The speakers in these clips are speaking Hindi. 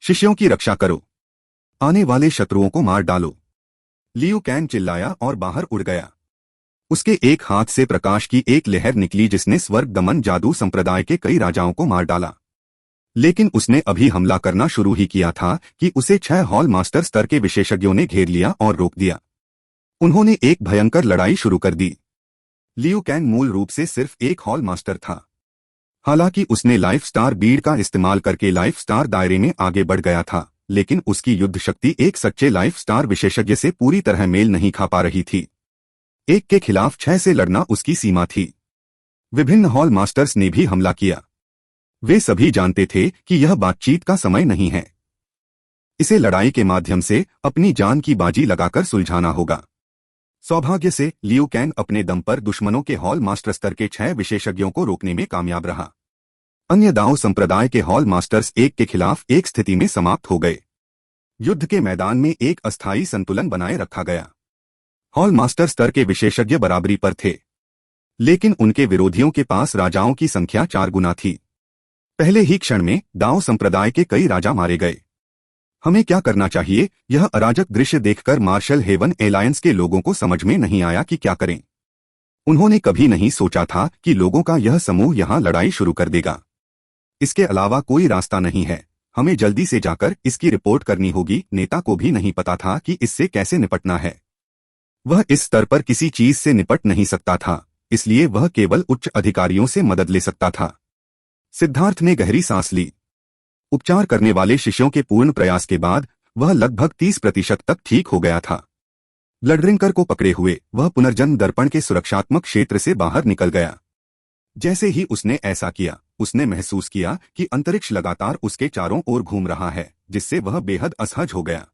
शिष्यों की रक्षा करो, आने वाले शत्रुओं को मार डालो। लियू कैन चिल्लाया और बाहर उड़ गया। उसके एक हाथ से प्रकाश की एक लहर निकली जिसने स्वर्ग दमन जादू संप्रदाय के कई राजाओं को मार डाला। लेकिन उसने अभी हमला करना शुरू ही किया था कि उसे 6 हॉल मास्टर स्तर के विशेषज्ञों ने घेर लिया और रोक दिया। उन्होंने एक भयंकर लड़ाई शुरू कर दी। लियू कैन मूल रूप से सिर्फ एक हॉल मास्टर था। हालांकि उसने लाइफ स्टार बीड का इस्तेमाल करके लाइफ स्टार दायरे में आगे बढ़ गया था, लेकिन उसकी युद्ध शक्ति एक सच्चे लाइफ स्टार विशेषज्ञ से पूरी तरह मेल नहीं खा पा रही थी। एक के खिलाफ 6 से लड़ना उसकी सीमा थी। विभिन्न हॉल मास्टर्स ने भी हमला किया। वे सभी जानते थे कि यह बातचीत का समय नहीं है। इसे लड़ाई के माध्यम से अपनी जान की बाजी लगाकर सुलझाना होगा। सौभाग्य से लियू कैन अपने दम पर दुश्मनों के हॉल मास्टर स्तर के 6 विशेषज्ञों को रोकने में कामयाब रहा। अन्य दाओ संप्रदाय के हॉल मास्टर्स एक के खिलाफ एक स्थिति में समाप्त हो गए। युद्ध के मैदान में एक अस्थायी संतुलन बनाए रखा गया। हॉल मास्टर स्तर के विशेषज्ञ बराबरी पर थे, लेकिन उनके विरोधियों के पास राजाओं की संख्या 4 गुना थी। पहले ही क्षण में दाओ संप्रदाय के कई राजा मारे गए। हमें क्या करना चाहिए? यह अराजक दृश्य देखकर मार्शल हेवन एलायंस के लोगों को समझ में नहीं आया कि क्या करें। उन्होंने कभी नहीं सोचा था कि लोगों का यह समूह यहां लड़ाई शुरू कर देगा। इसके अलावा कोई रास्ता नहीं है। हमें जल्दी से जाकर इसकी रिपोर्ट करनी होगी। नेता को भी नहीं पता था कि इससे कैसे निपटना है। वह इस स्तर पर किसी चीज से निपट नहीं सकता था, इसलिए वह केवल उच्च अधिकारियों से मदद ले सकता था। सिद्धार्थ ने गहरी सांस ली। उपचार करने वाले शिष्यों के पूर्ण प्रयास के बाद वह लगभग 30% तक ठीक हो गया था। ब्लडरिंकर को पकड़े हुए वह पुनर्जन्म दर्पण के सुरक्षात्मक क्षेत्र से बाहर निकल गया। जैसे ही उसने ऐसा किया, उसने महसूस किया कि अंतरिक्ष लगातार उसके चारों ओर घूम रहा है, जिससे वह बेहद असहज हो गया।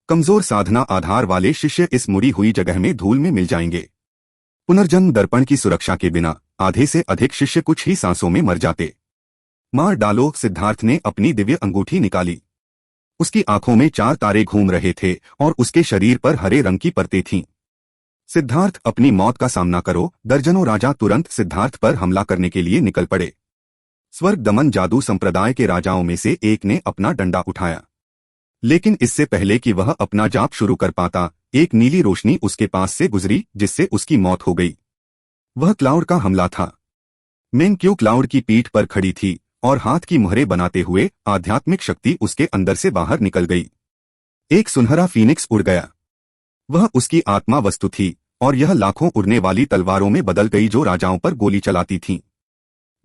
कमजोर साधना आधार वाले शिष्य इस मुड़ी हुई जगह में धूल में मिल जाएंगे। पुनर्जन्म दर्पण की सुरक्षा के बिना आधे से अधिक शिष्य कुछ ही सांसों में मर जाते। मार डालो। सिद्धार्थ ने अपनी दिव्य अंगूठी निकाली। उसकी आंखों में 4 तारे घूम रहे थे और उसके शरीर पर हरे रंग की परतें थीं। सिद्धार्थ, अपनी मौत का सामना करो। दर्जनों राजा तुरंत सिद्धार्थ पर हमला करने के लिए निकल पड़े। स्वर्ग दमन जादू संप्रदाय के राजाओं में से एक ने अपना डंडा उठाया, लेकिन इससे पहले कि वह अपना जाप शुरू कर पाता, एक नीली रोशनी उसके पास से गुजरी जिससे उसकी मौत हो गई। वह क्लाउड का हमला था। मेंक्यू क्लाउड की पीठ पर खड़ी थी और हाथ की मुहरें बनाते हुए आध्यात्मिक शक्ति उसके अंदर से बाहर निकल गई। एक सुनहरा फीनिक्स उड़ गया। वह उसकी आत्मा वस्तु थी और यह लाखों उड़ने वाली तलवारों में बदल गई जो राजाओं पर गोली चलाती थीं।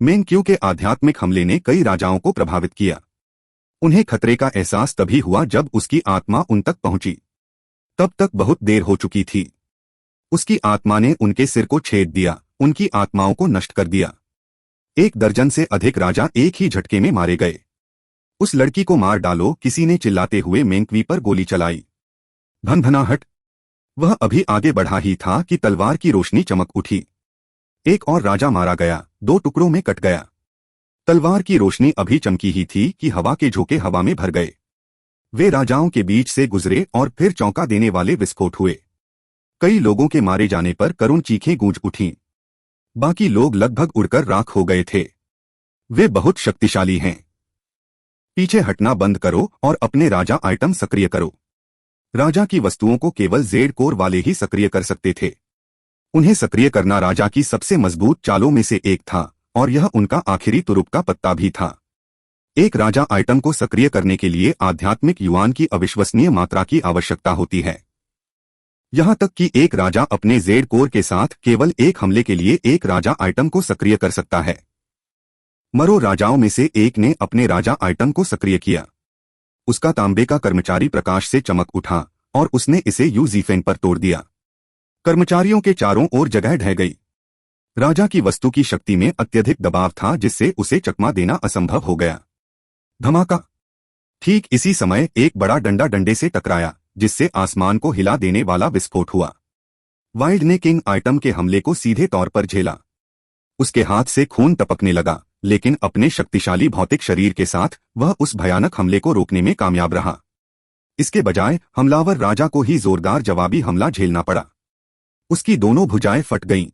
मेंक्यू के आध्यात्मिक हमले ने कई राजाओं को प्रभावित किया। उन्हें खतरे का एहसास तभी हुआ जब उसकी आत्मा उन तक पहुंची। तब तक बहुत देर हो चुकी थी। उसकी आत्मा ने उनके सिर को छेद दिया, उनकी आत्माओं को नष्ट कर दिया। 1 दर्जन से अधिक राजा एक ही झटके में मारे गए। उस लड़की को मार डालो, किसी ने चिल्लाते हुए मेंक्वी पर गोली चलाई। भनभनाहट। वह अभी आगे बढ़ा ही था कि तलवार की रोशनी चमक उठी। एक और राजा मारा गया, 2 टुकड़ों में कट गया। तलवार की रोशनी अभी चमकी ही थी कि हवा के झोंके हवा में भर गए। वे राजाओं के बीच से गुजरे और फिर चौंका देने वाले विस्फोट हुए। कई लोगों के मारे जाने पर करुण चीखें गूंज उठीं। बाकी लोग लगभग उड़कर राख हो गए थे। वे बहुत शक्तिशाली हैं। पीछे हटना बंद करो और अपने राजा आइटम सक्रिय करो। राजा की वस्तुओं को केवल जेड कोर वाले ही सक्रिय कर सकते थे। उन्हें सक्रिय करना राजा की सबसे मजबूत चालों में से एक था और यह उनका आखिरी तुरुप का पत्ता भी था। एक राजा आइटम को सक्रिय करने के लिए आध्यात्मिक युआन की अविश्वसनीय मात्रा की आवश्यकता होती है। यहां तक कि एक राजा अपने जेड कोर के साथ केवल एक हमले के लिए एक राजा आइटम को सक्रिय कर सकता है। मरो राजाओं में से एक ने अपने राजा आइटम को सक्रिय किया। उसका तांबे का कर्मचारी प्रकाश से चमक उठा और उसने इसे यूजीफेन पर तोड़ दिया। कर्मचारियों के चारों ओर जगह ढह गई। राजा की वस्तु की शक्ति में अत्यधिक दबाव था जिससे उसे चकमा देना असंभव हो गया। धमाका। ठीक इसी समय एक बड़ा डंडा डंडे से टकराया जिससे आसमान को हिला देने वाला विस्फोट हुआ। वाइल्ड ने किंग आइटम के हमले को सीधे तौर पर झेला। उसके हाथ से खून टपकने लगा, लेकिन अपने शक्तिशाली भौतिक शरीर के साथ वह उस भयानक हमले को रोकने में कामयाब रहा। इसके बजाय हमलावर राजा को ही जोरदार जवाबी हमला झेलना पड़ा। उसकी दोनों भुजाएं फट गईं।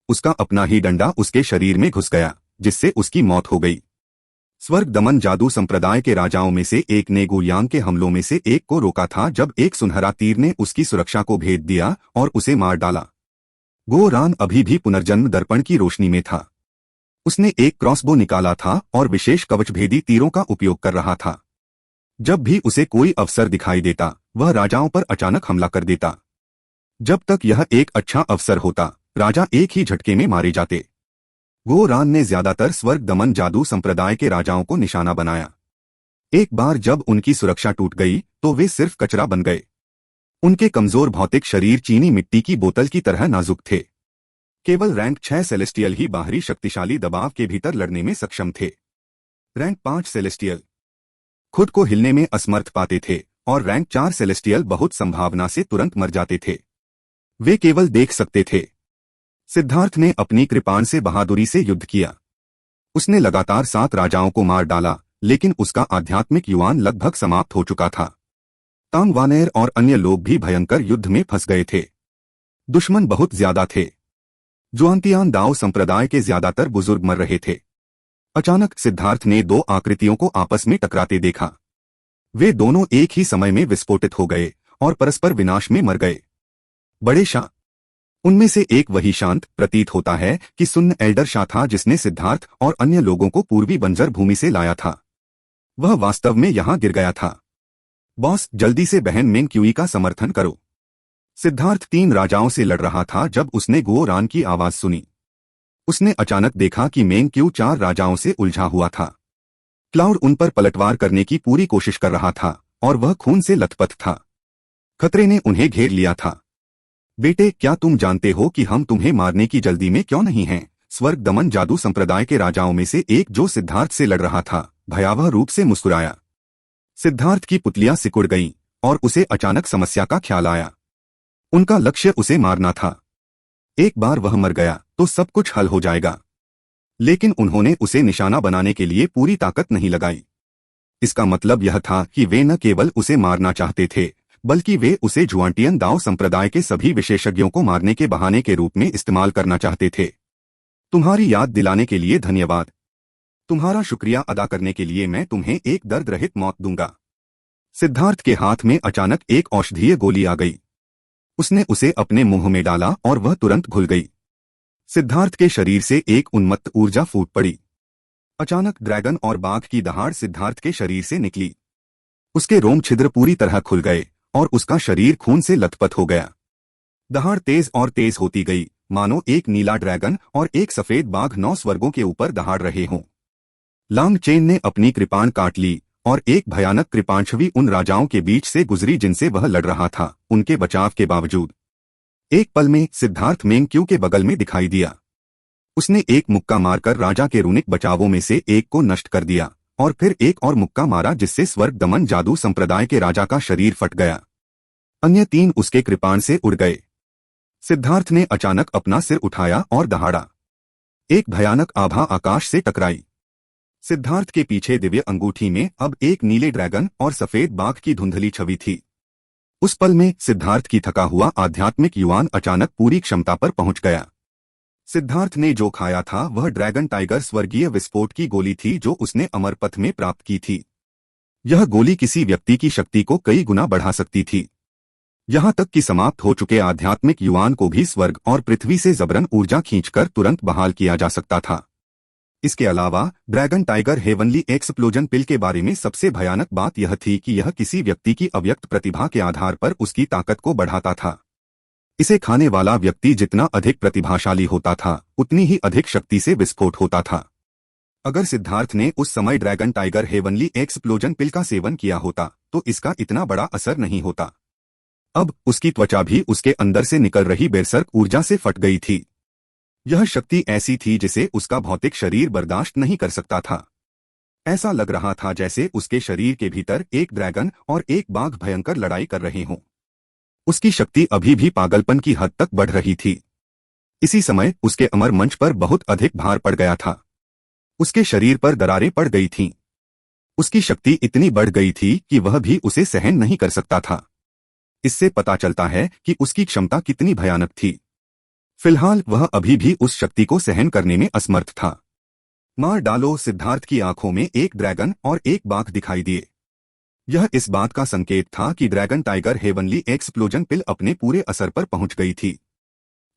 उसका अपना ही डंडा उसके शरीर में घुस गया जिससे उसकी मौत हो गई। स्वर्ग दमन जादू संप्रदाय के राजाओं में से एक ने गोयांग के हमलों में से एक को रोका था जब एक सुनहरा तीर ने उसकी सुरक्षा को भेद दिया और उसे मार डाला। गो रान अभी भी पुनर्जन्म दर्पण की रोशनी में था। उसने एक क्रॉसबो निकाला था और विशेष कवचभेदी तीरों का उपयोग कर रहा था। जब भी उसे कोई अवसर दिखाई देता वह राजाओं पर अचानक हमला कर देता। जब तक यह एक अच्छा अवसर होता राजा एक ही झटके में मारे जाते। गो रान ने ज्यादातर स्वर्ग दमन जादू संप्रदाय के राजाओं को निशाना बनाया। एक बार जब उनकी सुरक्षा टूट गई तो वे सिर्फ कचरा बन गए। उनके कमजोर भौतिक शरीर चीनी मिट्टी की बोतल की तरह नाजुक थे। केवल रैंक 6 सेलेस्टियल ही बाहरी शक्तिशाली दबाव के भीतर लड़ने में सक्षम थे। रैंक 5 सेलेस्टियल खुद को हिलने में असमर्थ पाते थे और रैंक 4 सेलेस्टियल बहुत संभावना से तुरंत मर जाते थे। वे केवल देख सकते थे। सिद्धार्थ ने अपनी कृपाण से बहादुरी से युद्ध किया। उसने लगातार 7 राजाओं को मार डाला, लेकिन उसका आध्यात्मिक युवान लगभग समाप्त हो चुका था। तांग वानेर और अन्य लोग भी भयंकर युद्ध में फंस गए थे। दुश्मन बहुत ज्यादा थे। जुआनतियान दाओ संप्रदाय के ज्यादातर बुजुर्ग मर रहे थे। अचानक सिद्धार्थ ने 2 आकृतियों को आपस में टकराते देखा। वे दोनों एक ही समय में विस्फोटित हो गए और परस्पर विनाश में मर गए। बड़े शाह उनमें से एक वही शांत प्रतीत होता है कि सुन्न एल्डर शाह था जिसने सिद्धार्थ और अन्य लोगों को पूर्वी बंजर भूमि से लाया था। वह वास्तव में यहां गिर गया था। बॉस, जल्दी से बहन मेंग क्यूई का समर्थन करो। सिद्धार्थ 3 राजाओं से लड़ रहा था जब उसने गुओ रान की आवाज सुनी। उसने अचानक देखा कि मेंग क्यू 4 राजाओं से उलझा हुआ था। क्लाउड उन पर पलटवार करने की पूरी कोशिश कर रहा था और वह खून से लथपथ था। खतरे ने उन्हें घेर लिया था। बेटे, क्या तुम जानते हो कि हम तुम्हें मारने की जल्दी में क्यों नहीं हैं? स्वर्ग दमन जादू संप्रदाय के राजाओं में से एक जो सिद्धार्थ से लड़ रहा था भयावह रूप से मुस्कुराया। सिद्धार्थ की पुतलियां सिकुड़ गईं और उसे अचानक समस्या का ख्याल आया। उनका लक्ष्य उसे मारना था। एक बार वह मर गया तो सब कुछ हल हो जाएगा, लेकिन उन्होंने उसे निशाना बनाने के लिए पूरी ताकत नहीं लगाई। इसका मतलब यह था कि वे न केवल उसे मारना चाहते थे बल्कि वे उसे जुआनटियन दाओ संप्रदाय के सभी विशेषज्ञों को मारने के बहाने के रूप में इस्तेमाल करना चाहते थे। तुम्हारी याद दिलाने के लिए धन्यवाद। तुम्हारा शुक्रिया अदा करने के लिए मैं तुम्हें एक दर्द रहित मौत दूंगा। सिद्धार्थ के हाथ में अचानक एक औषधीय गोली आ गई। उसने उसे अपने मुंह में डाला और वह तुरंत घुल गई। सिद्धार्थ के शरीर से एक उन्मत्त ऊर्जा फूट पड़ी। अचानक ड्रैगन और बाघ की दहाड़ सिद्धार्थ के शरीर से निकली। उसके रोम छिद्र पूरी तरह खुल गए और उसका शरीर खून से लथपथ हो गया। दहाड़ तेज और तेज होती गई, मानो एक नीला ड्रैगन और एक सफेद बाघ 9 स्वर्गों के ऊपर दहाड़ रहे हों। लांग चेन ने अपनी कृपाण काट ली और एक भयानक कृपांछवी उन राजाओं के बीच से गुजरी जिनसे वह लड़ रहा था। उनके बचाव के बावजूद एक पल में सिद्धार्थ मेंग क्यू के बगल में दिखाई दिया। उसने एक मुक्का मारकर राजा के रूनिक बचावों में से एक को नष्ट कर दिया और फिर एक और मुक्का मारा जिससे स्वर्ग दमन जादू संप्रदाय के राजा का शरीर फट गया। अन्य 3 उसके कृपाण से उड़ गए। सिद्धार्थ ने अचानक अपना सिर उठाया और दहाड़ा। एक भयानक आभा आकाश से टकराई। सिद्धार्थ के पीछे दिव्य अंगूठी में अब एक नीले ड्रैगन और सफेद बाघ की धुंधली छवि थी। उस पल में सिद्धार्थ की थका हुआ आध्यात्मिक युवान अचानक पूरी क्षमता पर पहुंच गया। सिद्धार्थ ने जो खाया था वह ड्रैगन टाइगर स्वर्गीय विस्फोट की गोली थी जो उसने अमरपथ में प्राप्त की थी। यह गोली किसी व्यक्ति की शक्ति को कई गुना बढ़ा सकती थी, यहां तक कि समाप्त हो चुके आध्यात्मिक युवान को भी स्वर्ग और पृथ्वी से जबरन ऊर्जा खींचकर तुरंत बहाल किया जा सकता था। इसके अलावा ड्रैगन टाइगर हेवनली एक्सप्लोजन पिल के बारे में सबसे भयानक बात यह थी कि यह किसी व्यक्ति की अव्यक्त प्रतिभा के आधार पर उसकी ताकत को बढ़ाता था। इसे खाने वाला व्यक्ति जितना अधिक प्रतिभाशाली होता था उतनी ही अधिक शक्ति से विस्फोट होता था। अगर सिद्धार्थ ने उस समय ड्रैगन टाइगर हेवनली एक्सप्लोजन पिल का सेवन किया होता तो इसका इतना बड़ा असर नहीं होता। अब उसकी त्वचा भी उसके अंदर से निकल रही बेरसर्क ऊर्जा से फट गई थी। यह शक्ति ऐसी थी जिसे उसका भौतिक शरीर बर्दाश्त नहीं कर सकता था। ऐसा लग रहा था जैसे उसके शरीर के भीतर एक ड्रैगन और एक बाघ भयंकर लड़ाई कर रहे हों। उसकी शक्ति अभी भी पागलपन की हद तक बढ़ रही थी। इसी समय उसके अमर मंच पर बहुत अधिक भार पड़ गया था। उसके शरीर पर दरारें पड़ गई थीं। उसकी शक्ति इतनी बढ़ गई थी कि वह भी उसे सहन नहीं कर सकता था। इससे पता चलता है कि उसकी क्षमता कितनी भयानक थी। फिलहाल वह अभी भी उस शक्ति को सहन करने में असमर्थ था। मार डालो। सिद्धार्थ की आंखों में एक ड्रैगन और एक बाघ दिखाई दिए। यह इस बात का संकेत था कि ड्रैगन टाइगर हेवनली एक्सप्लोजन पिल अपने पूरे असर पर पहुंच गई थी।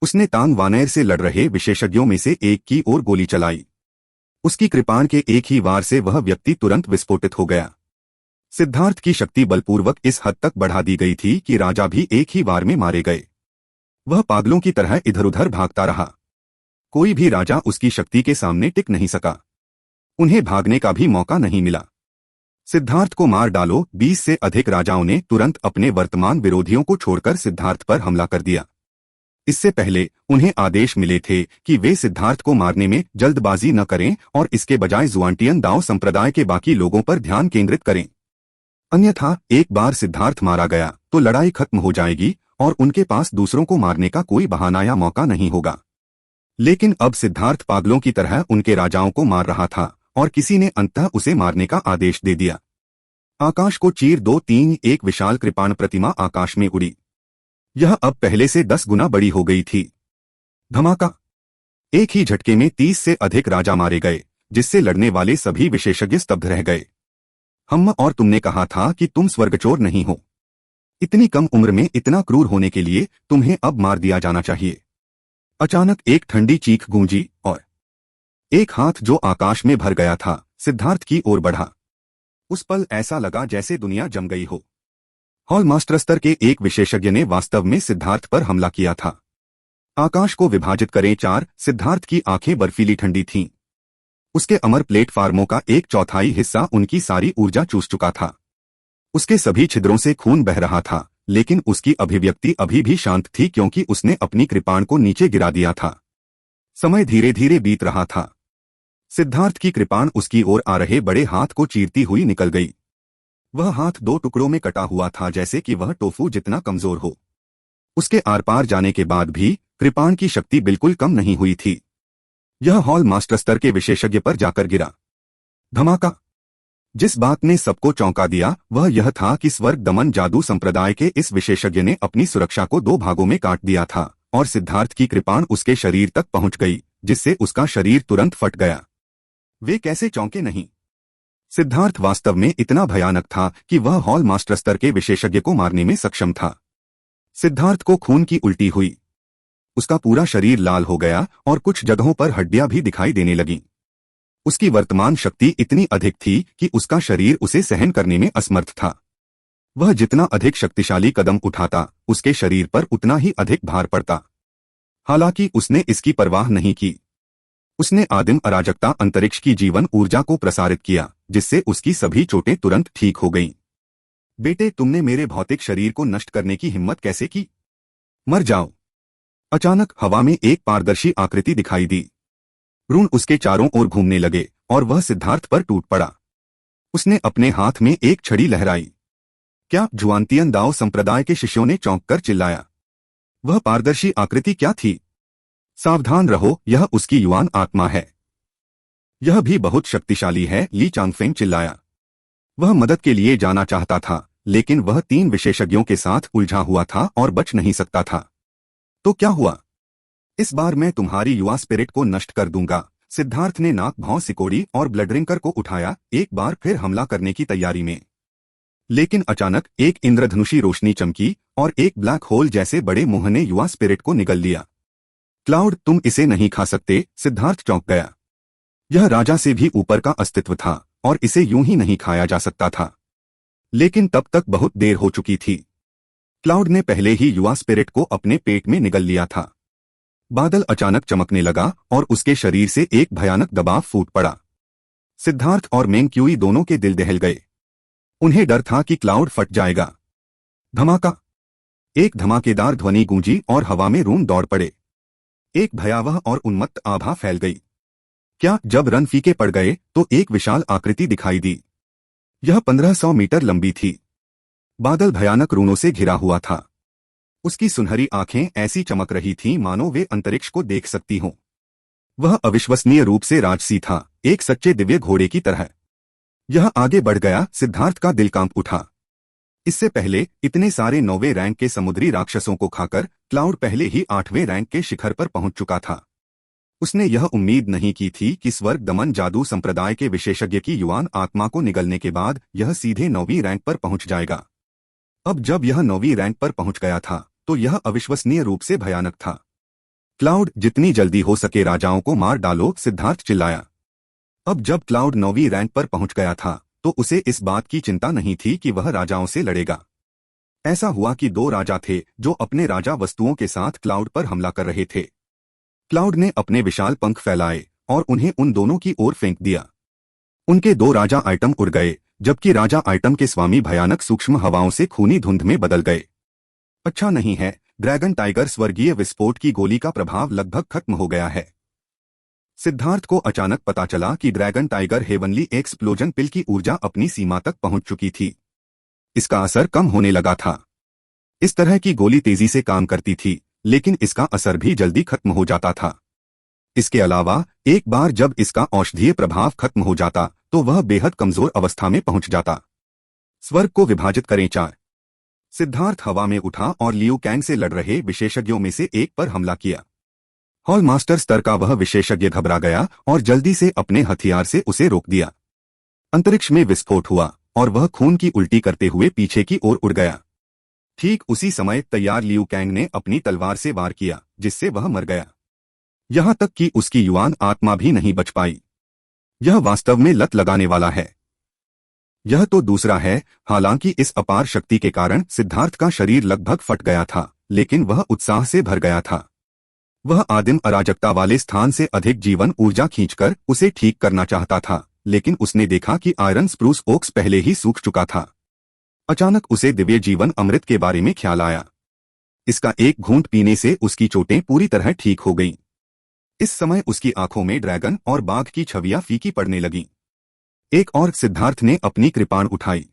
उसने तांग वानर से लड़ रहे विशेषज्ञों में से एक की ओर गोली चलाई। उसकी कृपाण के एक ही वार से वह व्यक्ति तुरंत विस्फोटित हो गया। सिद्धार्थ की शक्ति बलपूर्वक इस हद तक बढ़ा दी गई थी कि राजा भी एक ही वार में मारे गए। वह पागलों की तरह इधर उधर भागता रहा। कोई भी राजा उसकी शक्ति के सामने टिक नहीं सका। उन्हें भागने का भी मौका नहीं मिला। सिद्धार्थ को मार डालो। 20 से अधिक राजाओं ने तुरंत अपने वर्तमान विरोधियों को छोड़कर सिद्धार्थ पर हमला कर दिया। इससे पहले उन्हें आदेश मिले थे कि वे सिद्धार्थ को मारने में जल्दबाजी न करें और इसके बजाय जुआंटियन दाओ संप्रदाय के बाकी लोगों पर ध्यान केंद्रित करें। अन्यथा एक बार सिद्धार्थ मारा गया तो लड़ाई खत्म हो जाएगी और उनके पास दूसरों को मारने का कोई बहाना या मौका नहीं होगा। लेकिन अब सिद्धार्थ पागलों की तरह उनके राजाओं को मार रहा था और किसी ने अंततः उसे मारने का आदेश दे दिया। आकाश को चीर 2-3 एक विशाल कृपाण प्रतिमा आकाश में उड़ी। यह अब पहले से 10 गुना बड़ी हो गई थी। धमाका! एक ही झटके में 30 से अधिक राजा मारे गए, जिससे लड़ने वाले सभी विशेषज्ञ स्तब्ध रह गए। और तुमने कहा था कि तुम स्वर्गचोर नहीं हो। इतनी कम उम्र में इतना क्रूर होने के लिए तुम्हें अब मार दिया जाना चाहिए। अचानक एक ठंडी चीख गूंजी और एक हाथ जो आकाश में भर गया था सिद्धार्थ की ओर बढ़ा। उस पल ऐसा लगा जैसे दुनिया जम गई हो। हॉल मास्टर स्तर के एक विशेषज्ञ ने वास्तव में सिद्धार्थ पर हमला किया था। आकाश को विभाजित करें 4। सिद्धार्थ की आंखें बर्फीली ठंडी थीं। उसके अमर प्लेटफार्मों का 1/4 हिस्सा उनकी सारी ऊर्जा चूस चुका था। उसके सभी छिद्रों से खून बह रहा था, लेकिन उसकी अभिव्यक्ति अभी भी शांत थी क्योंकि उसने अपनी कृपाण को नीचे गिरा दिया था। समय धीरे धीरे बीत रहा था। सिद्धार्थ की कृपाण उसकी ओर आ रहे बड़े हाथ को चीरती हुई निकल गई। वह हाथ 2 टुकड़ों में कटा हुआ था, जैसे कि वह टोफू जितना कमजोर हो। उसके आर पार जाने के बाद भी कृपाण की शक्ति बिल्कुल कम नहीं हुई थी। यह हॉल मास्टर स्तर के विशेषज्ञ पर जाकर गिरा। धमाका! जिस बात ने सबको चौंका दिया वह यह था कि स्वर्ग दमन जादू संप्रदाय के इस विशेषज्ञ ने अपनी सुरक्षा को 2 भागों में काट दिया था और सिद्धार्थ की कृपाण उसके शरीर तक पहुंच गई, जिससे उसका शरीर तुरंत फट गया। वे कैसे चौंके नहीं? सिद्धार्थ वास्तव में इतना भयानक था कि वह हॉल मास्टर स्तर के विशेषज्ञ को मारने में सक्षम था। सिद्धार्थ को खून की उल्टी हुई। उसका पूरा शरीर लाल हो गया और कुछ जगहों पर हड्डियां भी दिखाई देने लगीं। उसकी वर्तमान शक्ति इतनी अधिक थी कि उसका शरीर उसे सहन करने में असमर्थ था। वह जितना अधिक शक्तिशाली कदम उठाता, उसके शरीर पर उतना ही अधिक भार पड़ता। हालांकि उसने इसकी परवाह नहीं की। उसने आदिम अराजकता अंतरिक्ष की जीवन ऊर्जा को प्रसारित किया, जिससे उसकी सभी चोटें तुरंत ठीक हो गईं। बेटे, तुमने मेरे भौतिक शरीर को नष्ट करने की हिम्मत कैसे की? मर जाओ! अचानक हवा में एक पारदर्शी आकृति दिखाई दी। ऋण उसके चारों ओर घूमने लगे और वह सिद्धार्थ पर टूट पड़ा। उसने अपने हाथ में एक छड़ी लहराई। क्या? जुआंतियन दाओ संप्रदाय के शिष्यों ने चौंककर चिल्लाया। वह पारदर्शी आकृति क्या थी? सावधान रहो, यह उसकी युवान आत्मा है। यह भी बहुत शक्तिशाली है, ली चांगफेंग चिल्लाया। वह मदद के लिए जाना चाहता था, लेकिन वह 3 विशेषज्ञों के साथ उलझा हुआ था और बच नहीं सकता था। तो क्या हुआ? इस बार मैं तुम्हारी युवा स्पिरिट को नष्ट कर दूंगा। सिद्धार्थ ने नाक भौं सिकोड़ी और ब्लडरिंकर को उठाया, एक बार फिर हमला करने की तैयारी में। लेकिन अचानक एक इंद्रधनुषी रोशनी चमकी और एक ब्लैक होल जैसे बड़े मुंह ने युवा स्पिरिट को निगल लिया। क्लाउड, तुम इसे नहीं खा सकते। सिद्धार्थ चौंक गया। यह राजा से भी ऊपर का अस्तित्व था और इसे यूं ही नहीं खाया जा सकता था। लेकिन तब तक बहुत देर हो चुकी थी। क्लाउड ने पहले ही युवा स्पिरिट को अपने पेट में निगल लिया था। बादल अचानक चमकने लगा और उसके शरीर से एक भयानक दबाव फूट पड़ा। सिद्धार्थ और मेंग्क्यूई दोनों के दिल दहल गए। उन्हें डर था कि क्लाउड फट जाएगा। धमाका! एक धमाकेदार ध्वनि गूंजी और हवा में रून दौड़ पड़े। एक भयावह और उन्मत्त आभा फैल गई। क्या? जब रन फीके पड़ गए तो एक विशाल आकृति दिखाई दी। यह 1500 मीटर लंबी थी। बादल भयानक रूणों से घिरा हुआ था। उसकी सुनहरी आंखें ऐसी चमक रही थीं मानो वे अंतरिक्ष को देख सकती हों। वह अविश्वसनीय रूप से राजसी था, एक सच्चे दिव्य घोड़े की तरह। यह आगे बढ़ गया। सिद्धार्थ का दिल कांप उठा। इससे पहले इतने सारे 9वें रैंक के समुद्री राक्षसों को खाकर क्लाउड पहले ही 8वें रैंक के शिखर पर पहुंच चुका था। उसने यह उम्मीद नहीं की थी कि स्वर्ग दमन जादू संप्रदाय के विशेषज्ञ की युवान आत्मा को निगलने के बाद यह सीधे 9वीं रैंक पर पहुंच जाएगा। अब जब यह 9वीं रैंक पर पहुंच गया था तो यह अविश्वसनीय रूप से भयानक था। क्लाउड, जितनी जल्दी हो सके राजाओं को मार डालो, सिद्धार्थ चिल्लाया। अब जब क्लाउड 9वीं रैंक पर पहुंच गया था तो उसे इस बात की चिंता नहीं थी कि वह राजाओं से लड़ेगा। ऐसा हुआ कि दो राजा थे जो अपने राजा वस्तुओं के साथ क्लाउड पर हमला कर रहे थे। क्लाउड ने अपने विशाल पंख फैलाए और उन्हें उन दोनों की ओर फेंक दिया। उनके दो राजा आइटम उड़ गए, जबकि राजा आइटम के स्वामी भयानक सूक्ष्म हवाओं से खूनी धुंध में बदल गए। अच्छा नहीं है, ड्रैगन टाइगर स्वर्गीय विस्फोट की गोली का प्रभाव लगभग खत्म हो गया है। सिद्धार्थ को अचानक पता चला कि ड्रैगन टाइगर हेवनली एक्सप्लोजन पिल की ऊर्जा अपनी सीमा तक पहुंच चुकी थी। इसका असर कम होने लगा था। इस तरह की गोली तेजी से काम करती थी, लेकिन इसका असर भी जल्दी खत्म हो जाता था। इसके अलावा एक बार जब इसका औषधीय प्रभाव खत्म हो जाता तो वह बेहद कमजोर अवस्था में पहुंच जाता। स्वर्ग को विभाजित करें 4। सिद्धार्थ हवा में उठा और लियू कैंग से लड़ रहे विशेषज्ञों में से एक पर हमला किया। हॉल मास्टर स्तर का वह विशेषज्ञ घबरा गया और जल्दी से अपने हथियार से उसे रोक दिया। अंतरिक्ष में विस्फोट हुआ और वह खून की उल्टी करते हुए पीछे की ओर उड़ गया। ठीक उसी समय तैयार लियू कैंग ने अपनी तलवार से वार किया, जिससे वह मर गया। यहां तक कि उसकी युवान आत्मा भी नहीं बच पाई। यह वास्तव में लत लगाने वाला है। यह तो दूसरा है। हालांकि इस अपार शक्ति के कारण सिद्धार्थ का शरीर लगभग फट गया था, लेकिन वह उत्साह से भर गया था। वह आदिम अराजकता वाले स्थान से अधिक जीवन ऊर्जा खींचकर उसे ठीक करना चाहता था, लेकिन उसने देखा कि आयरन स्प्रूस ओक्स पहले ही सूख चुका था। अचानक उसे दिव्य जीवन अमृत के बारे में ख्याल आया। इसका एक घूंट पीने से उसकी चोटें पूरी तरह ठीक हो गईं। इस समय उसकी आंखों में ड्रैगन और बाघ की छवियां फीकी पड़ने लगीं। एक और सिद्धार्थ ने अपनी कृपाण उठाई।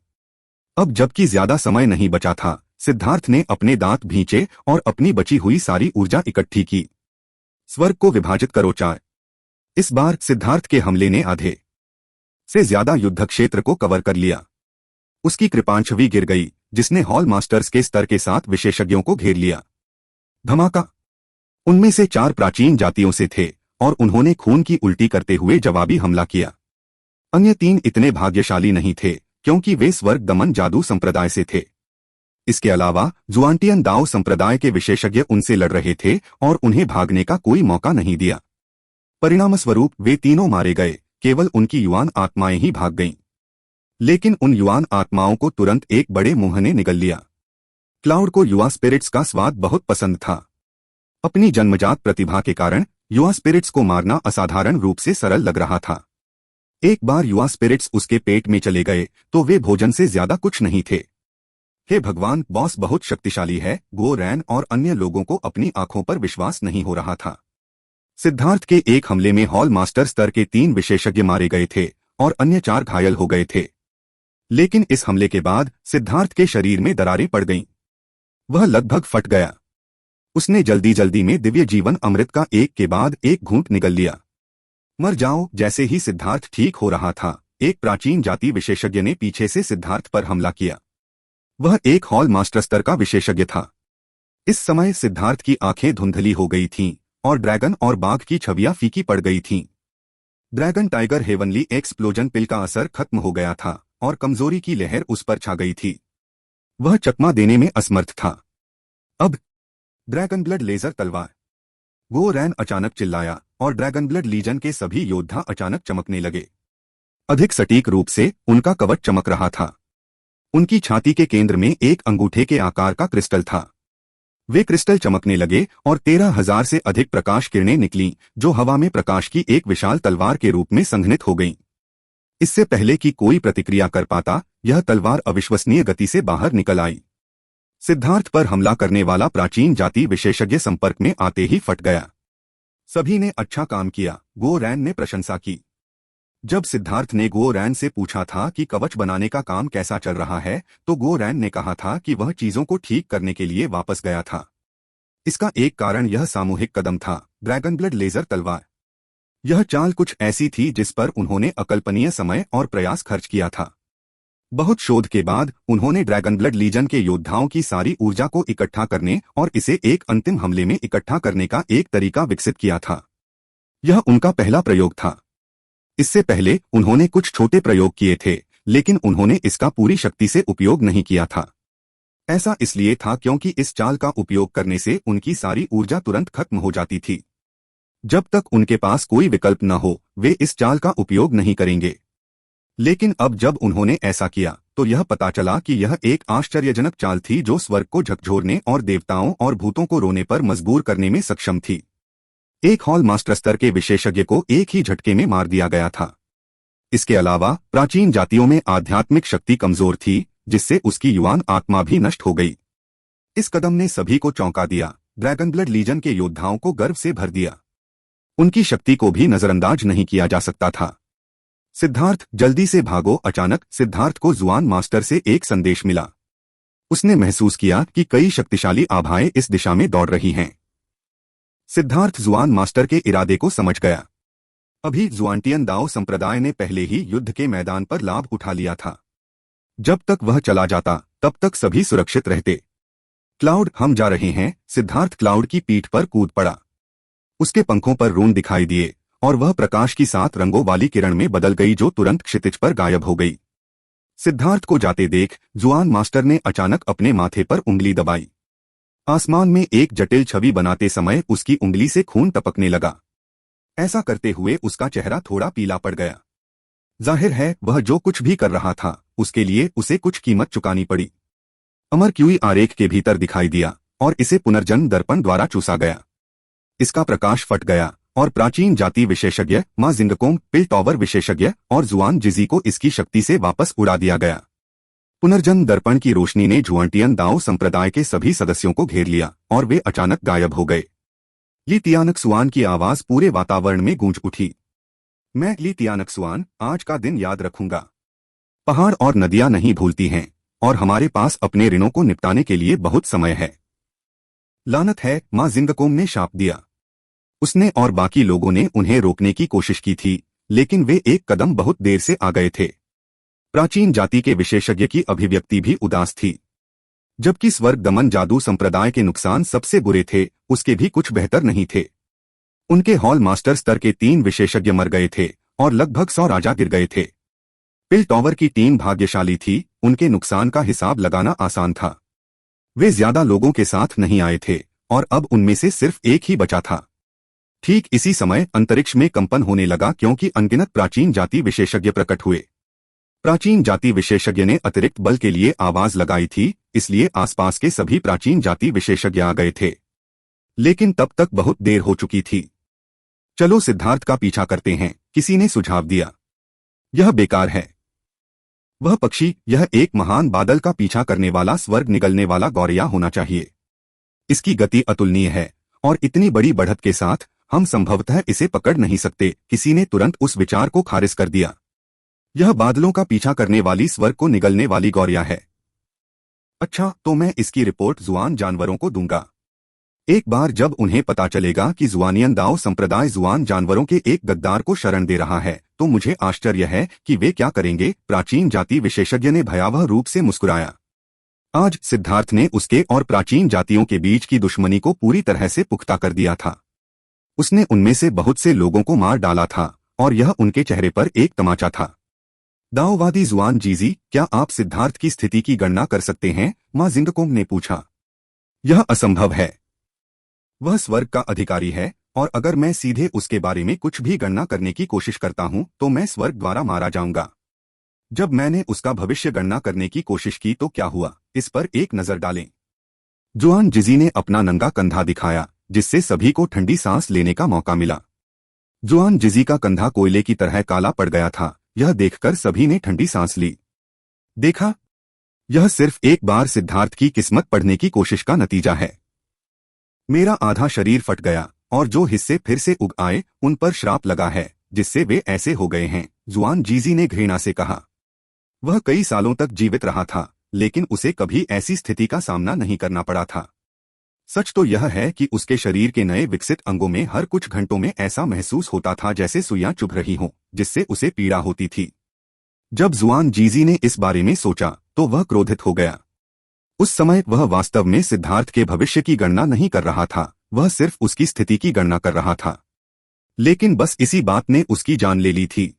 अब जबकि ज्यादा समय नहीं बचा था, सिद्धार्थ ने अपने दांत भींचे और अपनी बची हुई सारी ऊर्जा इकट्ठी की। स्वर्ग को विभाजित करो 4। इस बार सिद्धार्थ के हमले ने आधे से ज्यादा युद्ध क्षेत्र को कवर कर लिया। उसकी कृपाण छवि गिर गई, जिसने हॉल मास्टर्स के स्तर के साथ विशेषज्ञों को घेर लिया। धमाका! उनमें से 4 प्राचीन जातियों से थे और उन्होंने खून की उल्टी करते हुए जवाबी हमला किया। अन्य 3 इतने भाग्यशाली नहीं थे क्योंकि वे स्वर्ग दमन जादू संप्रदाय से थे। इसके अलावा जुआंटियन दाओ संप्रदाय के विशेषज्ञ उनसे लड़ रहे थे और उन्हें भागने का कोई मौका नहीं दिया। परिणामस्वरूप वे तीनों मारे गए, केवल उनकी युवान आत्माएं ही भाग गईं। लेकिन उन युवान आत्माओं को तुरंत एक बड़े मुंह ने निगल लिया। क्लाउड को युवा स्पिरिट्स का स्वाद बहुत पसंद था। अपनी जन्मजात प्रतिभा के कारण युवा स्पिरिट्स को मारना असाधारण रूप से सरल लग रहा था। एक बार युवा स्पिरिट्स उसके पेट में चले गए तो वे भोजन से ज्यादा कुछ नहीं थे। हे भगवान, बॉस बहुत शक्तिशाली है। गो रैन और अन्य लोगों को अपनी आंखों पर विश्वास नहीं हो रहा था। सिद्धार्थ के एक हमले में हॉल मास्टर स्तर के 3 विशेषज्ञ मारे गए थे और अन्य 4 घायल हो गए थे। लेकिन इस हमले के बाद सिद्धार्थ के शरीर में दरारें पड़ गईं। वह लगभग फट गया। उसने जल्दी जल्दी में दिव्य जीवन अमृत का एक के बाद एक घूंट निगल लिया। मर जाओ! जैसे ही सिद्धार्थ ठीक हो रहा था, एक प्राचीन जाति विशेषज्ञ ने पीछे से सिद्धार्थ पर हमला किया। वह एक हॉल मास्टर स्तर का विशेषज्ञ था। इस समय सिद्धार्थ की आंखें धुंधली हो गई थीं और ड्रैगन और बाघ की छवियां फीकी पड़ गई थीं। ड्रैगन टाइगर हेवनली एक्सप्लोजन पिल का असर खत्म हो गया था और कमजोरी की लहर उस पर छा गई थी। वह चकमा देने में असमर्थ था। अब ड्रैगन ब्लड लेजर तलवार! गो रैन अचानक चिल्लाया और ड्रैगन ब्लड लीजन के सभी योद्धा अचानक चमकने लगे। अधिक सटीक रूप से उनका कवच चमक रहा था। उनकी छाती के केंद्र में एक अंगूठे के आकार का क्रिस्टल था। वे क्रिस्टल चमकने लगे और 13,000 से अधिक प्रकाश किरणें निकलीं, जो हवा में प्रकाश की एक विशाल तलवार के रूप में संघनित हो गईं। इससे पहले कि कोई प्रतिक्रिया कर पाता, यह तलवार अविश्वसनीय गति से बाहर निकल आई। सिद्धार्थ पर हमला करने वाला प्राचीन जाति विशेषज्ञ संपर्क में आते ही फट गया। सभी ने अच्छा काम किया, गो रैन ने प्रशंसा की। जब सिद्धार्थ ने गो रैन से पूछा था कि कवच बनाने का काम कैसा चल रहा है, तो गो रैन ने कहा था कि वह चीजों को ठीक करने के लिए वापस गया था। इसका एक कारण यह सामूहिक कदम था, ड्रैगन ब्लड लेजर तलवार। यह चाल कुछ ऐसी थी जिस पर उन्होंने अकल्पनीय समय और प्रयास खर्च किया था। बहुत शोध के बाद उन्होंने ड्रैगन ब्लड लीजन के योद्धाओं की सारी ऊर्जा को इकट्ठा करने और इसे एक अंतिम हमले में इकट्ठा करने का एक तरीका विकसित किया था। यह उनका पहला प्रयोग था। इससे पहले उन्होंने कुछ छोटे प्रयोग किए थे, लेकिन उन्होंने इसका पूरी शक्ति से उपयोग नहीं किया था। ऐसा इसलिए था क्योंकि इस चाल का उपयोग करने से उनकी सारी ऊर्जा तुरंत खत्म हो जाती थी। जब तक उनके पास कोई विकल्प न हो, वे इस चाल का उपयोग नहीं करेंगे। लेकिन अब जब उन्होंने ऐसा किया तो यह पता चला कि यह एक आश्चर्यजनक चाल थी जो स्वर्ग को झकझोरने और देवताओं और भूतों को रोने पर मजबूर करने में सक्षम थी। एक हॉल मास्टर स्तर के विशेषज्ञ को एक ही झटके में मार दिया गया था। इसके अलावा प्राचीन जातियों में आध्यात्मिक शक्ति कमजोर थी, जिससे उसकी युवान आत्मा भी नष्ट हो गई। इस कदम ने सभी को चौंका दिया। ड्रैगनब्लड लीजन के योद्धाओं को गर्व से भर दिया। उनकी शक्ति को भी नजरअंदाज नहीं किया जा सकता था। सिद्धार्थ, जल्दी से भागो। अचानक सिद्धार्थ को जुआन मास्टर से एक संदेश मिला। उसने महसूस किया कि कई शक्तिशाली आभाएं इस दिशा में दौड़ रही हैं। सिद्धार्थ जुआन मास्टर के इरादे को समझ गया। अभी जुआनटियन दाओ संप्रदाय ने पहले ही युद्ध के मैदान पर लाभ उठा लिया था। जब तक वह चला जाता तब तक सभी सुरक्षित रहते। क्लाउड, हम जा रहे हैं। सिद्धार्थ क्लाउड की पीठ पर कूद पड़ा। उसके पंखों पर रून दिखाई दिए और वह प्रकाश की 7 रंगों वाली किरण में बदल गई जो तुरंत क्षितिज पर गायब हो गई। सिद्धार्थ को जाते देख जुआन मास्टर ने अचानक अपने माथे पर उंगली दबाई। आसमान में एक जटिल छवि बनाते समय उसकी उंगली से खून टपकने लगा। ऐसा करते हुए उसका चेहरा थोड़ा पीला पड़ गया। जाहिर है वह जो कुछ भी कर रहा था उसके लिए उसे कुछ कीमत चुकानी पड़ी। अमर क्यूई आरेख के भीतर दिखाई दिया और इसे पुनर्जन्म दर्पण द्वारा चूसा गया। इसका प्रकाश फट गया और प्राचीन जाति विशेषज्ञ मां जिंगकोंग, पिल टॉवर विशेषज्ञ और जुआन जिजी को इसकी शक्ति से वापस उड़ा दिया गया। पुनर्जन्म दर्पण की रोशनी ने जुआनटियन दाओ संप्रदाय के सभी सदस्यों को घेर लिया और वे अचानक गायब हो गए। ली तियानक्सुआन की आवाज पूरे वातावरण में गूंज उठी। मैं ली तियानक्सुआन आज का दिन याद रखूंगा। पहाड़ और नदियां नहीं भूलती हैं और हमारे पास अपने ऋणों को निपटाने के लिए बहुत समय है। लानत है, मां जिंगकोंग ने शाप दिया। उसने और बाकी लोगों ने उन्हें रोकने की कोशिश की थी, लेकिन वे एक कदम बहुत देर से आ गए थे। प्राचीन जाति के विशेषज्ञ की अभिव्यक्ति भी उदास थी। जबकि स्वर्ग दमन जादू संप्रदाय के नुकसान सबसे बुरे थे, उसके भी कुछ बेहतर नहीं थे। उनके हॉल मास्टर स्तर के 3 विशेषज्ञ मर गए थे और लगभग 100 राजा गिर गए थे। पिल टॉवर की टीम भाग्यशाली थी, उनके नुकसान का हिसाब लगाना आसान था। वे ज्यादा लोगों के साथ नहीं आए थे और अब उनमें से सिर्फ एक ही बचा था। ठीक इसी समय अंतरिक्ष में कंपन होने लगा क्योंकि अनगिनत प्राचीन जाति विशेषज्ञ प्रकट हुए। प्राचीन जाति विशेषज्ञ ने अतिरिक्त बल के लिए आवाज लगाई थी, इसलिए आसपास के सभी प्राचीन जाति विशेषज्ञ आ गए थे। लेकिन तब तक बहुत देर हो चुकी थी। चलो सिद्धार्थ का पीछा करते हैं, किसी ने सुझाव दिया। यह बेकार है। वह पक्षी, यह एक महान बादल का पीछा करने वाला स्वर्ग निगलने वाला गौरैया होना चाहिए। इसकी गति अतुलनीय है और इतनी बड़ी बढ़त के साथ हम संभवतः इसे पकड़ नहीं सकते। किसी ने तुरंत उस विचार को खारिज कर दिया। यह बादलों का पीछा करने वाली स्वर्ग को निगलने वाली गौरैया है। अच्छा, तो मैं इसकी रिपोर्ट जुआन जानवरों को दूंगा। एक बार जब उन्हें पता चलेगा कि जुआनियन दाओ संप्रदाय जुआन जानवरों के एक गद्दार को शरण दे रहा है, तो मुझे आश्चर्य है कि वे क्या करेंगे। प्राचीन जाति विशेषज्ञ ने भयावह रूप से मुस्कुराया। आज सिद्धार्थ ने उसके और प्राचीन जातियों के बीच की दुश्मनी को पूरी तरह से पुख्ता कर दिया था। उसने उनमें से बहुत से लोगों को मार डाला था और यह उनके चेहरे पर एक तमाचा था। दाओवादी जुआन जीजी, क्या आप सिद्धार्थ की स्थिति की गणना कर सकते हैं? मां जिंगकोंग ने पूछा। यह असंभव है। वह स्वर्ग का अधिकारी है और अगर मैं सीधे उसके बारे में कुछ भी गणना करने की कोशिश करता हूं तो मैं स्वर्ग द्वारा मारा जाऊंगा। जब मैंने उसका भविष्य गणना करने की कोशिश की तो क्या हुआ, इस पर एक नजर डालें। जुआन जिजी ने अपना नंगा कंधा दिखाया, जिससे सभी को ठंडी सांस लेने का मौका मिला। जुआन जिजी का कंधा कोयले की तरह काला पड़ गया था। यह देखकर सभी ने ठंडी सांस ली। देखा, यह सिर्फ एक बार सिद्धार्थ की किस्मत पढ़ने की कोशिश का नतीजा है। मेरा आधा शरीर फट गया और जो हिस्से फिर से उग आए उन पर श्राप लगा है, जिससे वे ऐसे हो गए हैं। जुआन जीजी ने घृणा से कहा। वह कई सालों तक जीवित रहा था, लेकिन उसे कभी ऐसी स्थिति का सामना नहीं करना पड़ा था। सच तो यह है कि उसके शरीर के नए विकसित अंगों में हर कुछ घंटों में ऐसा महसूस होता था जैसे सुइयां चुभ रही हों, जिससे उसे पीड़ा होती थी। जब जुआन जीजी ने इस बारे में सोचा तो वह क्रोधित हो गया। उस समय वह वास्तव में सिद्धार्थ के भविष्य की गणना नहीं कर रहा था, वह सिर्फ उसकी स्थिति की गणना कर रहा था। लेकिन बस इसी बात ने उसकी जान ले ली थी।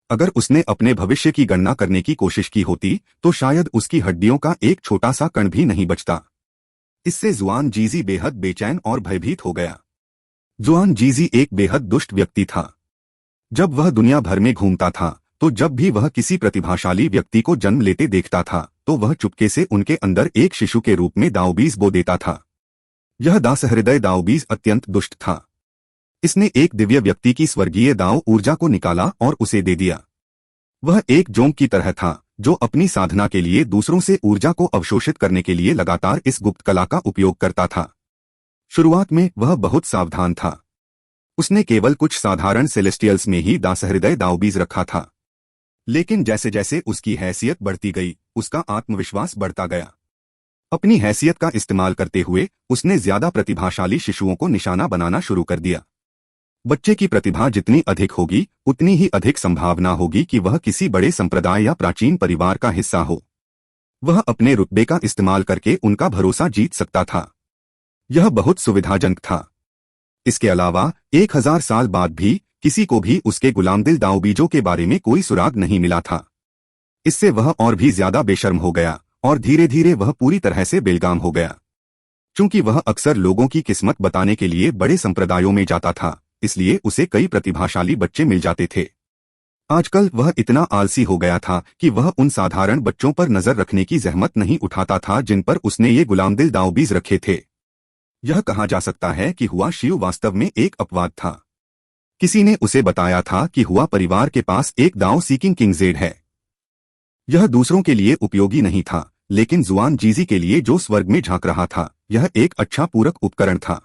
अगर उसने अपने भविष्य की गणना करने की कोशिश की होती तो शायद उसकी हड्डियों का एक छोटा सा कण भी नहीं बचता। इससे जुआन जीजी बेहद बेचैन और भयभीत हो गया। जुआन जीजी एक बेहद दुष्ट व्यक्ति था। जब वह दुनिया भर में घूमता था तो जब भी वह किसी प्रतिभाशाली व्यक्ति को जन्म लेते देखता था तो वह चुपके से उनके अंदर एक शिशु के रूप में दाऊबीज बो देता था। यह दासहृदय दाऊबीज अत्यंत दुष्ट था। इसने एक दिव्य व्यक्ति की स्वर्गीय दाव ऊर्जा को निकाला और उसे दे दिया। वह एक जोंक की तरह था जो अपनी साधना के लिए दूसरों से ऊर्जा को अवशोषित करने के लिए लगातार इस गुप्त कला का उपयोग करता था। शुरुआत में वह बहुत सावधान था। उसने केवल कुछ साधारण सेलेस्टियल्स में ही दासहृदय दाऊबीज रखा था। लेकिन जैसे जैसे उसकी हैसियत बढ़ती गई उसका आत्मविश्वास बढ़ता गया। अपनी हैसियत का इस्तेमाल करते हुए उसने ज्यादा प्रतिभाशाली शिशुओं को निशाना बनाना शुरू कर दिया। बच्चे की प्रतिभा जितनी अधिक होगी उतनी ही अधिक संभावना होगी कि वह किसी बड़े संप्रदाय या प्राचीन परिवार का हिस्सा हो। वह अपने रुतबे का इस्तेमाल करके उनका भरोसा जीत सकता था। यह बहुत सुविधाजनक था। इसके अलावा 1000 साल बाद भी किसी को भी उसके गुलामदिल दाऊबीजों के बारे में कोई सुराग नहीं मिला था। इससे वह और भी ज्यादा बेशर्म हो गया और धीरे धीरे वह पूरी तरह से बेलगाम हो गया। चूंकि वह अक्सर लोगों की किस्मत बताने के लिए बड़े संप्रदायों में जाता था इसलिए उसे कई प्रतिभाशाली बच्चे मिल जाते थे। आजकल वह इतना आलसी हो गया था कि वह उन साधारण बच्चों पर नजर रखने की जहमत नहीं उठाता था जिन पर उसने ये गुलामदिल दाऊबीज रखे थे। यह कहा जा सकता है कि हुआ शिव वास्तव में एक अपवाद था। किसी ने उसे बताया था कि हुआ परिवार के पास एक दाव सीकिंग किंग जेड है। यह दूसरों के लिए उपयोगी नहीं था लेकिन जुआन जीजी के लिए जो स्वर्ग में झांक रहा था यह एक अच्छा पूरक उपकरण था।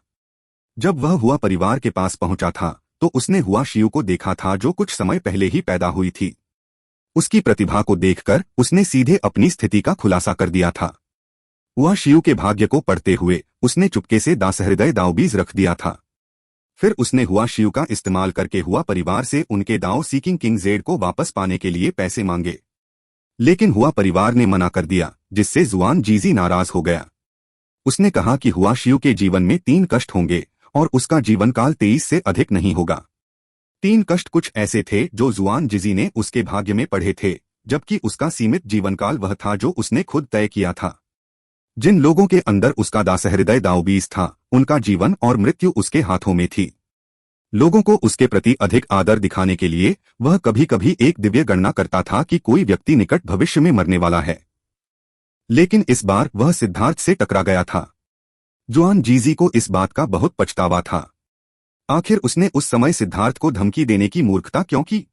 जब वह हुआ परिवार के पास पहुंचा था तो उसने हुआ शिव को देखा था जो कुछ समय पहले ही पैदा हुई थी। उसकी प्रतिभा को देखकर उसने सीधे अपनी स्थिति का खुलासा कर दिया था। हुआ शिव के भाग्य को पढ़ते हुए उसने चुपके से दासहृदय दाऊबीज रख दिया था। फिर उसने हुआ शिव का इस्तेमाल करके हुआ परिवार से उनके दाव सीकिंग किंग जेड को वापस पाने के लिए पैसे मांगे। लेकिन हुआ परिवार ने मना कर दिया जिससे जुआन जीजी नाराज हो गया। उसने कहा कि हुआ शिव के जीवन में 3 कष्ट होंगे और उसका जीवन काल 23 से अधिक नहीं होगा। 3 कष्ट कुछ ऐसे थे जो जुआन जीजी ने उसके भाग्य में पढ़े थे जबकि उसका सीमित जीवन काल वह था जो उसने खुद तय किया था। जिन लोगों के अंदर उसका दासहृदय दाऊबीज था उनका जीवन और मृत्यु उसके हाथों में थी। लोगों को उसके प्रति अधिक आदर दिखाने के लिए वह कभी कभी एक दिव्य गणना करता था कि कोई व्यक्ति निकट भविष्य में मरने वाला है। लेकिन इस बार वह सिद्धार्थ से टकरा गया था। जुआन जीजी को इस बात का बहुत पछतावा था। आखिर उसने उस समय सिद्धार्थ को धमकी देने की मूर्खता क्यों की?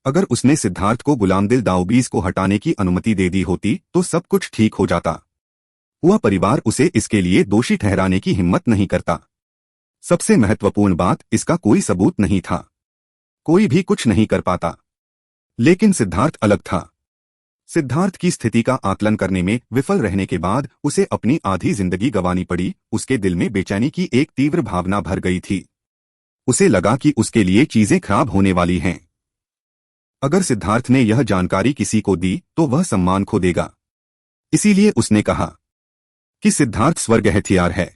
अगर उसने सिद्धार्थ को गुलामदिल दाऊबीज को हटाने की अनुमति दे दी होती तो सब कुछ ठीक हो जाता। हुआ परिवार उसे इसके लिए दोषी ठहराने की हिम्मत नहीं करता। सबसे महत्वपूर्ण बात इसका कोई सबूत नहीं था। कोई भी कुछ नहीं कर पाता। लेकिन सिद्धार्थ अलग था। सिद्धार्थ की स्थिति का आकलन करने में विफल रहने के बाद उसे अपनी आधी जिंदगी गंवानी पड़ी। उसके दिल में बेचैनी की एक तीव्र भावना भर गई थी। उसे लगा कि उसके लिए चीजें खराब होने वाली हैं। अगर सिद्धार्थ ने यह जानकारी किसी को दी तो वह सम्मान खो देगा। इसीलिए उसने कहा कि सिद्धार्थ स्वर्ग हथियार है।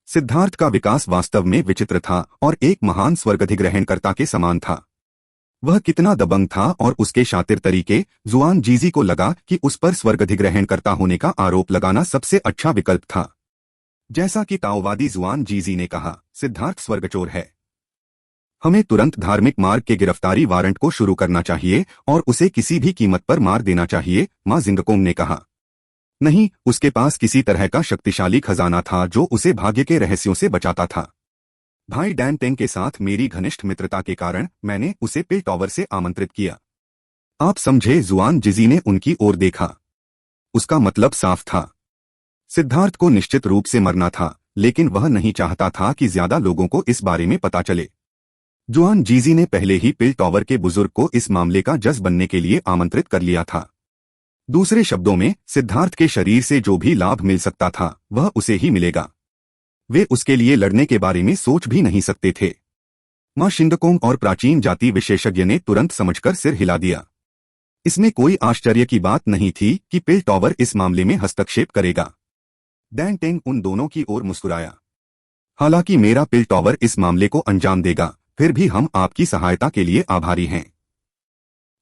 सिद्धार्थ का विकास वास्तव में विचित्र था और एक महान स्वर्गाधिग्रहणकर्ता के समान था। वह कितना दबंग था और उसके शातिर तरीके। जुआन जीजी को लगा कि उस पर स्वर्गाधिग्रहणकर्ता होने का आरोप लगाना सबसे अच्छा विकल्प था। जैसा कि ताओवादी जुआन जीजी ने कहा, सिद्धार्थ स्वर्गचोर है। हमें तुरंत धार्मिक मार्ग के गिरफ्तारी वारंट को शुरू करना चाहिए और उसे किसी भी कीमत पर मार देना चाहिए, मां जिंगकोंग ने कहा। नहीं, उसके पास किसी तरह का शक्तिशाली खजाना था जो उसे भाग्य के रहस्यों से बचाता था। भाई डैन टेंग के साथ मेरी घनिष्ठ मित्रता के कारण मैंने उसे पिल टॉवर से आमंत्रित किया। आप समझे? जुआन जीजी ने उनकी ओर देखा। उसका मतलब साफ था। सिद्धार्थ को निश्चित रूप से मरना था, लेकिन वह नहीं चाहता था कि ज्यादा लोगों को इस बारे में पता चले। जुआन जीजी ने पहले ही पिल टॉवर के बुजुर्ग को इस मामले का जज बनने के लिए आमंत्रित कर लिया था। दूसरे शब्दों में, सिद्धार्थ के शरीर से जो भी लाभ मिल सकता था वह उसे ही मिलेगा। वे उसके लिए लड़ने के बारे में सोच भी नहीं सकते थे। मां शिंगकोंग और प्राचीन जाति विशेषज्ञ ने तुरंत समझकर सिर हिला दिया। इसमें कोई आश्चर्य की बात नहीं थी कि पिल टॉवर इस मामले में हस्तक्षेप करेगा। डैन टेंग उन दोनों की ओर मुस्कुराया। हालांकि मेरा पिल टॉवर इस मामले को अंजाम देगा, फिर भी हम आपकी सहायता के लिए आभारी हैं।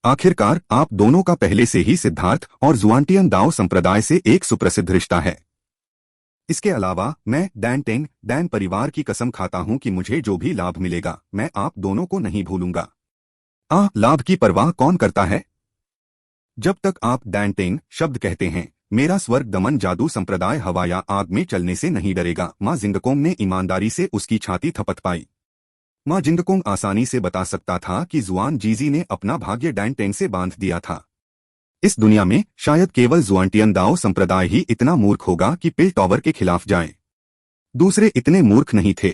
आखिरकार आप दोनों का पहले से ही सिद्धार्थ और जुआनटियन दाओ संप्रदाय से एक सुप्रसिद्ध रिश्ता है। इसके अलावा मैं डैन परिवार की कसम खाता हूं कि मुझे जो भी लाभ मिलेगा मैं आप दोनों को नहीं भूलूंगा। लाभ की परवाह कौन करता है? जब तक आप डैन शब्द कहते हैं, मेरा स्वर्ग दमन जादू संप्रदाय हवा या आग में चलने से नहीं डरेगा। माँ जिंगकोंग ने ईमानदारी से उसकी छाती थपथपाई। माँ जिंगकोंग आसानी से बता सकता था कि जुआन जीजी ने अपना भाग्य डैन से बांध दिया था। इस दुनिया में शायद केवल जुआनटियन दाओ संप्रदाय ही इतना मूर्ख होगा कि पिल टॉवर के खिलाफ जाए। दूसरे इतने मूर्ख नहीं थे।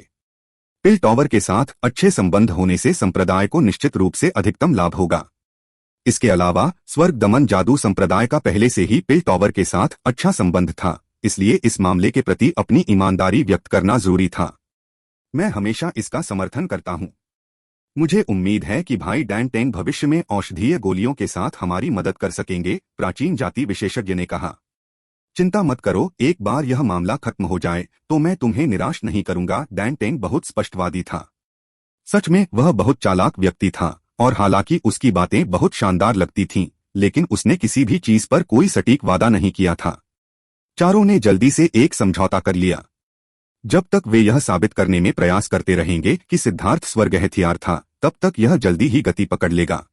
पिल टॉवर के साथ अच्छे संबंध होने से संप्रदाय को निश्चित रूप से अधिकतम लाभ होगा। इसके अलावा स्वर्ग दमन जादू संप्रदाय का पहले से ही पिल टॉवर के साथ अच्छा संबंध था, इसलिए इस मामले के प्रति अपनी ईमानदारी व्यक्त करना जरूरी था। मैं हमेशा इसका समर्थन करता हूं। मुझे उम्मीद है कि भाई डैन भविष्य में औषधीय गोलियों के साथ हमारी मदद कर सकेंगे, प्राचीन जाति विशेषज्ञ ने कहा। चिंता मत करो, एक बार यह मामला खत्म हो जाए तो मैं तुम्हें निराश नहीं करूंगा। डैन बहुत स्पष्टवादी था। सच में वह बहुत चालाक व्यक्ति था और हालांकि उसकी बातें बहुत शानदार लगती थीं, लेकिन उसने किसी भी चीज पर कोई सटीक वादा नहीं किया था। चारों ने जल्दी से एक समझौता कर लिया। जब तक वे यह साबित करने में प्रयास करते रहेंगे कि सिद्धार्थ स्वर्ग हथियार था, तब तक यह जल्दी ही गति पकड़ लेगा।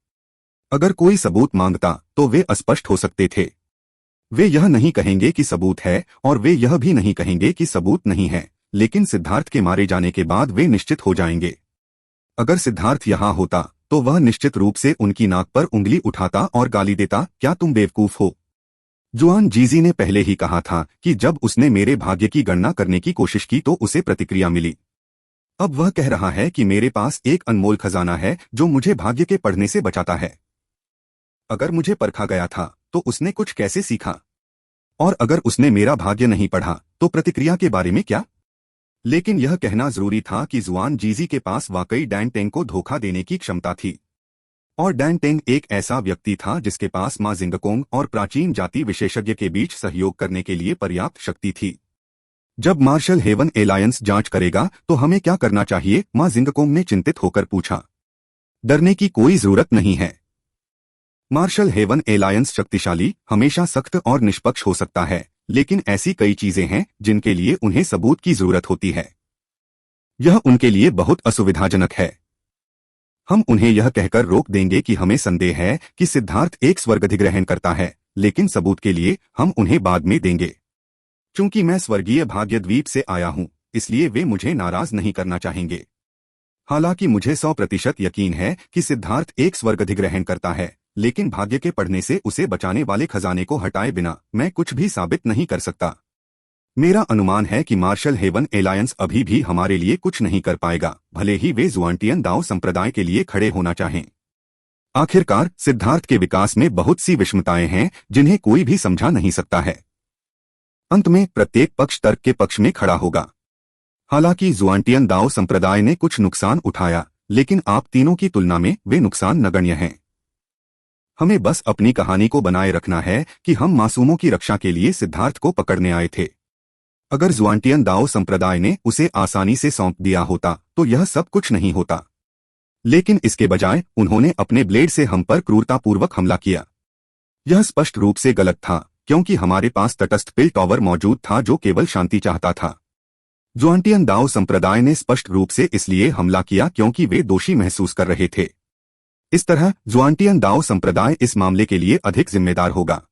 अगर कोई सबूत मांगता तो वे अस्पष्ट हो सकते थे। वे यह नहीं कहेंगे कि सबूत है और वे यह भी नहीं कहेंगे कि सबूत नहीं है, लेकिन सिद्धार्थ के मारे जाने के बाद वे निश्चित हो जाएंगे। अगर सिद्धार्थ यहाँ होता तो वह निश्चित रूप से उनकी नाक पर उंगली उठाता और गाली देता, क्या तुम बेवकूफ हो? जुआन जीजी ने पहले ही कहा था कि जब उसने मेरे भाग्य की गणना करने की कोशिश की तो उसे प्रतिक्रिया मिली। अब वह कह रहा है कि मेरे पास एक अनमोल खजाना है जो मुझे भाग्य के पढ़ने से बचाता है। अगर मुझे परखा गया था तो उसने कुछ कैसे सीखा? और अगर उसने मेरा भाग्य नहीं पढ़ा तो प्रतिक्रिया के बारे में क्या? लेकिन यह कहना जरूरी था कि जुआन जीजी के पास वाकई डैन को धोखा देने की क्षमता थी। और डैन एक ऐसा व्यक्ति था जिसके पास माँ जिंगकोंग और प्राचीन जाति विशेषज्ञ के बीच सहयोग करने के लिए पर्याप्त शक्ति थी। जब मार्शल हेवन एलायंस जांच करेगा तो हमें क्या करना चाहिए? माँ जिंगकोंग ने चिंतित होकर पूछा। डरने की कोई जरूरत नहीं है। मार्शल हेवन एलायंस शक्तिशाली, हमेशा सख्त और निष्पक्ष हो सकता है, लेकिन ऐसी कई चीजें हैं जिनके लिए उन्हें सबूत की जरूरत होती है। यह उनके लिए बहुत असुविधाजनक है। हम उन्हें यह कहकर रोक देंगे कि हमें संदेह है कि सिद्धार्थ एक स्वर्गाधिग्रहण करता है, लेकिन सबूत के लिए हम उन्हें बाद में देंगे। चूंकि मैं स्वर्गीय भाग्य द्वीप से आया हूं, इसलिए वे मुझे नाराज नहीं करना चाहेंगे। हालांकि मुझे 100% यकीन है कि सिद्धार्थ एक स्वर्गाधिग्रहण करता है, लेकिन भाग्य के पढ़ने से उसे बचाने वाले खजाने को हटाए बिना मैं कुछ भी साबित नहीं कर सकता। मेरा अनुमान है कि मार्शल हेवन एलायंस अभी भी हमारे लिए कुछ नहीं कर पाएगा, भले ही वे जुआनटियन दाओ संप्रदाय के लिए खड़े होना चाहें। आखिरकार सिद्धार्थ के विकास में बहुत सी विषमताएं हैं जिन्हें कोई भी समझा नहीं सकता है। अंत में प्रत्येक पक्ष तर्क के पक्ष में खड़ा होगा। हालांकि जुआनटियन दाओ संप्रदाय ने कुछ नुकसान उठाया, लेकिन आप तीनों की तुलना में वे नुकसान नगण्य हैं। हमें बस अपनी कहानी को बनाए रखना है कि हम मासूमों की रक्षा के लिए सिद्धार्थ को पकड़ने आए थे। अगर जुआनटियन दाओ संप्रदाय ने उसे आसानी से सौंप दिया होता तो यह सब कुछ नहीं होता, लेकिन इसके बजाय उन्होंने अपने ब्लेड से हम पर क्रूरतापूर्वक हमला किया। यह स्पष्ट रूप से गलत था, क्योंकि हमारे पास तटस्थ पिल टॉवर मौजूद था जो केवल शांति चाहता था। जुआनटियन दाओ संप्रदाय ने स्पष्ट रूप से इसलिए हमला किया क्योंकि वे दोषी महसूस कर रहे थे। इस तरह जुआनटियन दाओ संप्रदाय इस मामले के लिए अधिक जिम्मेदार होगा।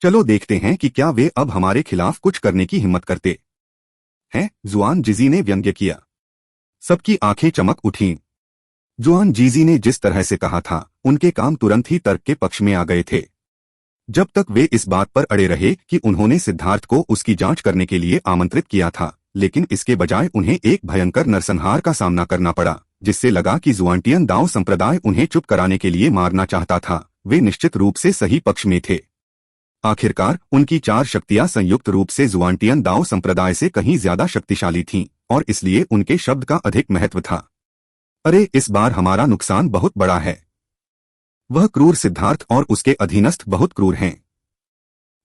चलो देखते हैं कि क्या वे अब हमारे खिलाफ कुछ करने की हिम्मत करते हैं, जुआन जीजी ने व्यंग्य किया। सबकी आंखें चमक उठीं। जुआन जीजी ने जिस तरह से कहा था, उनके काम तुरंत ही तर्क के पक्ष में आ गए थे। जब तक वे इस बात पर अड़े रहे कि उन्होंने सिद्धार्थ को उसकी जांच करने के लिए आमंत्रित किया था, लेकिन इसके बजाय उन्हें एक भयंकर नरसंहार का सामना करना पड़ा, जिससे लगा कि जुआनटियन दाओ संप्रदाय उन्हें चुप कराने के लिए मारना चाहता था। वे निश्चित रूप से सही पक्ष में थे। आखिरकार उनकी 4 शक्तियां संयुक्त रूप से जुआनटियन दाओ संप्रदाय से कहीं ज्यादा शक्तिशाली थीं, और इसलिए उनके शब्द का अधिक महत्व था। अरे, इस बार हमारा नुकसान बहुत बड़ा है। वह क्रूर सिद्धार्थ और उसके अधीनस्थ बहुत क्रूर हैं।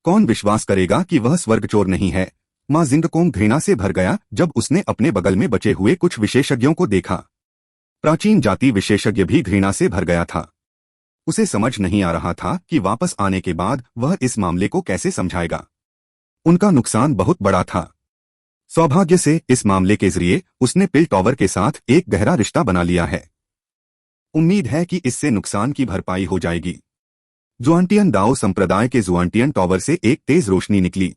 कौन विश्वास करेगा कि वह स्वर्गचोर नहीं है? माँ जिंगकोंग घृणा से भर गया जब उसने अपने बगल में बचे हुए कुछ विशेषज्ञों को देखा। प्राचीन जाति विशेषज्ञ भी घृणा से भर गया था। उसे समझ नहीं आ रहा था कि वापस आने के बाद वह इस मामले को कैसे समझाएगा। उनका नुकसान बहुत बड़ा था। सौभाग्य से इस मामले के जरिए उसने पिल टॉवर के साथ एक गहरा रिश्ता बना लिया है। उम्मीद है कि इससे नुकसान की भरपाई हो जाएगी। जुआनटियन दाओ संप्रदाय के जुआनटियन टॉवर से एक तेज रोशनी निकली।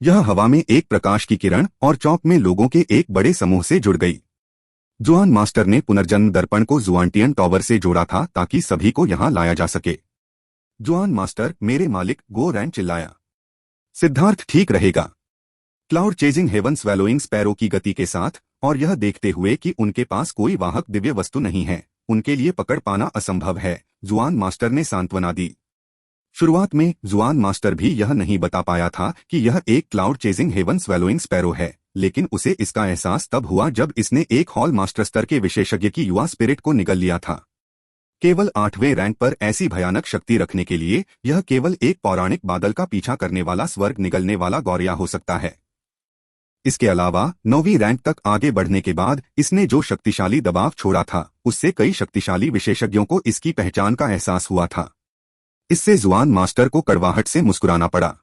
यह हवा में एक प्रकाश की किरण और चौक में लोगों के एक बड़े समूह से जुड़ गई। जुआन मास्टर ने पुनर्जन्म दर्पण को जुआनटियन टॉवर से जोड़ा था ताकि सभी को यहां लाया जा सके। जुआन मास्टर, मेरे मालिक, गो रैन चिल्लाया। सिद्धार्थ ठीक रहेगा। क्लाउड चेजिंग हेवन स्वैलोइंग स्पैरो की गति के साथ, और यह देखते हुए कि उनके पास कोई वाहक दिव्य वस्तु नहीं है, उनके लिए पकड़ पाना असंभव है, जुआन मास्टर ने सांत्वना दी। शुरुआत में जुआन मास्टर भी यह नहीं बता पाया था कि यह एक क्लाउड चेजिंग हेवन स्वैलोइंग स्पैरो है, लेकिन उसे इसका एहसास तब हुआ जब इसने एक हॉल मास्टर स्तर के विशेषज्ञ की युवा स्पिरिट को निगल लिया था। केवल 8वें रैंक पर ऐसी भयानक शक्ति रखने के लिए यह केवल एक पौराणिक बादल का पीछा करने वाला स्वर्ग निगलने वाला गौरिया हो सकता है। इसके अलावा 9वीं रैंक तक आगे बढ़ने के बाद इसने जो शक्तिशाली दबाव छोड़ा था, उससे कई शक्तिशाली विशेषज्ञों को इसकी पहचान का एहसास हुआ था। इससे जुआन मास्टर को कड़वाहट से मुस्कुराना पड़ा।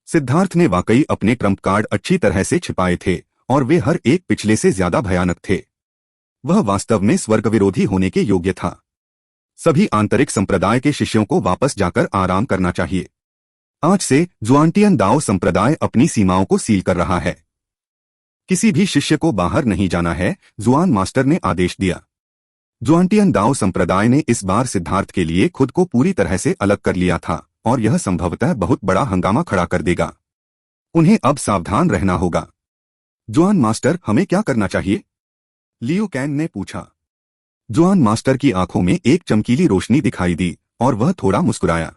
सिद्धार्थ ने वाकई अपने ट्रम्प कार्ड अच्छी तरह से छिपाए थे, और वे हर एक पिछले से ज्यादा भयानक थे। वह वास्तव में स्वर्ग विरोधी होने के योग्य था। सभी आंतरिक संप्रदाय के शिष्यों को वापस जाकर आराम करना चाहिए। आज से जुआनटियन दाओ संप्रदाय अपनी सीमाओं को सील कर रहा है। किसी भी शिष्य को बाहर नहीं जाना है, जुआन मास्टर ने आदेश दिया। जुआनटियन दाओ संप्रदाय ने इस बार सिद्धार्थ के लिए खुद को पूरी तरह से अलग कर लिया था, और यह संभवतः बहुत बड़ा हंगामा खड़ा कर देगा। उन्हें अब सावधान रहना होगा। जुआन मास्टर, हमें क्या करना चाहिए? लियू कैन ने पूछा। जुआन मास्टर की आंखों में एक चमकीली रोशनी दिखाई दी और वह थोड़ा मुस्कुराया।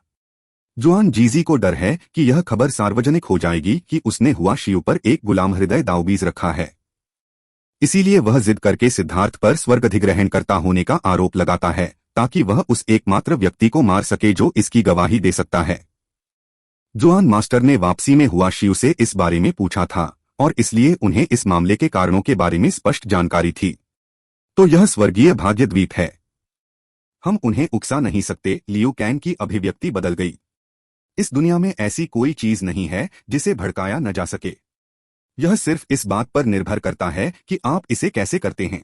जुआन जीजी को डर है कि यह खबर सार्वजनिक हो जाएगी कि उसने हुआ शियू पर एक गुलाम हृदय दावबीज रखा है। इसीलिए वह जिद करके सिद्धार्थ पर स्वर्गाधिग्रहण करता होने का आरोप लगाता है, ताकि वह उस एकमात्र व्यक्ति को मार सके जो इसकी गवाही दे सकता है। जुआन मास्टर ने वापसी में हुआ शियू से इस बारे में पूछा था, और इसलिए उन्हें इस मामले के कारणों के बारे में स्पष्ट जानकारी थी। तो यह स्वर्गीय भाग्यद्वीप है। हम उन्हें उकसा नहीं सकते। लियू कैन की अभिव्यक्ति बदल गई। इस दुनिया में ऐसी कोई चीज नहीं है जिसे भड़काया न जा सके। यह सिर्फ इस बात पर निर्भर करता है कि आप इसे कैसे करते हैं।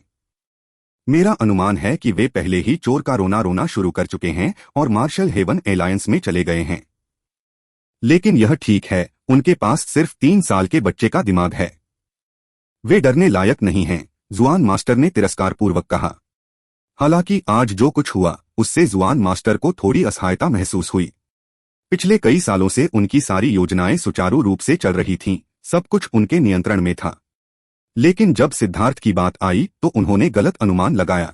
मेरा अनुमान है कि वे पहले ही चोर का रोना रोना शुरू कर चुके हैं और मार्शल हेवन एलायंस में चले गए हैं। लेकिन यह ठीक है, उनके पास सिर्फ 3 साल के बच्चे का दिमाग है। वे डरने लायक नहीं हैं, जुआन मास्टर ने तिरस्कारपूर्वक कहा। हालांकि आज जो कुछ हुआ उससे जुआन मास्टर को थोड़ी असहायता महसूस हुई। पिछले कई सालों से उनकी सारी योजनाएं सुचारू रूप से चल रही थीं, सब कुछ उनके नियंत्रण में था। लेकिन जब सिद्धार्थ की बात आई तो उन्होंने गलत अनुमान लगाया।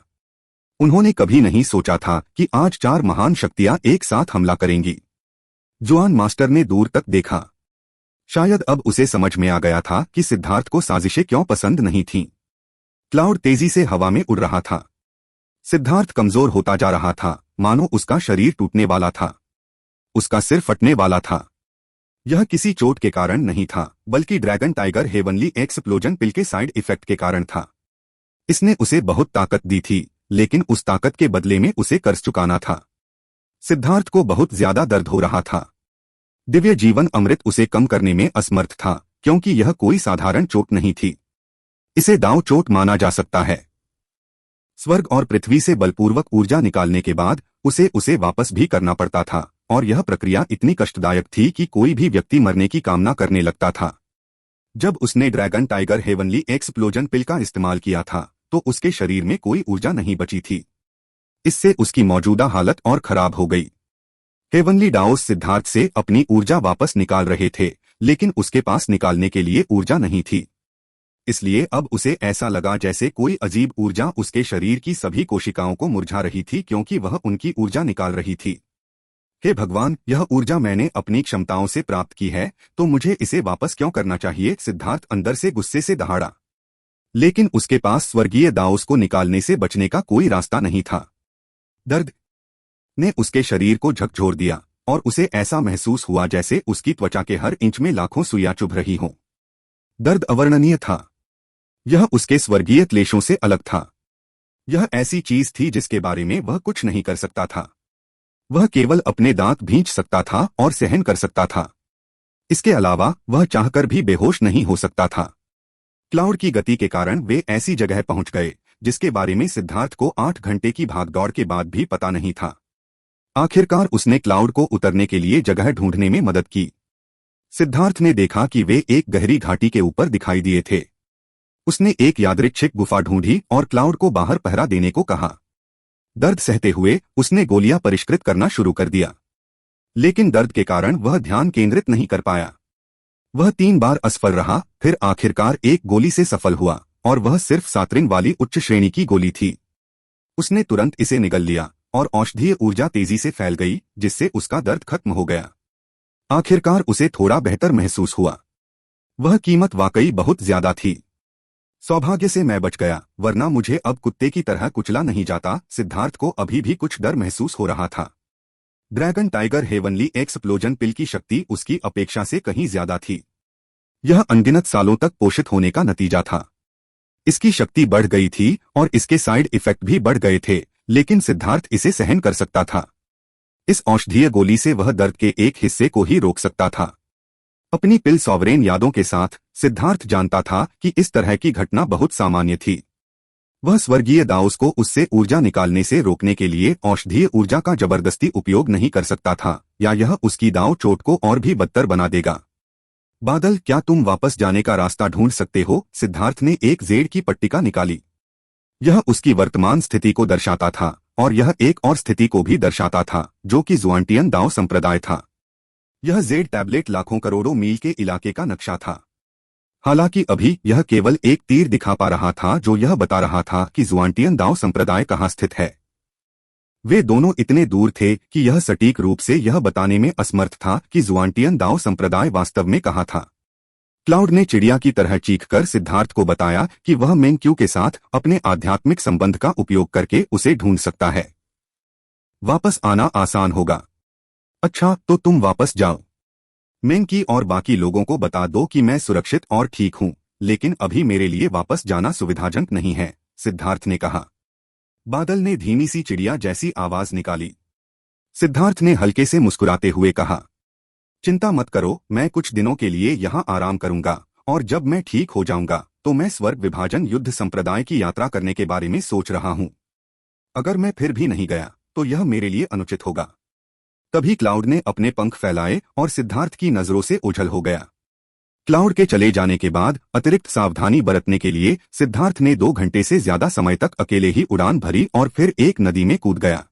उन्होंने कभी नहीं सोचा था कि आज 4 महान शक्तियां एक साथ हमला करेंगी। जुआन मास्टर ने दूर तक देखा। शायद अब उसे समझ में आ गया था कि सिद्धार्थ को साजिशें क्यों पसंद नहीं थीं। क्लाउड तेजी से हवा में उड़ रहा था। सिद्धार्थ कमजोर होता जा रहा था, मानो उसका शरीर टूटने वाला था। उसका सिर फटने वाला था। यह किसी चोट के कारण नहीं था, बल्कि ड्रैगन टाइगर हेवनली एक्सप्लोजन पिल के साइड इफेक्ट के कारण था। इसने उसे बहुत ताकत दी थी, लेकिन उस ताकत के बदले में उसे कर्ज चुकाना था। सिद्धार्थ को बहुत ज्यादा दर्द हो रहा था। दिव्य जीवन अमृत उसे कम करने में असमर्थ था, क्योंकि यह कोई साधारण चोट नहीं थी। इसे दांव चोट माना जा सकता है। स्वर्ग और पृथ्वी से बलपूर्वक ऊर्जा निकालने के बाद उसे वापस भी करना पड़ता था, और यह प्रक्रिया इतनी कष्टदायक थी कि कोई भी व्यक्ति मरने की कामना करने लगता था। जब उसने ड्रैगन टाइगर हेवनली एक्सप्लोजन पिल का इस्तेमाल किया था तो उसके शरीर में कोई ऊर्जा नहीं बची थी। इससे उसकी मौजूदा हालत और खराब हो गई। हेवनली डाओस सिद्धार्थ से अपनी ऊर्जा वापस निकाल रहे थे, लेकिन उसके पास निकालने के लिए ऊर्जा नहीं थी। इसलिए अब उसे ऐसा लगा जैसे कोई अजीब ऊर्जा उसके शरीर की सभी कोशिकाओं को मुरझा रही थी, क्योंकि वह उनकी ऊर्जा निकाल रही थी। हे भगवान, यह ऊर्जा मैंने अपनी क्षमताओं से प्राप्त की है, तो मुझे इसे वापस क्यों करना चाहिए? सिद्धार्थ अंदर से गुस्से से दहाड़ा। लेकिन उसके पास स्वर्गीय दाओस को निकालने से बचने का कोई रास्ता नहीं था। दर्द ने उसके शरीर को झकझोर दिया, और उसे ऐसा महसूस हुआ जैसे उसकी त्वचा के हर इंच में लाखों सुइयां चुभ रही हों। दर्द अवर्णनीय था। यह उसके स्वर्गीय क्लेशों से अलग था। यह ऐसी चीज थी जिसके बारे में वह कुछ नहीं कर सकता था। वह केवल अपने दांत भींच सकता था और सहन कर सकता था। इसके अलावा वह चाहकर भी बेहोश नहीं हो सकता था। क्लाउड की गति के कारण वे ऐसी जगह पहुंच गए जिसके बारे में सिद्धार्थ को 8 घंटे की भागदौड़ के बाद भी पता नहीं था। आखिरकार उसने क्लाउड को उतरने के लिए जगह ढूंढने में मदद की। सिद्धार्थ ने देखा कि वे एक गहरी घाटी के ऊपर दिखाई दिए थे। उसने एक यादृच्छिक गुफा ढूंढी और क्लाउड को बाहर पहरा देने को कहा। दर्द सहते हुए उसने गोलियां परिष्कृत करना शुरू कर दिया, लेकिन दर्द के कारण वह ध्यान केंद्रित नहीं कर पाया। वह 3 बार असफल रहा, फिर आखिरकार एक गोली से सफल हुआ और वह सिर्फ सातरिन वाली उच्च श्रेणी की गोली थी। उसने तुरंत इसे निगल लिया और औषधीय ऊर्जा तेजी से फैल गई, जिससे उसका दर्द खत्म हो गया। आखिरकार उसे थोड़ा बेहतर महसूस हुआ। वह कीमत वाकई बहुत ज्यादा थी। सौभाग्य से मैं बच गया, वरना मुझे अब कुत्ते की तरह कुचला नहीं जाता। सिद्धार्थ को अभी भी कुछ डर महसूस हो रहा था। ड्रैगन टाइगर हेवनली एक्सप्लोजन पिल की शक्ति उसकी अपेक्षा से कहीं ज्यादा थी। यह अनगिनत सालों तक पोषित होने का नतीजा था। इसकी शक्ति बढ़ गई थी और इसके साइड इफेक्ट भी बढ़ गए थे, लेकिन सिद्धार्थ इसे सहन कर सकता था। इस औषधीय गोली से वह दर्द के एक हिस्से को ही रोक सकता था। अपनी पिल सॉवरेन यादों के साथ सिद्धार्थ जानता था कि इस तरह की घटना बहुत सामान्य थी। वह स्वर्गीय दाउस को उससे ऊर्जा निकालने से रोकने के लिए औषधीय ऊर्जा का जबरदस्ती उपयोग नहीं कर सकता था, या यह उसकी दांव चोट को और भी बदतर बना देगा। बादल, क्या तुम वापस जाने का रास्ता ढूंढ सकते हो? सिद्धार्थ ने एक जेड की पट्टिका निकाली। यह उसकी वर्तमान स्थिति को दर्शाता था और यह एक और स्थिति को भी दर्शाता था, जो कि जुआंटियन दाव संप्रदाय था। यह जेड टैबलेट लाखों करोड़ों मील के इलाके का नक्शा था। हालांकि अभी यह केवल एक तीर दिखा पा रहा था जो यह बता रहा था कि जुआंटियन दाव संप्रदाय कहाँ स्थित है। वे दोनों इतने दूर थे कि यह सटीक रूप से यह बताने में असमर्थ था कि जुआंटियन दाव संप्रदाय वास्तव में कहाँ था। क्लाउड ने चिड़िया की तरह चीखकर सिद्धार्थ को बताया कि वह मेंक्यू के साथ अपने आध्यात्मिक संबंध का उपयोग करके उसे ढूंढ सकता है। वापस आना आसान होगा। अच्छा, तो तुम वापस जाओ। मेंकी और बाकी लोगों को बता दो कि मैं सुरक्षित और ठीक हूं, लेकिन अभी मेरे लिए वापस जाना सुविधाजनक नहीं है, सिद्धार्थ ने कहा। बादल ने धीमी सी चिड़िया जैसी आवाज निकाली। सिद्धार्थ ने हल्के से मुस्कुराते हुए कहा, चिंता मत करो, मैं कुछ दिनों के लिए यहाँ आराम करूंगा और जब मैं ठीक हो जाऊंगा तो मैं स्वर्ग विभाजन युद्ध संप्रदाय की यात्रा करने के बारे में सोच रहा हूँ। अगर मैं फिर भी नहीं गया तो यह मेरे लिए अनुचित होगा। तभी क्लाउड ने अपने पंख फैलाए और सिद्धार्थ की नजरों से ओझल हो गया। क्लाउड के चले जाने के बाद अतिरिक्त सावधानी बरतने के लिए सिद्धार्थ ने 2 घंटे से ज्यादा समय तक अकेले ही उड़ान भरी और फिर एक नदी में कूद गया।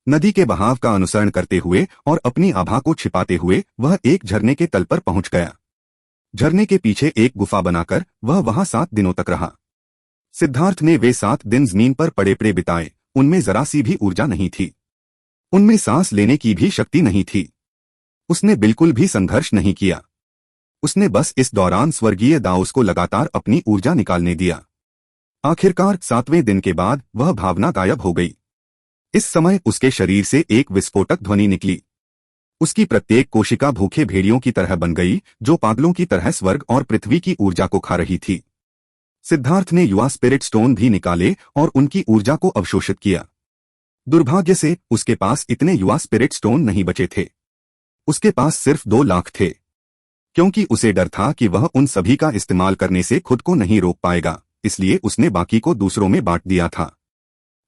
नदी के बहाव का अनुसरण करते हुए और अपनी आभा को छिपाते हुए वह एक झरने के तल पर पहुंच गया। झरने के पीछे एक गुफा बनाकर वह वहां 7 दिनों तक रहा। सिद्धार्थ ने वे 7 दिन जमीन पर पड़े पड़े बिताए। उनमें जरा सी भी ऊर्जा नहीं थी। उनमें सांस लेने की भी शक्ति नहीं थी। उसने बिल्कुल भी संघर्ष नहीं किया। उसने बस इस दौरान स्वर्गीय दाउस को लगातार अपनी ऊर्जा निकालने दिया। आखिरकार 7वें दिन के बाद वह भावना गायब हो गई। इस समय उसके शरीर से एक विस्फोटक ध्वनि निकली। उसकी प्रत्येक कोशिका भूखे भेड़ियों की तरह बन गई, जो पागलों की तरह स्वर्ग और पृथ्वी की ऊर्जा को खा रही थी। सिद्धार्थ ने युवा स्पिरिट स्टोन भी निकाले और उनकी ऊर्जा को अवशोषित किया। दुर्भाग्य से उसके पास इतने युवा स्पिरिट स्टोन नहीं बचे थे। उसके पास सिर्फ 2 लाख थे, क्योंकि उसे डर था कि वह उन सभी का इस्तेमाल करने से खुद को नहीं रोक पाएगा, इसलिए उसने बाकी को दूसरों में बांट दिया था।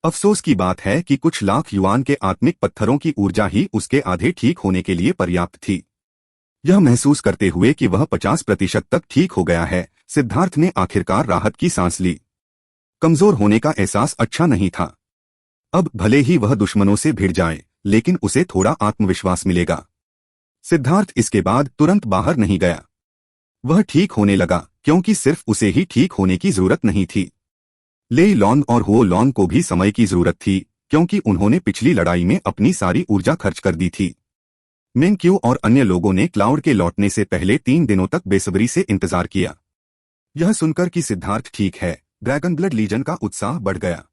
अफसोस की बात है कि कुछ लाख युआन के आत्मिक पत्थरों की ऊर्जा ही उसके आधे ठीक होने के लिए पर्याप्त थी। यह महसूस करते हुए कि वह 50% तक ठीक हो गया है, सिद्धार्थ ने आखिरकार राहत की सांस ली। कमजोर होने का एहसास अच्छा नहीं था। अब भले ही वह दुश्मनों से भिड़ जाए, लेकिन उसे थोड़ा आत्मविश्वास मिलेगा। सिद्धार्थ इसके बाद तुरंत बाहर नहीं गया। वह ठीक होने लगा, क्योंकि सिर्फ उसे ही ठीक होने की जरूरत नहीं थी। लेई लॉन और हो लॉन को भी समय की जरूरत थी, क्योंकि उन्होंने पिछली लड़ाई में अपनी सारी ऊर्जा खर्च कर दी थी। मेंक्यू और अन्य लोगों ने क्लाउड के लौटने से पहले 3 दिनों तक बेसब्री से इंतजार किया। यह सुनकर कि सिद्धार्थ ठीक है, ड्रैगन ब्लड लीजन का उत्साह बढ़ गया।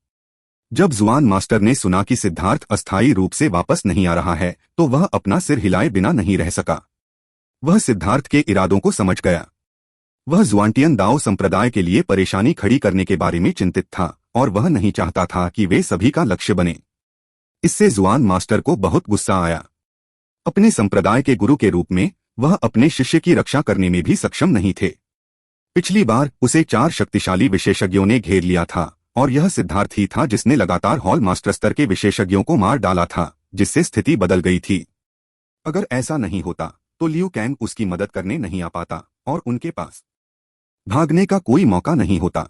जब जुआन मास्टर ने सुना कि सिद्धार्थ अस्थायी रूप से वापस नहीं आ रहा है, तो वह अपना सिर हिलाए बिना नहीं रह सका। वह सिद्धार्थ के इरादों को समझ गया। वह जुआंटियन दाओ संप्रदाय के लिए परेशानी खड़ी करने के बारे में चिंतित था और वह नहीं चाहता था कि वे सभी का लक्ष्य बने। इससे जुआन मास्टर को बहुत गुस्सा आया। अपने संप्रदाय के गुरु के रूप में वह अपने शिष्य की रक्षा करने में भी सक्षम नहीं थे। पिछली बार उसे 4 शक्तिशाली विशेषज्ञों ने घेर लिया था और यह सिद्धार्थ ही था जिसने लगातार हॉल मास्टर स्तर के विशेषज्ञों को मार डाला था, जिससे स्थिति बदल गई थी। अगर ऐसा नहीं होता तो लियू कैंग उसकी मदद करने नहीं आ पाता और उनके पास भागने का कोई मौका नहीं होता।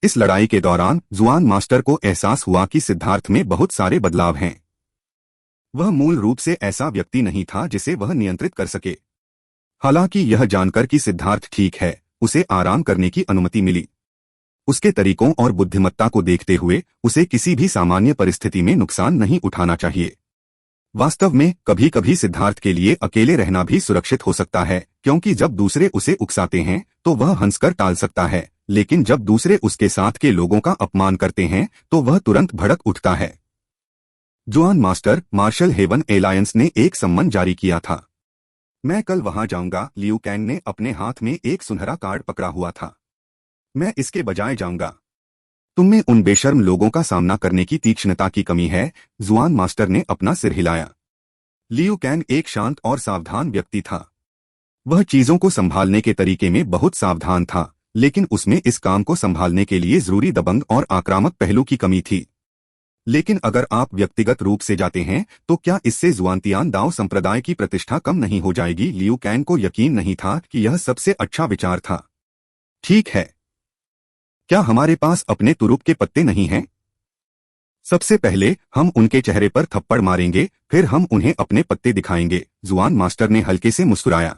इस लड़ाई के दौरान जुआन मास्टर को एहसास हुआ कि सिद्धार्थ में बहुत सारे बदलाव हैं। वह मूल रूप से ऐसा व्यक्ति नहीं था जिसे वह नियंत्रित कर सके। हालांकि यह जानकर कि सिद्धार्थ ठीक है, उसे आराम करने की अनुमति मिली। उसके तरीकों और बुद्धिमत्ता को देखते हुए उसे किसी भी सामान्य परिस्थिति में नुकसान नहीं उठाना चाहिए। वास्तव में कभी कभी सिद्धार्थ के लिए अकेले रहना भी सुरक्षित हो सकता है, क्योंकि जब दूसरे उसे उकसाते हैं तो वह हंसकर टाल सकता है, लेकिन जब दूसरे उसके साथ के लोगों का अपमान करते हैं तो वह तुरंत भड़क उठता है। जुआन मास्टर मार्शल हेवन एलायंस ने एक सम्मन जारी किया था। मैं कल वहां जाऊंगा। लियू कैंग ने अपने हाथ में एक सुनहरा कार्ड पकड़ा हुआ था। मैं इसके बजाय जाऊंगा। तुममें उन बेशर्म लोगों का सामना करने की तीक्ष्णता की कमी है। जुआन मास्टर ने अपना सिर हिलाया। लियू कैंग एक शांत और सावधान व्यक्ति था। वह चीजों को संभालने के तरीके में बहुत सावधान था, लेकिन उसमें इस काम को संभालने के लिए जरूरी दबंग और आक्रामक पहलू की कमी थी। लेकिन अगर आप व्यक्तिगत रूप से जाते हैं तो क्या इससे जुआनतियान दाओ संप्रदाय की प्रतिष्ठा कम नहीं हो जाएगी? लियू कैंग को यकीन नहीं था कि यह सबसे अच्छा विचार था। ठीक है, क्या हमारे पास अपने तुरुप के पत्ते नहीं हैं? सबसे पहले हम उनके चेहरे पर थप्पड़ मारेंगे, फिर हम उन्हें अपने पत्ते दिखाएंगे। जुआन मास्टर ने हल्के से मुस्कुराया।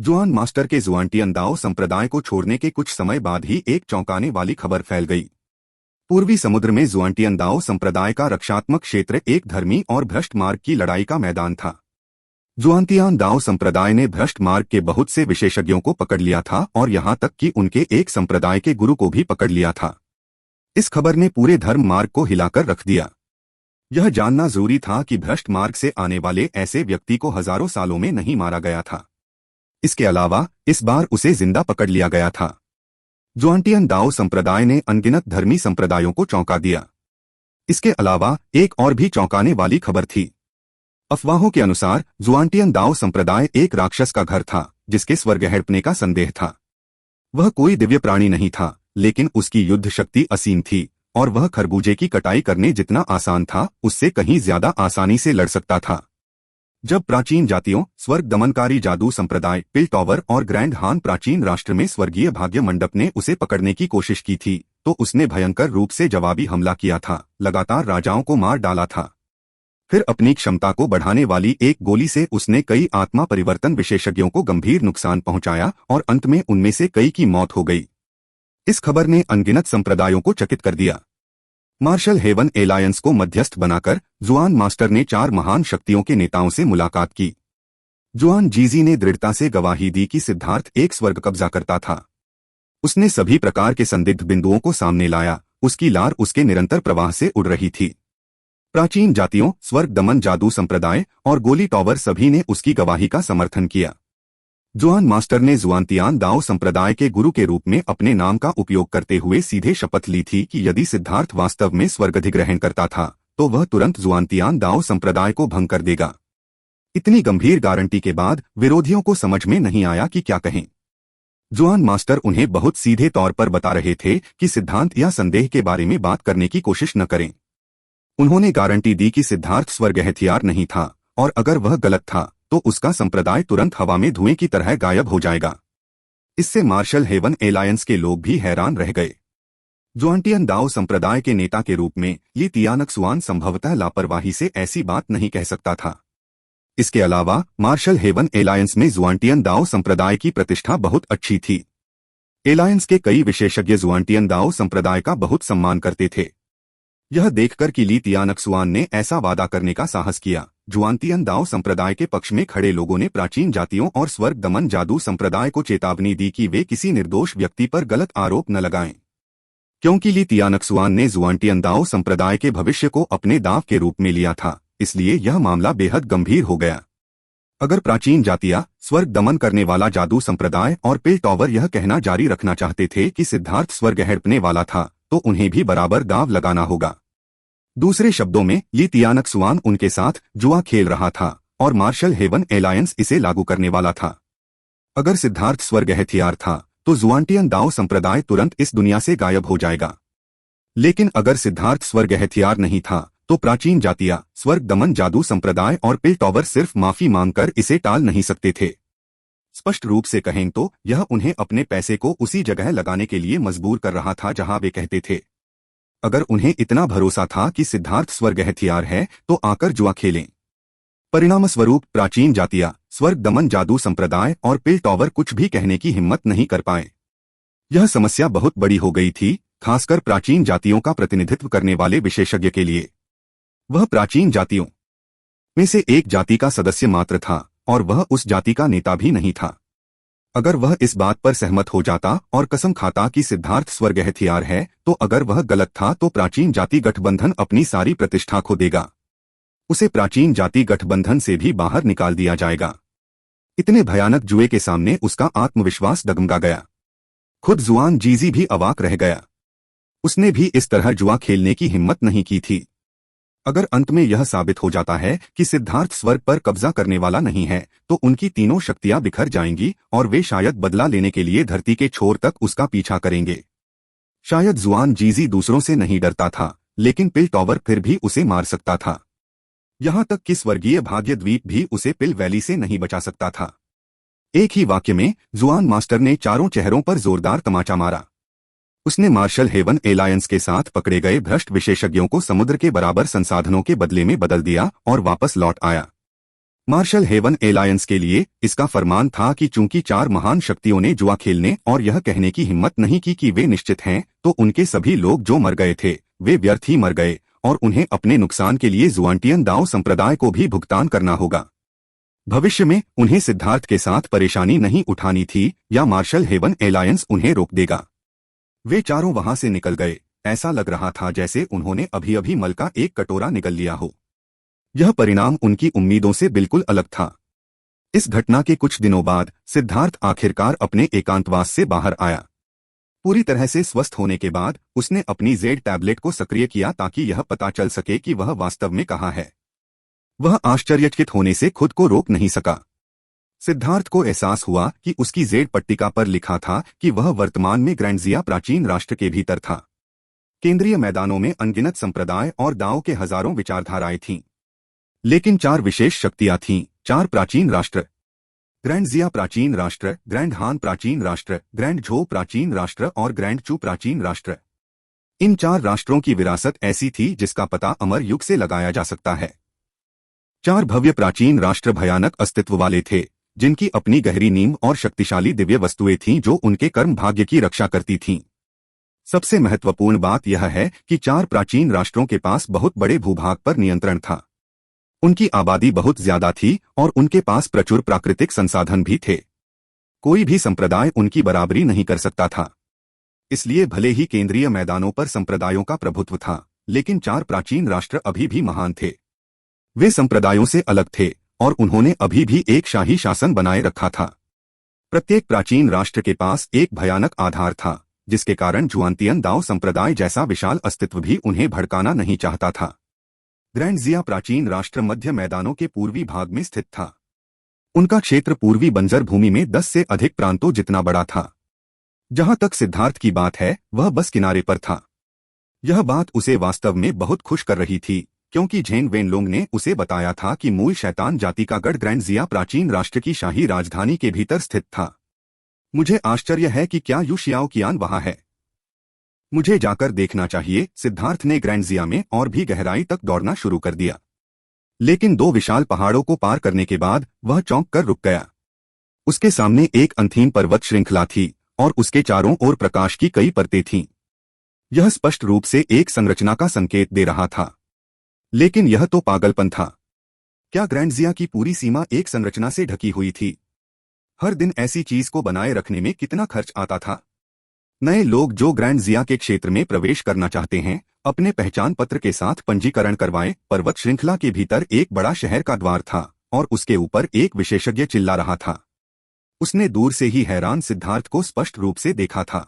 जुआन मास्टर के जुआनटियन दाओ संप्रदाय को छोड़ने के कुछ समय बाद ही एक चौंकाने वाली खबर फैल गई। पूर्वी समुद्र में जुआनटियन दाओ संप्रदाय का रक्षात्मक क्षेत्र एक धर्मी और भ्रष्ट मार्ग की लड़ाई का मैदान था। जुआनतियान दाओ संप्रदाय ने भ्रष्ट मार्ग के बहुत से विशेषज्ञों को पकड़ लिया था और यहां तक कि उनके एक संप्रदाय के गुरु को भी पकड़ लिया था। इस खबर ने पूरे धर्म मार्ग को हिलाकर रख दिया। यह जानना जरूरी था कि भ्रष्ट मार्ग से आने वाले ऐसे व्यक्ति को हजारों सालों में नहीं मारा गया था। इसके अलावा इस बार उसे जिंदा पकड़ लिया गया था। जुआनटियन दाओ संप्रदाय ने अनगिनत धर्मी संप्रदायों को चौंका दिया। इसके अलावा एक और भी चौंकाने वाली खबर थी। अफवाहों के अनुसार जुआनटियन दाओ संप्रदाय एक राक्षस का घर था जिसके स्वर्ग हड़पने का संदेह था। वह कोई दिव्य प्राणी नहीं था, लेकिन उसकी युद्ध शक्ति असीम थी और वह खरबूजे की कटाई करने जितना आसान था उससे कहीं ज्यादा आसानी से लड़ सकता था। जब प्राचीन जातियों, स्वर्ग दमनकारी जादू संप्रदाय, पिल टॉवर और ग्रैंड हान प्राचीन राष्ट्र में स्वर्गीय भाग्य मंडप ने उसे पकड़ने की कोशिश की थी तो उसने भयंकर रूप से जवाबी हमला किया था, लगातार राजाओं को मार डाला था। फिर अपनी क्षमता को बढ़ाने वाली एक गोली से उसने कई आत्मा परिवर्तन विशेषज्ञों को गंभीर नुकसान पहुंचाया और अंत में उनमें से कई की मौत हो गई। इस खबर ने अनगिनत संप्रदायों को चकित कर दिया। मार्शल हेवन एलायंस को मध्यस्थ बनाकर जुआन मास्टर ने 4 महान शक्तियों के नेताओं से मुलाकात की। जुआन जीजी ने दृढ़ता से गवाही दी कि सिद्धार्थ एक स्वर्ग कब्जा करता था। उसने सभी प्रकार के संदिग्ध बिंदुओं को सामने लाया। उसकी लार उसके निरंतर प्रवाह से उड़ रही थी। प्राचीन जातियों, स्वर्ग दमन जादू संप्रदाय और गोली टॉवर सभी ने उसकी गवाही का समर्थन किया। जुआन मास्टर ने जुआनतियान दाओ संप्रदाय के गुरु के रूप में अपने नाम का उपयोग करते हुए सीधे शपथ ली थी कि यदि सिद्धार्थ वास्तव में स्वर्ग अधिग्रहण करता था तो वह तुरंत जुआनतियान दाओ संप्रदाय को भंग कर देगा। इतनी गंभीर गारंटी के बाद विरोधियों को समझ में नहीं आया कि क्या कहें। जुआन मास्टर उन्हें बहुत सीधे तौर पर बता रहे थे कि सिद्धांत या संदेह के बारे में बात करने की कोशिश न करें। उन्होंने गारंटी दी कि सिद्धार्थ स्वर्ग हथियार नहीं था और अगर वह गलत था तो उसका संप्रदाय तुरंत हवा में धुएं की तरह गायब हो जाएगा। इससे मार्शल हेवन एलायंस के लोग भी हैरान रह गए। जुआनटियन दाओ संप्रदाय के नेता के रूप में ली तियानक्सुआन संभवतः लापरवाही से ऐसी बात नहीं कह सकता था। इसके अलावा मार्शल हेवन एलायंस में जुआनटियन दाओ संप्रदाय की प्रतिष्ठा बहुत अच्छी थी। एलायंस के कई विशेषज्ञ जुआनटियन दाओ संप्रदाय का बहुत सम्मान करते थे। यह देखकर कि ली तियानक्सुआन ने ऐसा वादा करने का साहस किया, जुआनतियन दाओ संप्रदाय के पक्ष में खड़े लोगों ने प्राचीन जातियों और स्वर्ग दमन जादू संप्रदाय को चेतावनी दी कि वे किसी निर्दोष व्यक्ति पर गलत आरोप न लगाएं। क्योंकि ली तियानक्सुआन ने जुआनटियन दाओ संप्रदाय के भविष्य को अपने दांव के रूप में लिया था, इसलिए यह मामला बेहद गंभीर हो गया। अगर प्राचीन जातियां, स्वर्ग दमन करने वाला जादू संप्रदाय और पिल टॉवर यह कहना जारी रखना चाहते थे कि सिद्धार्थ स्वर्ग हड़पने वाला था तो उन्हें भी बराबर दाव लगाना होगा। दूसरे शब्दों में ली तियानक सुआन उनके साथ जुआ खेल रहा था और मार्शल हेवन एलायंस इसे लागू करने वाला था। अगर सिद्धार्थ स्वर्ग हथियार था तो जुआनटियन दाओ संप्रदाय तुरंत इस दुनिया से गायब हो जाएगा। लेकिन अगर सिद्धार्थ स्वर्ग हथियार नहीं था तो प्राचीन जातियां, स्वर्ग दमन जादू संप्रदाय और पिल टॉवर सिर्फ माफी मांगकर इसे टाल नहीं सकते थे। स्पष्ट रूप से कहें तो यह उन्हें अपने पैसे को उसी जगह लगाने के लिए मजबूर कर रहा था जहां वे कहते थे। अगर उन्हें इतना भरोसा था कि सिद्धार्थ स्वर्ग हथियार है तो आकर जुआ खेलें। परिणामस्वरूप प्राचीन जातियां, स्वर्ग दमन जादू संप्रदाय और पिल टॉवर कुछ भी कहने की हिम्मत नहीं कर पाए। यह समस्या बहुत बड़ी हो गई थी, खासकर प्राचीन जातियों का प्रतिनिधित्व करने वाले विशेषज्ञ के लिए। वह प्राचीन जातियों में से एक जाति का सदस्य मात्र था और वह उस जाति का नेता भी नहीं था। अगर वह इस बात पर सहमत हो जाता और कसम खाता कि सिद्धार्थ स्वर्ग हथियार है, तो अगर वह गलत था तो प्राचीन जाति गठबंधन अपनी सारी प्रतिष्ठा खो देगा। उसे प्राचीन जाति गठबंधन से भी बाहर निकाल दिया जाएगा। इतने भयानक जुए के सामने उसका आत्मविश्वास डगमगा गया। खुद जुआन जीजी भी अवाक रह गया। उसने भी इस तरह जुआ खेलने की हिम्मत नहीं की थी। अगर अंत में यह साबित हो जाता है कि सिद्धार्थ स्वर्ग पर कब्जा करने वाला नहीं है, तो उनकी तीनों शक्तियां बिखर जाएंगी और वे शायद बदला लेने के लिए धरती के छोर तक उसका पीछा करेंगे। शायद जुआन जीजी दूसरों से नहीं डरता था, लेकिन पिल टॉवर फिर भी उसे मार सकता था। यहां तक कि स्वर्गीय भाग्य द्वीप भी उसे पिल वैली से नहीं बचा सकता था। एक ही वाक्य में जुआन मास्टर ने चारों चेहरों पर जोरदार तमाचा मारा। उसने मार्शल हेवन एलायंस के साथ पकड़े गए भ्रष्ट विशेषज्ञों को समुद्र के बराबर संसाधनों के बदले में बदल दिया और वापस लौट आया। मार्शल हेवन एलायंस के लिए इसका फरमान था कि चूंकि चार महान शक्तियों ने जुआ खेलने और यह कहने की हिम्मत नहीं की कि वे निश्चित हैं, तो उनके सभी लोग जो मर गए थे वे व्यर्थ ही मर गए और उन्हें अपने नुकसान के लिए जुआनटियन दाओ संप्रदाय को भी भुगतान करना होगा। भविष्य में उन्हें सिद्धार्थ के साथ परेशानी नहीं उठानी थी या मार्शल हेवन एलायंस उन्हें रोक देगा। वे चारों वहां से निकल गए। ऐसा लग रहा था जैसे उन्होंने अभी अभी मल का एक कटोरा निगल लिया हो। यह परिणाम उनकी उम्मीदों से बिल्कुल अलग था। इस घटना के कुछ दिनों बाद सिद्धार्थ आखिरकार अपने एकांतवास से बाहर आया। पूरी तरह से स्वस्थ होने के बाद उसने अपनी जेड टैबलेट को सक्रिय किया ताकि यह पता चल सके कि वह वास्तव में कहाँ है। वह आश्चर्यचकित होने से खुद को रोक नहीं सका। सिद्धार्थ को एहसास हुआ कि उसकी जेड पट्टिका पर लिखा था कि वह वर्तमान में ग्रैंडजिया प्राचीन राष्ट्र के भीतर था। केंद्रीय मैदानों में अनगिनत संप्रदाय और दाओ के हजारों विचारधाराएं थीं, लेकिन चार विशेष शक्तियां थीं, चार प्राचीन राष्ट्र। ग्रैंडजिया प्राचीन राष्ट्र, ग्रैंड हान प्राचीन राष्ट्र, ग्रैंड झो प्राचीन राष्ट्र और ग्रैंड चू प्राचीन राष्ट्र। इन चार राष्ट्रों की विरासत ऐसी थी जिसका पता अमर युग से लगाया जा सकता है। चार भव्य प्राचीन राष्ट्र भयानक अस्तित्व वाले थे, जिनकी अपनी गहरी नींव और शक्तिशाली दिव्य वस्तुएं थीं जो उनके कर्म भाग्य की रक्षा करती थीं। सबसे महत्वपूर्ण बात यह है कि चार प्राचीन राष्ट्रों के पास बहुत बड़े भूभाग पर नियंत्रण था। उनकी आबादी बहुत ज्यादा थी और उनके पास प्रचुर प्राकृतिक संसाधन भी थे। कोई भी संप्रदाय उनकी बराबरी नहीं कर सकता था। इसलिए भले ही केंद्रीय मैदानों पर संप्रदायों का प्रभुत्व था, लेकिन चार प्राचीन राष्ट्र अभी भी महान थे। वे संप्रदायों से अलग थे और उन्होंने अभी भी एक शाही शासन बनाए रखा था। प्रत्येक प्राचीन राष्ट्र के पास एक भयानक आधार था, जिसके कारण जुआनटियन दाओ संप्रदाय जैसा विशाल अस्तित्व भी उन्हें भड़काना नहीं चाहता था। ग्रैंडजिया प्राचीन राष्ट्र मध्य मैदानों के पूर्वी भाग में स्थित था। उनका क्षेत्र पूर्वी बंजर भूमि में 10 से अधिक प्रांतों जितना बड़ा था। जहां तक सिद्धार्थ की बात है, वह बस किनारे पर था। यह बात उसे वास्तव में बहुत खुश कर रही थी, क्योंकि झेन वेनलोंग ने उसे बताया था कि मूल शैतान जाति का गढ़ ग्रैंडजिया प्राचीन राष्ट्र की शाही राजधानी के भीतर स्थित था। मुझे आश्चर्य है कि क्या यू शियाओ कियान वहां है। मुझे जाकर देखना चाहिए। सिद्धार्थ ने ग्रैंडजिया में और भी गहराई तक दौड़ना शुरू कर दिया, लेकिन 2 विशाल पहाड़ों को पार करने के बाद वह चौंक कर रुक गया। उसके सामने एक अंथीन पर्वत श्रृंखला थी और उसके चारों ओर प्रकाश की कई परतें थीं। यह स्पष्ट रूप से एक संरचना का संकेत दे रहा था, लेकिन यह तो पागलपन था। क्या ग्रैंडजिया की पूरी सीमा एक संरचना से ढकी हुई थी? हर दिन ऐसी चीज को बनाए रखने में कितना खर्च आता था? नए लोग जो ग्रैंडजिया के क्षेत्र में प्रवेश करना चाहते हैं, अपने पहचान पत्र के साथ पंजीकरण करवाएं। पर्वत श्रृंखला के भीतर एक बड़ा शहर का द्वार था और उसके ऊपर एक विशेषज्ञ चिल्ला रहा था। उसने दूर से ही हैरान सिद्धार्थ को स्पष्ट रूप से देखा था।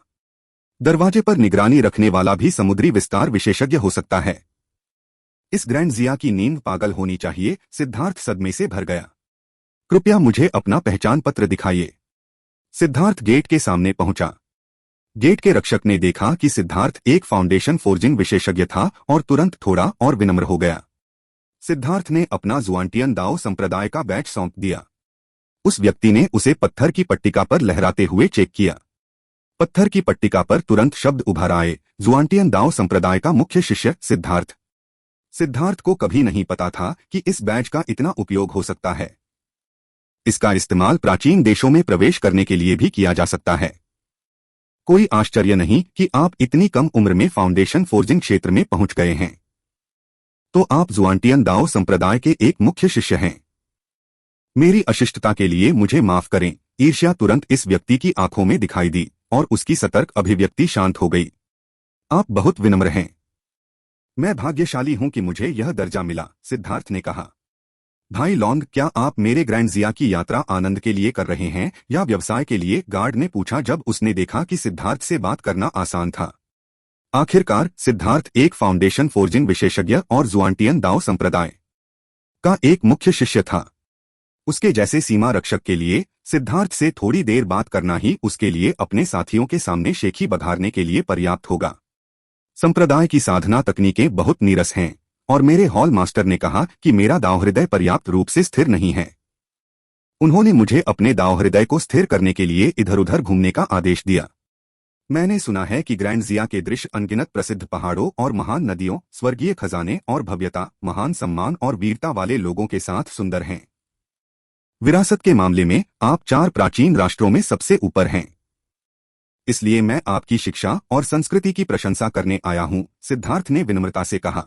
दरवाजे पर निगरानी रखने वाला भी समुद्री विस्तार विशेषज्ञ हो सकता है। इस ग्रैंड जिया की नींद पागल होनी चाहिए। सिद्धार्थ सदमे से भर गया। कृपया मुझे अपना पहचान पत्र दिखाइए। सिद्धार्थ गेट के सामने पहुंचा। गेट के रक्षक ने देखा कि सिद्धार्थ एक फाउंडेशन फोर्जिंग विशेषज्ञ था और तुरंत थोड़ा और विनम्र हो गया। सिद्धार्थ ने अपना जुआंटियन दाओ संप्रदाय का बैच सौंप दिया। उस व्यक्ति ने उसे पत्थर की पट्टिका पर लहराते हुए चेक किया। पत्थर की पट्टिका पर तुरंत शब्द उभर आए, जुआंटियन दाओ संप्रदाय का मुख्य शिष्य सिद्धार्थ। सिद्धार्थ को कभी नहीं पता था कि इस बैच का इतना उपयोग हो सकता है। इसका इस्तेमाल प्राचीन देशों में प्रवेश करने के लिए भी किया जा सकता है। कोई आश्चर्य नहीं कि आप इतनी कम उम्र में फाउंडेशन फोर्जिंग क्षेत्र में पहुंच गए हैं। तो आप जुआंटियन दाओ संप्रदाय के एक मुख्य शिष्य हैं। मेरी अशिष्टता के लिए मुझे माफ करें। ईर्ष्या तुरंत इस व्यक्ति की आंखों में दिखाई दी और उसकी सतर्क अभिव्यक्ति शांत हो गई। आप बहुत विनम्र हैं। मैं भाग्यशाली हूं कि मुझे यह दर्जा मिला, सिद्धार्थ ने कहा। भाई लॉन्ग, क्या आप मेरे ग्रैंड जिया की यात्रा आनंद के लिए कर रहे हैं या व्यवसाय के लिए? गार्ड ने पूछा जब उसने देखा कि सिद्धार्थ से बात करना आसान था। आखिरकार सिद्धार्थ एक फाउंडेशन फोर्जिंग विशेषज्ञ और जुआंटियन दाओ संप्रदाय का एक मुख्य शिष्य था। उसके जैसे सीमा रक्षक के लिए सिद्धार्थ से थोड़ी देर बात करना ही उसके लिए अपने साथियों के सामने शेखी बघारने के लिए पर्याप्त होगा। संप्रदाय की साधना तकनीकें बहुत नीरस हैं और मेरे हॉल मास्टर ने कहा कि मेरा दाव हृदय पर्याप्त रूप से स्थिर नहीं है। उन्होंने मुझे अपने दाव हृदय को स्थिर करने के लिए इधर उधर घूमने का आदेश दिया। मैंने सुना है कि ग्रैंड जिया के दृश्य अनगिनत प्रसिद्ध पहाड़ों और महान नदियों, स्वर्गीय खजाने और भव्यता, महान सम्मान और वीरता वाले लोगों के साथ सुंदर हैं। विरासत के मामले में आप 4 प्राचीन राष्ट्रों में सबसे ऊपर हैं। इसलिए मैं आपकी शिक्षा और संस्कृति की प्रशंसा करने आया हूं, सिद्धार्थ ने विनम्रता से कहा।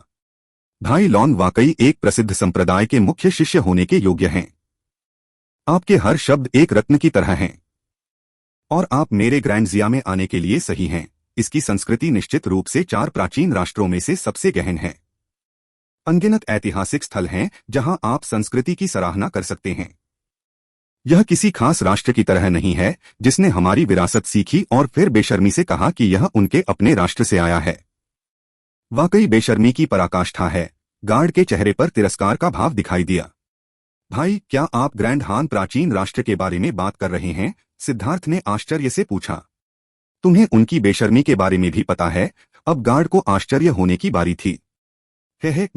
भाई लॉन वाकई एक प्रसिद्ध संप्रदाय के मुख्य शिष्य होने के योग्य हैं। आपके हर शब्द एक रत्न की तरह हैं और आप मेरे ग्रैंड जिया में आने के लिए सही हैं। इसकी संस्कृति निश्चित रूप से 4 प्राचीन राष्ट्रों में से सबसे गहन है। अनगिनत ऐतिहासिक स्थल हैं जहां आप संस्कृति की सराहना कर सकते हैं। यह किसी खास राष्ट्र की तरह नहीं है जिसने हमारी विरासत सीखी और फिर बेशर्मी से कहा कि यह उनके अपने राष्ट्र से आया है। वाकई बेशर्मी की पराकाष्ठा है। गार्ड के चेहरे पर तिरस्कार का भाव दिखाई दिया। भाई, क्या आप ग्रैंड हान प्राचीन राष्ट्र के बारे में बात कर रहे हैं? सिद्धार्थ ने आश्चर्य से पूछा। तुम्हें उनकी बेशर्मी के बारे में भी पता है? अब गार्ड को आश्चर्य होने की बारी थी।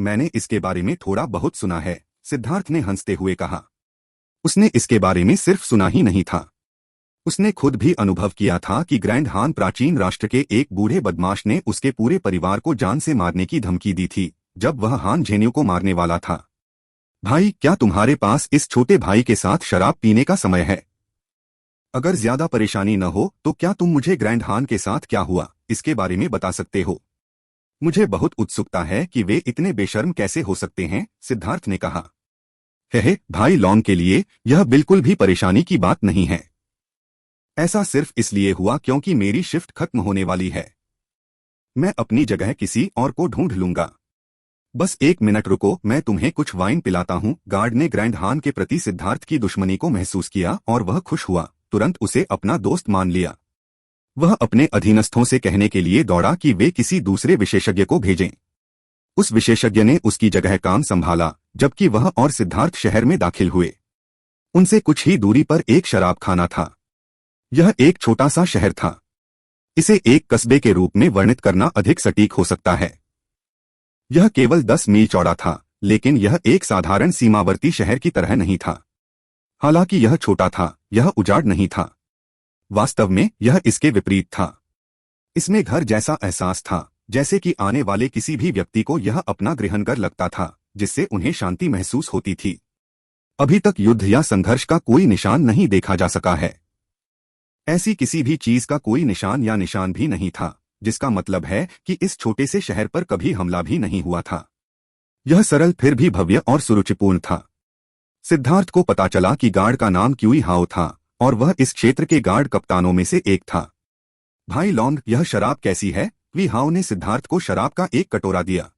मैंने इसके बारे में थोड़ा बहुत सुना है, सिद्धार्थ ने हंसते हुए कहा। उसने इसके बारे में सिर्फ सुना ही नहीं था, उसने खुद भी अनुभव किया था कि ग्रैंड हान प्राचीन राष्ट्र के एक बूढ़े बदमाश ने उसके पूरे परिवार को जान से मारने की धमकी दी थी जब वह हान झेन्यू को मारने वाला था। भाई, क्या तुम्हारे पास इस छोटे भाई के साथ शराब पीने का समय है? अगर ज्यादा परेशानी न हो तो क्या तुम मुझे ग्रैंड हान के साथ क्या हुआ इसके बारे में बता सकते हो? मुझे बहुत उत्सुकता है कि वे इतने बेशर्म कैसे हो सकते हैं, सिद्धार्थ ने कहा। भाई लॉन के लिए यह बिल्कुल भी परेशानी की बात नहीं है। ऐसा सिर्फ इसलिए हुआ क्योंकि मेरी शिफ्ट खत्म होने वाली है। मैं अपनी जगह किसी और को ढूंढ लूंगा। बस 1 मिनट रुको, मैं तुम्हें कुछ वाइन पिलाता हूं। गार्ड ने ग्रैंड हान के प्रति सिद्धार्थ की दुश्मनी को महसूस किया और वह खुश हुआ, तुरंत उसे अपना दोस्त मान लिया। वह अपने अधीनस्थों से कहने के लिए दौड़ा कि वे किसी दूसरे विशेषज्ञ को भेजें। उस विशेषज्ञ ने उसकी जगह काम संभाला जबकि वह और सिद्धार्थ शहर में दाखिल हुए। उनसे कुछ ही दूरी पर एक शराब खाना था। यह एक छोटा सा शहर था। इसे एक कस्बे के रूप में वर्णित करना अधिक सटीक हो सकता है। यह केवल 10 मील चौड़ा था, लेकिन यह एक साधारण सीमावर्ती शहर की तरह नहीं था। हालांकि यह छोटा था, यह उजाड़ नहीं था। वास्तव में यह इसके विपरीत था। इसमें घर जैसा एहसास था, जैसे कि आने वाले किसी भी व्यक्ति को यह अपना गृहनगर लगता था, जिससे उन्हें शांति महसूस होती थी। अभी तक युद्ध या संघर्ष का कोई निशान नहीं देखा जा सका है। ऐसी किसी भी चीज का कोई निशान भी नहीं था, जिसका मतलब है कि इस छोटे से शहर पर कभी हमला भी नहीं हुआ था। यह सरल फिर भी भव्य और सुरुचिपूर्ण था। सिद्धार्थ को पता चला कि गार्ड का नाम क्यूई हाओ था और वह इस क्षेत्र के गार्ड कप्तानों में से एक था। भाई लॉन्ग, यह शराब कैसी है? क्यूई हाओ ने सिद्धार्थ को शराब का एक कटोरा दिया।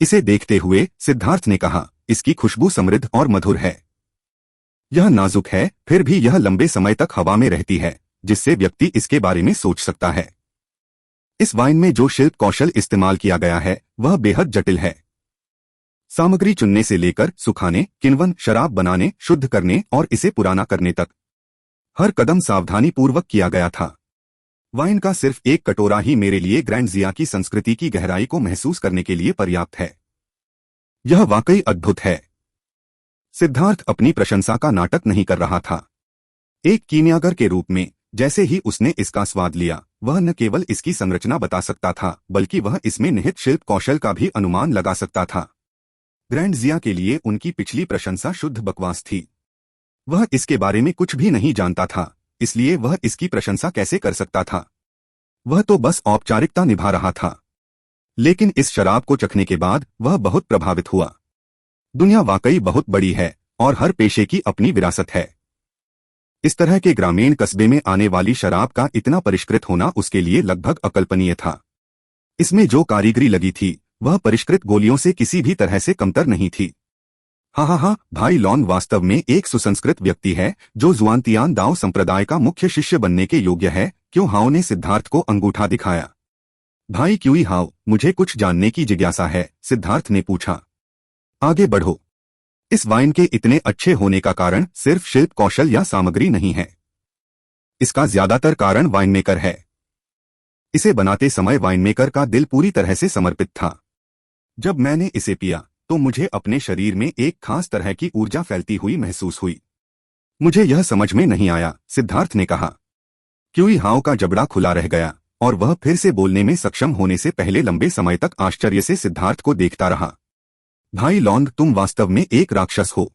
इसे देखते हुए सिद्धार्थ ने कहा, इसकी खुशबू समृद्ध और मधुर है। यह नाजुक है, फिर भी यह लंबे समय तक हवा में रहती है, जिससे व्यक्ति इसके बारे में सोच सकता है। इस वाइन में जो शिल्प कौशल इस्तेमाल किया गया है वह बेहद जटिल है। सामग्री चुनने से लेकर सुखाने, किण्वन, शराब बनाने, शुद्ध करने और इसे पुराना करने तक हर कदम सावधानी पूर्वक किया गया था। वाइन का सिर्फ एक कटोरा ही मेरे लिए ग्रैंड की संस्कृति की गहराई को महसूस करने के लिए पर्याप्त है। यह वाकई अद्भुत है। सिद्धार्थ अपनी प्रशंसा का नाटक नहीं कर रहा था। एक कीमियागर के रूप में जैसे ही उसने इसका स्वाद लिया, वह न केवल इसकी संरचना बता सकता था बल्कि वह इसमें निहित शिल्प कौशल का भी अनुमान लगा सकता था। ग्रैंड के लिए उनकी पिछली प्रशंसा शुद्ध बकवास थी। वह इसके बारे में कुछ भी नहीं जानता था, इसलिए वह इसकी प्रशंसा कैसे कर सकता था। वह तो बस औपचारिकता निभा रहा था। लेकिन इस शराब को चखने के बाद वह बहुत प्रभावित हुआ। दुनिया वाकई बहुत बड़ी है और हर पेशे की अपनी विरासत है। इस तरह के ग्रामीण कस्बे में आने वाली शराब का इतना परिष्कृत होना उसके लिए लगभग अकल्पनीय था। इसमें जो कारीगरी लगी थी वह परिष्कृत गोलियों से किसी भी तरह से कमतर नहीं थी। हाँ, भाई लॉन्ग वास्तव में एक सुसंस्कृत व्यक्ति है जो जुआनतियान दाओ संप्रदाय का मुख्य शिष्य बनने के योग्य है। क्यों हाओ ने सिद्धार्थ को अंगूठा दिखाया। भाई क्यूई हाओ, मुझे कुछ जानने की जिज्ञासा है, सिद्धार्थ ने पूछा। आगे बढ़ो। इस वाइन के इतने अच्छे होने का कारण सिर्फ शिल्प कौशल या सामग्री नहीं है। इसका ज्यादातर कारण वाइनमेकर है। इसे बनाते समय वाइनमेकर का दिल पूरी तरह से समर्पित था। जब मैंने इसे पिया तो मुझे अपने शरीर में एक खास तरह की ऊर्जा फैलती हुई महसूस हुई। मुझे यह समझ में नहीं आया, सिद्धार्थ ने कहा। क्यूई हाओ का जबड़ा खुला रह गया और वह फिर से बोलने में सक्षम होने से पहले लंबे समय तक आश्चर्य से सिद्धार्थ को देखता रहा। भाई लॉन्ग, तुम वास्तव में एक राक्षस हो।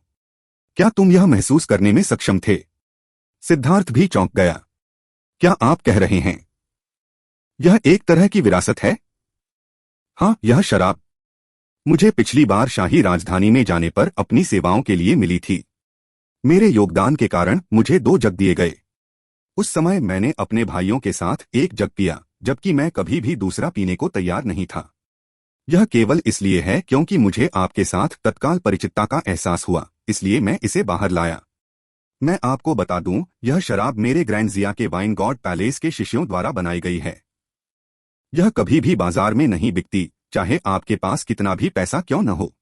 क्या तुम यह महसूस करने में सक्षम थे? सिद्धार्थ भी चौंक गया। क्या आप कह रहे हैं यह एक तरह की विरासत है? हाँ, यह शराब मुझे पिछली बार शाही राजधानी में जाने पर अपनी सेवाओं के लिए मिली थी। मेरे योगदान के कारण मुझे 2 जग दिए गए। उस समय मैंने अपने भाइयों के साथ एक जग पिया, जबकि मैं कभी भी दूसरा पीने को तैयार नहीं था। यह केवल इसलिए है क्योंकि मुझे आपके साथ तत्काल परिचितता का एहसास हुआ, इसलिए मैं इसे बाहर लाया। मैं आपको बता दूं, यह शराब मेरे ग्रैंड के वाइन गॉड पैलेस के शिष्यों द्वारा बनाई गई है। यह कभी भी बाजार में नहीं बिकती, चाहे आपके पास कितना भी पैसा क्यों न हो।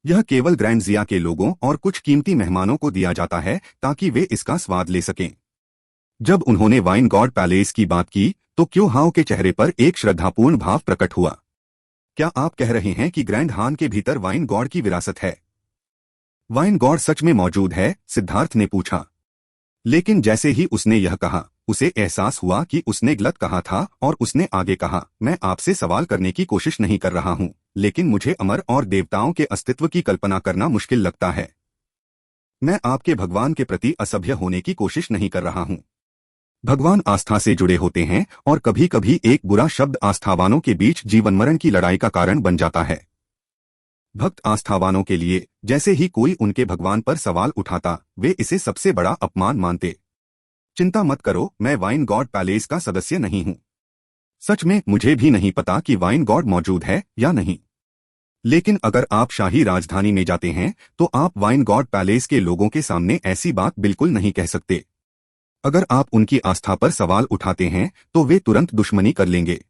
यह केवल ग्रैंड के लोगों और कुछ कीमती मेहमानों को दिया जाता है ताकि वे इसका स्वाद ले सकें। जब उन्होंने वाइन गॉड पैलेस की बात की तो क्यू हाओ के चेहरे पर एक श्रद्धापूर्ण भाव प्रकट हुआ। क्या आप कह रहे हैं कि ग्रैंड हान के भीतर वाइन गॉड की विरासत है? वाइन गॉड सच में मौजूद है? सिद्धार्थ ने पूछा। लेकिन जैसे ही उसने यह कहा, उसे एहसास हुआ कि उसने गलत कहा था और उसने आगे कहा, मैं आपसे सवाल करने की कोशिश नहीं कर रहा हूं, लेकिन मुझे अमर और देवताओं के अस्तित्व की कल्पना करना मुश्किल लगता है। मैं आपके भगवान के प्रति असभ्य होने की कोशिश नहीं कर रहा हूं। भगवान आस्था से जुड़े होते हैं और कभी कभी एक बुरा शब्द आस्थावानों के बीच जीवन मरण की लड़ाई का कारण बन जाता है। भक्त आस्थावानों के लिए जैसे ही कोई उनके भगवान पर सवाल उठाता, वे इसे सबसे बड़ा अपमान मानते। चिंता मत करो, मैं वाइन गॉड पैलेस का सदस्य नहीं हूं। सच में मुझे भी नहीं पता कि वाइन गॉड मौजूद है या नहीं। लेकिन अगर आप शाही राजधानी में जाते हैं तो आप वाइन गॉड पैलेस के लोगों के सामने ऐसी बात बिल्कुल नहीं कह सकते। अगर आप उनकी आस्था पर सवाल उठाते हैं तो वे तुरंत दुश्मनी कर लेंगे।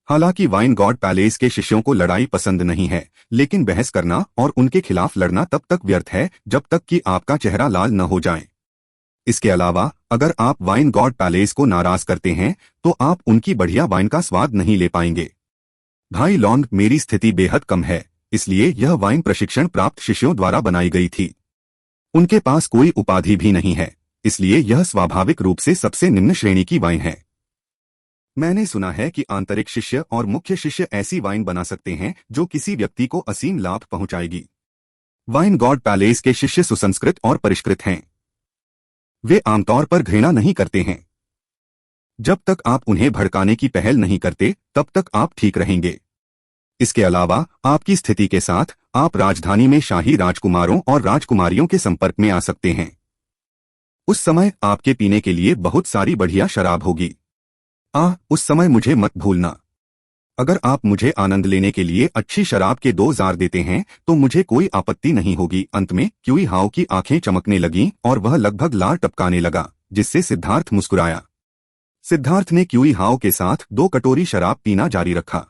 हालांकि वाइन गॉड पैलेस के शिष्यों को लड़ाई पसंद नहीं है, लेकिन बहस करना और उनके खिलाफ लड़ना तब तक व्यर्थ है जब तक कि आपका चेहरा लाल न हो जाए। इसके अलावा अगर आप वाइन गॉड पैलेस को नाराज करते हैं तो आप उनकी बढ़िया वाइन का स्वाद नहीं ले पाएंगे। भाई लॉन्ग, मेरी स्थिति बेहद कम है, इसलिए यह वाइन प्रशिक्षण प्राप्त शिष्यों द्वारा बनाई गई थी। उनके पास कोई उपाधि भी नहीं है, इसलिए यह स्वाभाविक रूप से सबसे निम्न श्रेणी की वाइन है। मैंने सुना है कि आंतरिक शिष्य और मुख्य शिष्य ऐसी वाइन बना सकते हैं जो किसी व्यक्ति को असीम लाभ पहुंचाएगी। वाइन गॉड पैलेस के शिष्य सुसंस्कृत और परिष्कृत हैं। वे आमतौर पर घृणा नहीं करते हैं। जब तक आप उन्हें भड़काने की पहल नहीं करते तब तक आप ठीक रहेंगे। इसके अलावा आपकी स्थिति के साथ आप राजधानी में शाही राजकुमारों और राजकुमारियों के संपर्क में आ सकते हैं। उस समय आपके पीने के लिए बहुत सारी बढ़िया शराब होगी। उस समय मुझे मत भूलना। अगर आप मुझे आनंद लेने के लिए अच्छी शराब के 2 जार देते हैं तो मुझे कोई आपत्ति नहीं होगी। अंत में क्यूई हाओ की आंखें चमकने लगीं और वह लगभग लार टपकाने लगा, जिससे सिद्धार्थ मुस्कुराया। सिद्धार्थ ने क्यूई हाओ के साथ 2 कटोरी शराब पीना जारी रखा।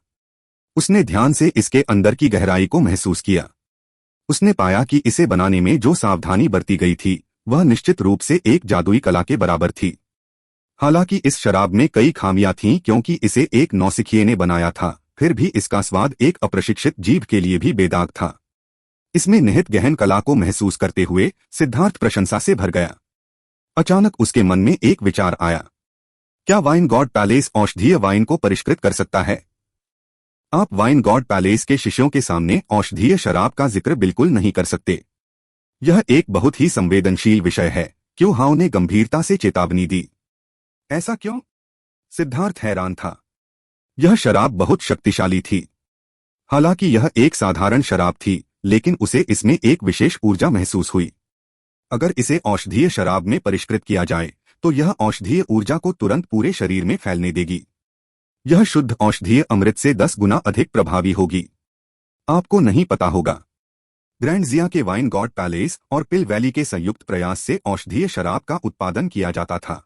उसने ध्यान से इसके अंदर की गहराई को महसूस किया। उसने पाया कि इसे बनाने में जो सावधानी बरती गई थी वह निश्चित रूप से एक जादुई कला के बराबर थी। हालांकि इस शराब में कई खामियां थीं क्योंकि इसे एक नौसिखिए ने बनाया था, फिर भी इसका स्वाद एक अप्रशिक्षित जीभ के लिए भी बेदाग था। इसमें निहित गहन कला को महसूस करते हुए सिद्धार्थ प्रशंसा से भर गया। अचानक उसके मन में एक विचार आया। क्या वाइन गॉड पैलेस औषधीय वाइन को परिष्कृत कर सकता है? आप वाइन गॉड पैलेस के शिष्यों के सामने औषधीय शराब का जिक्र बिल्कुल नहीं कर सकते। यह एक बहुत ही संवेदनशील विषय है, क्यों हाउ ने गंभीरता से चेतावनी दी। ऐसा क्यों? सिद्धार्थ हैरान था। यह शराब बहुत शक्तिशाली थी। हालांकि यह एक साधारण शराब थी, लेकिन उसे इसमें एक विशेष ऊर्जा महसूस हुई। अगर इसे औषधीय शराब में परिष्कृत किया जाए तो यह औषधीय ऊर्जा को तुरंत पूरे शरीर में फैलने देगी। यह शुद्ध औषधीय अमृत से 10 गुना अधिक प्रभावी होगी। आपको नहीं पता होगा, ग्रैंड के वाइन गॉड पैलेस और पिल वैली के संयुक्त प्रयास से औषधीय शराब का उत्पादन किया जाता था,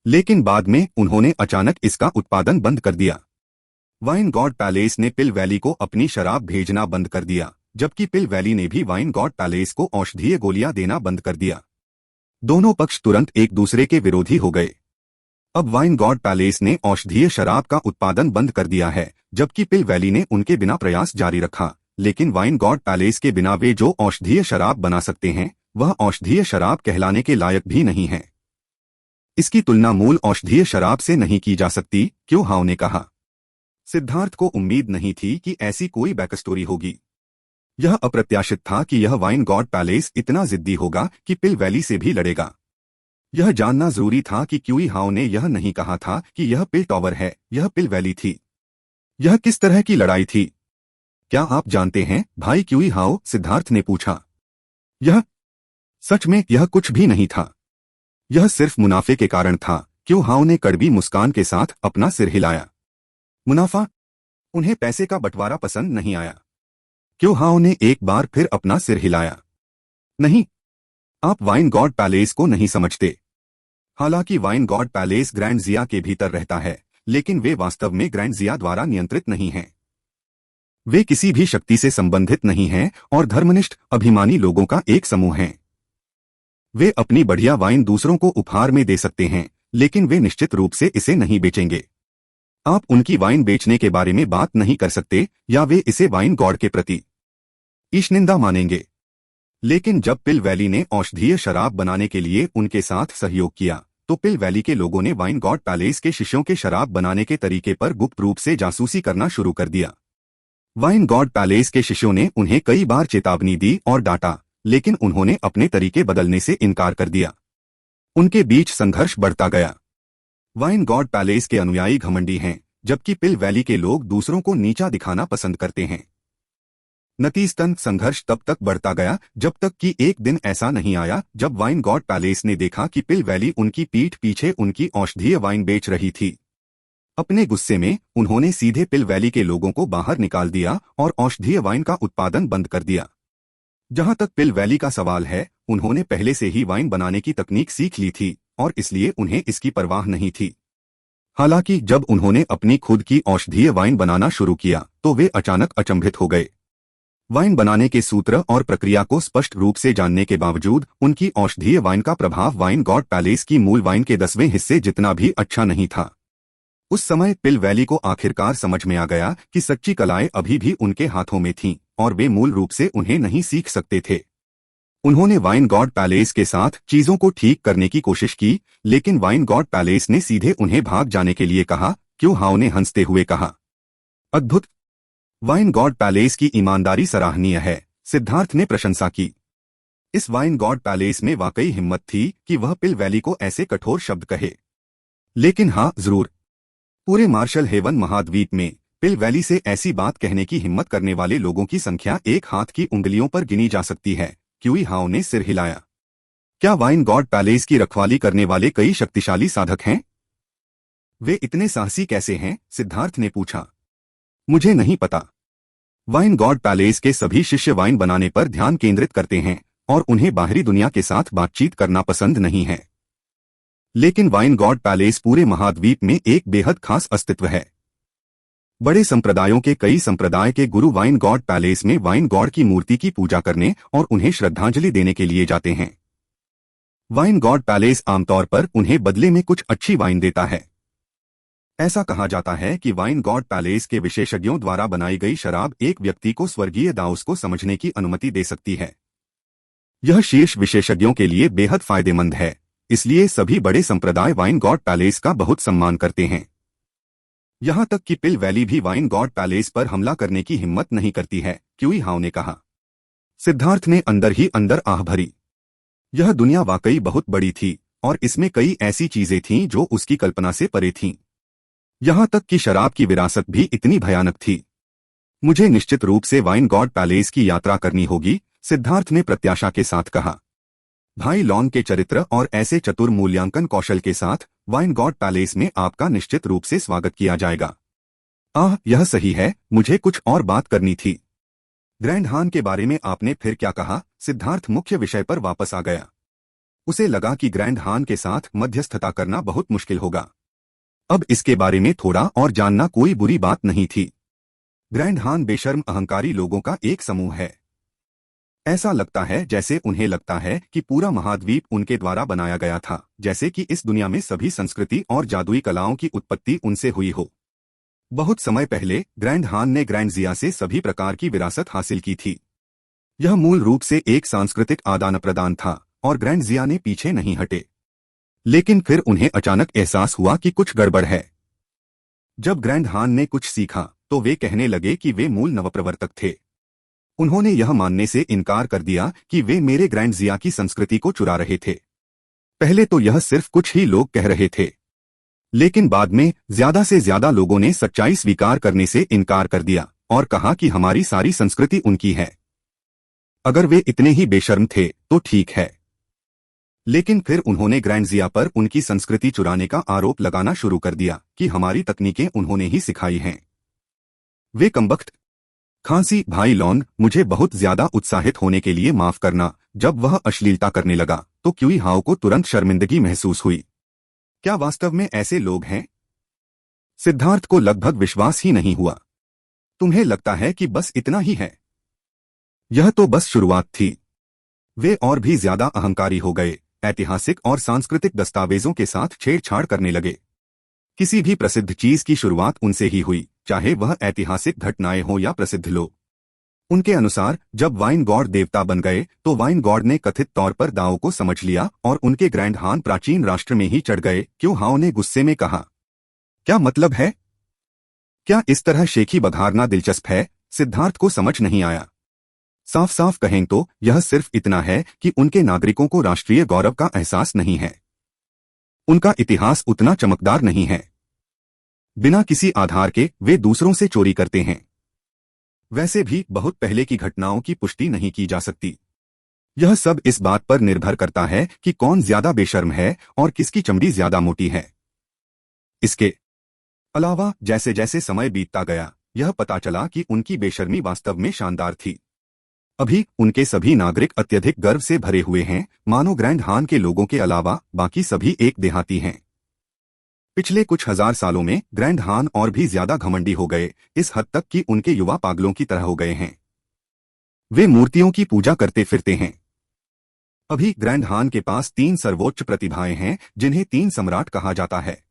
लेकिन बाद में उन्होंने अचानक इसका उत्पादन बंद कर दिया। वाइन गॉड पैलेस ने पिल वैली को अपनी शराब भेजना बंद कर दिया, जबकि पिल वैली ने भी वाइन गॉड पैलेस को औषधीय गोलियां देना बंद कर दिया। दोनों पक्ष तुरंत एक दूसरे के विरोधी हो गए। अब वाइन गॉड पैलेस ने औषधीय शराब का उत्पादन बंद कर दिया है, जबकि पिल वैली ने उनके बिना प्रयास जारी रखा। लेकिन वाइन गॉड पैलेस के बिना वे जो औषधीय शराब बना सकते हैं वह औषधीय शराब कहलाने के लायक भी नहीं है। इसकी तुलना मूल औषधीय शराब से नहीं की जा सकती, क्यों हाउ ने कहा। सिद्धार्थ को उम्मीद नहीं थी कि ऐसी कोई बैकस्टोरी होगी। यह अप्रत्याशित था कि यह वाइन गॉड पैलेस इतना जिद्दी होगा कि पिल वैली से भी लड़ेगा। यह जानना जरूरी था कि क्यूई हाउ ने यह नहीं कहा था कि यह पिल टॉवर है, यह पिल वैली थी। यह किस तरह की लड़ाई थी? क्या आप जानते हैं भाई क्यूई हाउ? सिद्धार्थ ने पूछा। यह सच में यह कुछ भी नहीं था। यह सिर्फ मुनाफे के कारण था। क्यूई हाउ ने कड़वी मुस्कान के साथ अपना सिर हिलाया। मुनाफा? उन्हें पैसे का बंटवारा पसंद नहीं आया। क्यूई हाउ ने एक बार फिर अपना सिर हिलाया। नहीं, आप वाइन गॉड पैलेस को नहीं समझते। हालांकि वाइन गॉड पैलेस ग्रैंड जिया के भीतर रहता है, लेकिन वे वास्तव में ग्रैंड जिया द्वारा नियंत्रित नहीं हैं। वे किसी भी शक्ति से संबंधित नहीं हैं और धर्मनिष्ठ अभिमानी लोगों का एक समूह हैं। वे अपनी बढ़िया वाइन दूसरों को उपहार में दे सकते हैं, लेकिन वे निश्चित रूप से इसे नहीं बेचेंगे। आप उनकी वाइन बेचने के बारे में बात नहीं कर सकते या वे इसे वाइन गॉड के प्रति ईशनिंदा मानेंगे। लेकिन जब पिल वैली ने औषधीय शराब बनाने के लिए उनके साथ सहयोग किया तो पिल वैली के लोगों ने वाइन गॉड पैलेस के शिष्यों के शराब बनाने के तरीके पर गुप्त रूप से जासूसी करना शुरू कर दिया। वाइन गॉड पैलेस के शिष्यों ने उन्हें कई बार चेतावनी दी और डांटा, लेकिन उन्होंने अपने तरीके बदलने से इनकार कर दिया। उनके बीच संघर्ष बढ़ता गया। वाइन गॉड पैलेस के अनुयायी घमंडी हैं, जबकि पिल वैली के लोग दूसरों को नीचा दिखाना पसंद करते हैं। नतीजतन संघर्ष तब तक बढ़ता गया जब तक कि एक दिन ऐसा नहीं आया जब वाइन गॉड पैलेस ने देखा कि पिल वैली उनकी पीठ पीछे उनकी औषधीय वाइन बेच रही थी। अपने गुस्से में उन्होंने सीधे पिल वैली के लोगों को बाहर निकाल दिया और औषधीय वाइन का उत्पादन बंद कर दिया। जहां तक पिल वैली का सवाल है, उन्होंने पहले से ही वाइन बनाने की तकनीक सीख ली थी और इसलिए उन्हें इसकी परवाह नहीं थी। हालांकि जब उन्होंने अपनी खुद की औषधीय वाइन बनाना शुरू किया तो वे अचानक अचंभित हो गए। वाइन बनाने के सूत्र और प्रक्रिया को स्पष्ट रूप से जानने के बावजूद उनकी औषधीय वाइन का प्रभाव वाइन गॉड पैलेस की मूल वाइन के 10वें हिस्से जितना भी अच्छा नहीं था। उस समय पिल वैली को आखिरकार समझ में आ गया कि सच्ची कलाएं अभी भी उनके हाथों में थीं और वे मूल रूप से उन्हें नहीं सीख सकते थे। उन्होंने वाइन गॉड पैलेस के साथ चीजों को ठीक करने की कोशिश की, लेकिन वाइन गॉड पैलेस ने सीधे उन्हें भाग जाने के लिए कहा। क्यों हाउ ने हंसते हुए कहा। अद्भुत! वाइन गॉड पैलेस की ईमानदारी सराहनीय है, सिद्धार्थ ने प्रशंसा की। इस वाइन गॉड पैलेस में वाकई हिम्मत थी कि वह पिल वैली को ऐसे कठोर शब्द कहे। लेकिन हाँ, जरूर, पूरे मार्शल हेवन महाद्वीप में पिल वैली से ऐसी बात कहने की हिम्मत करने वाले लोगों की संख्या एक हाथ की उंगलियों पर गिनी जा सकती है। क्यूई हाउ ने सिर हिलाया। क्या वाइन गॉड पैलेस की रखवाली करने वाले कई शक्तिशाली साधक हैं? वे इतने साहसी कैसे हैं? सिद्धार्थ ने पूछा। मुझे नहीं पता। वाइन गॉड पैलेस के सभी शिष्य वाइन बनाने पर ध्यान केंद्रित करते हैं और उन्हें बाहरी दुनिया के साथ बातचीत करना पसंद नहीं है। लेकिन वाइन गॉड पैलेस पूरे महाद्वीप में एक बेहद खास अस्तित्व है। बड़े संप्रदायों के कई संप्रदाय के गुरु वाइन गॉड पैलेस में वाइन गॉड की मूर्ति की पूजा करने और उन्हें श्रद्धांजलि देने के लिए जाते हैं। वाइन गॉड पैलेस आमतौर पर उन्हें बदले में कुछ अच्छी वाइन देता है। ऐसा कहा जाता है कि वाइन गॉड पैलेस के विशेषज्ञों द्वारा बनाई गई शराब एक व्यक्ति को स्वर्गीय दाऊस को समझने की अनुमति दे सकती है। यह शीर्ष विशेषज्ञों के लिए बेहद फायदेमंद है, इसलिए सभी बड़े संप्रदाय वाइन गॉड पैलेस का बहुत सम्मान करते हैं। यहां तक कि पिल वैली भी वाइन गॉड पैलेस पर हमला करने की हिम्मत नहीं करती है, क्यूई हाउ ने कहा। सिद्धार्थ ने अंदर ही अंदर आह भरी। यह दुनिया वाकई बहुत बड़ी थी और इसमें कई ऐसी चीजें थीं जो उसकी कल्पना से परे थीं। यहां तक कि शराब की विरासत भी इतनी भयानक थी। मुझे निश्चित रूप से वाइन गॉड पैलेस की यात्रा करनी होगी, सिद्धार्थ ने प्रत्याशा के साथ कहा। भाई लॉन के चरित्र और ऐसे चतुर मूल्यांकन कौशल के साथ वाइन गॉड पैलेस में आपका निश्चित रूप से स्वागत किया जाएगा। यह सही है, मुझे कुछ और बात करनी थी। ग्रैंड हान के बारे में आपने फिर क्या कहा? सिद्धार्थ मुख्य विषय पर वापस आ गया। उसे लगा कि ग्रैंड हान के साथ मध्यस्थता करना बहुत मुश्किल होगा। अब इसके बारे में थोड़ा और जानना कोई बुरी बात नहीं थी। ग्रैंड हान बेशर्म अहंकारी लोगों का एक समूह है। ऐसा लगता है जैसे उन्हें लगता है कि पूरा महाद्वीप उनके द्वारा बनाया गया था, जैसे कि इस दुनिया में सभी संस्कृति और जादुई कलाओं की उत्पत्ति उनसे हुई हो। बहुत समय पहले ग्रैंड हान ने ग्रैंड जिया से सभी प्रकार की विरासत हासिल की थी। यह मूल रूप से एक सांस्कृतिक आदान प्रदान था और ग्रैंड जिया ने पीछे नहीं हटे। लेकिन फिर उन्हें अचानक एहसास हुआ कि कुछ गड़बड़ है। जब ग्रैंड हान ने कुछ सीखा तो वे कहने लगे कि वे मूल नवप्रवर्तक थे। उन्होंने यह मानने से इनकार कर दिया कि वे मेरे ग्रैंड जिया की संस्कृति को चुरा रहे थे। पहले तो यह सिर्फ कुछ ही लोग कह रहे थे, लेकिन बाद में ज्यादा से ज्यादा लोगों ने सच्चाई स्वीकार करने से इनकार कर दिया और कहा कि हमारी सारी संस्कृति उनकी है। अगर वे इतने ही बेशर्म थे तो ठीक है, लेकिन फिर उन्होंने ग्रैंड जिया पर उनकी संस्कृति चुराने का आरोप लगाना शुरू कर दिया कि हमारी तकनीकें उन्होंने ही सिखाई हैं। वे कमबख्त। खांसी। भाई लॉन, मुझे बहुत ज्यादा उत्साहित होने के लिए माफ करना। जब वह अश्लीलता करने लगा तो क्यूई हाउ को तुरंत शर्मिंदगी महसूस हुई। क्या वास्तव में ऐसे लोग हैं? सिद्धार्थ को लगभग विश्वास ही नहीं हुआ। तुम्हें लगता है कि बस इतना ही है? यह तो बस शुरुआत थी। वे और भी ज्यादा अहंकारी हो गए, ऐतिहासिक और सांस्कृतिक दस्तावेजों के साथ छेड़छाड़ करने लगे। किसी भी प्रसिद्ध चीज की शुरुआत उनसे ही हुई, चाहे वह ऐतिहासिक घटनाएं हो या प्रसिद्ध लोग। उनके अनुसार जब वाइन गॉड देवता बन गए तो वाइन गॉड ने कथित तौर पर दाओ को समझ लिया और उनके ग्रैंड हान प्राचीन राष्ट्र में ही चढ़ गए। क्यों हाउ ने गुस्से में कहा। क्या मतलब है? क्या इस तरह शेखी बघारना दिलचस्प है? सिद्धार्थ को समझ नहीं आया। साफ साफ कहें तो यह सिर्फ इतना है कि उनके नागरिकों को राष्ट्रीय गौरव का एहसास नहीं है। उनका इतिहास उतना चमकदार नहीं है। बिना किसी आधार के वे दूसरों से चोरी करते हैं। वैसे भी बहुत पहले की घटनाओं की पुष्टि नहीं की जा सकती। यह सब इस बात पर निर्भर करता है कि कौन ज्यादा बेशर्म है और किसकी चमड़ी ज्यादा मोटी है। इसके अलावा जैसे जैसे समय बीतता गया, यह पता चला कि उनकी बेशर्मी वास्तव में शानदार थी। अभी उनके सभी नागरिक अत्यधिक गर्व से भरे हुए हैं, मानो ग्रैंड हान के लोगों के अलावा बाकी सभी एक देहाती हैं। पिछले कुछ हजार सालों में ग्रैंड हान और भी ज्यादा घमंडी हो गए, इस हद तक कि उनके युवा पागलों की तरह हो गए हैं। वे मूर्तियों की पूजा करते फिरते हैं। अभी ग्रैंड हान के पास 3 सर्वोच्च प्रतिभाएं हैं जिन्हें 3 सम्राट कहा जाता है।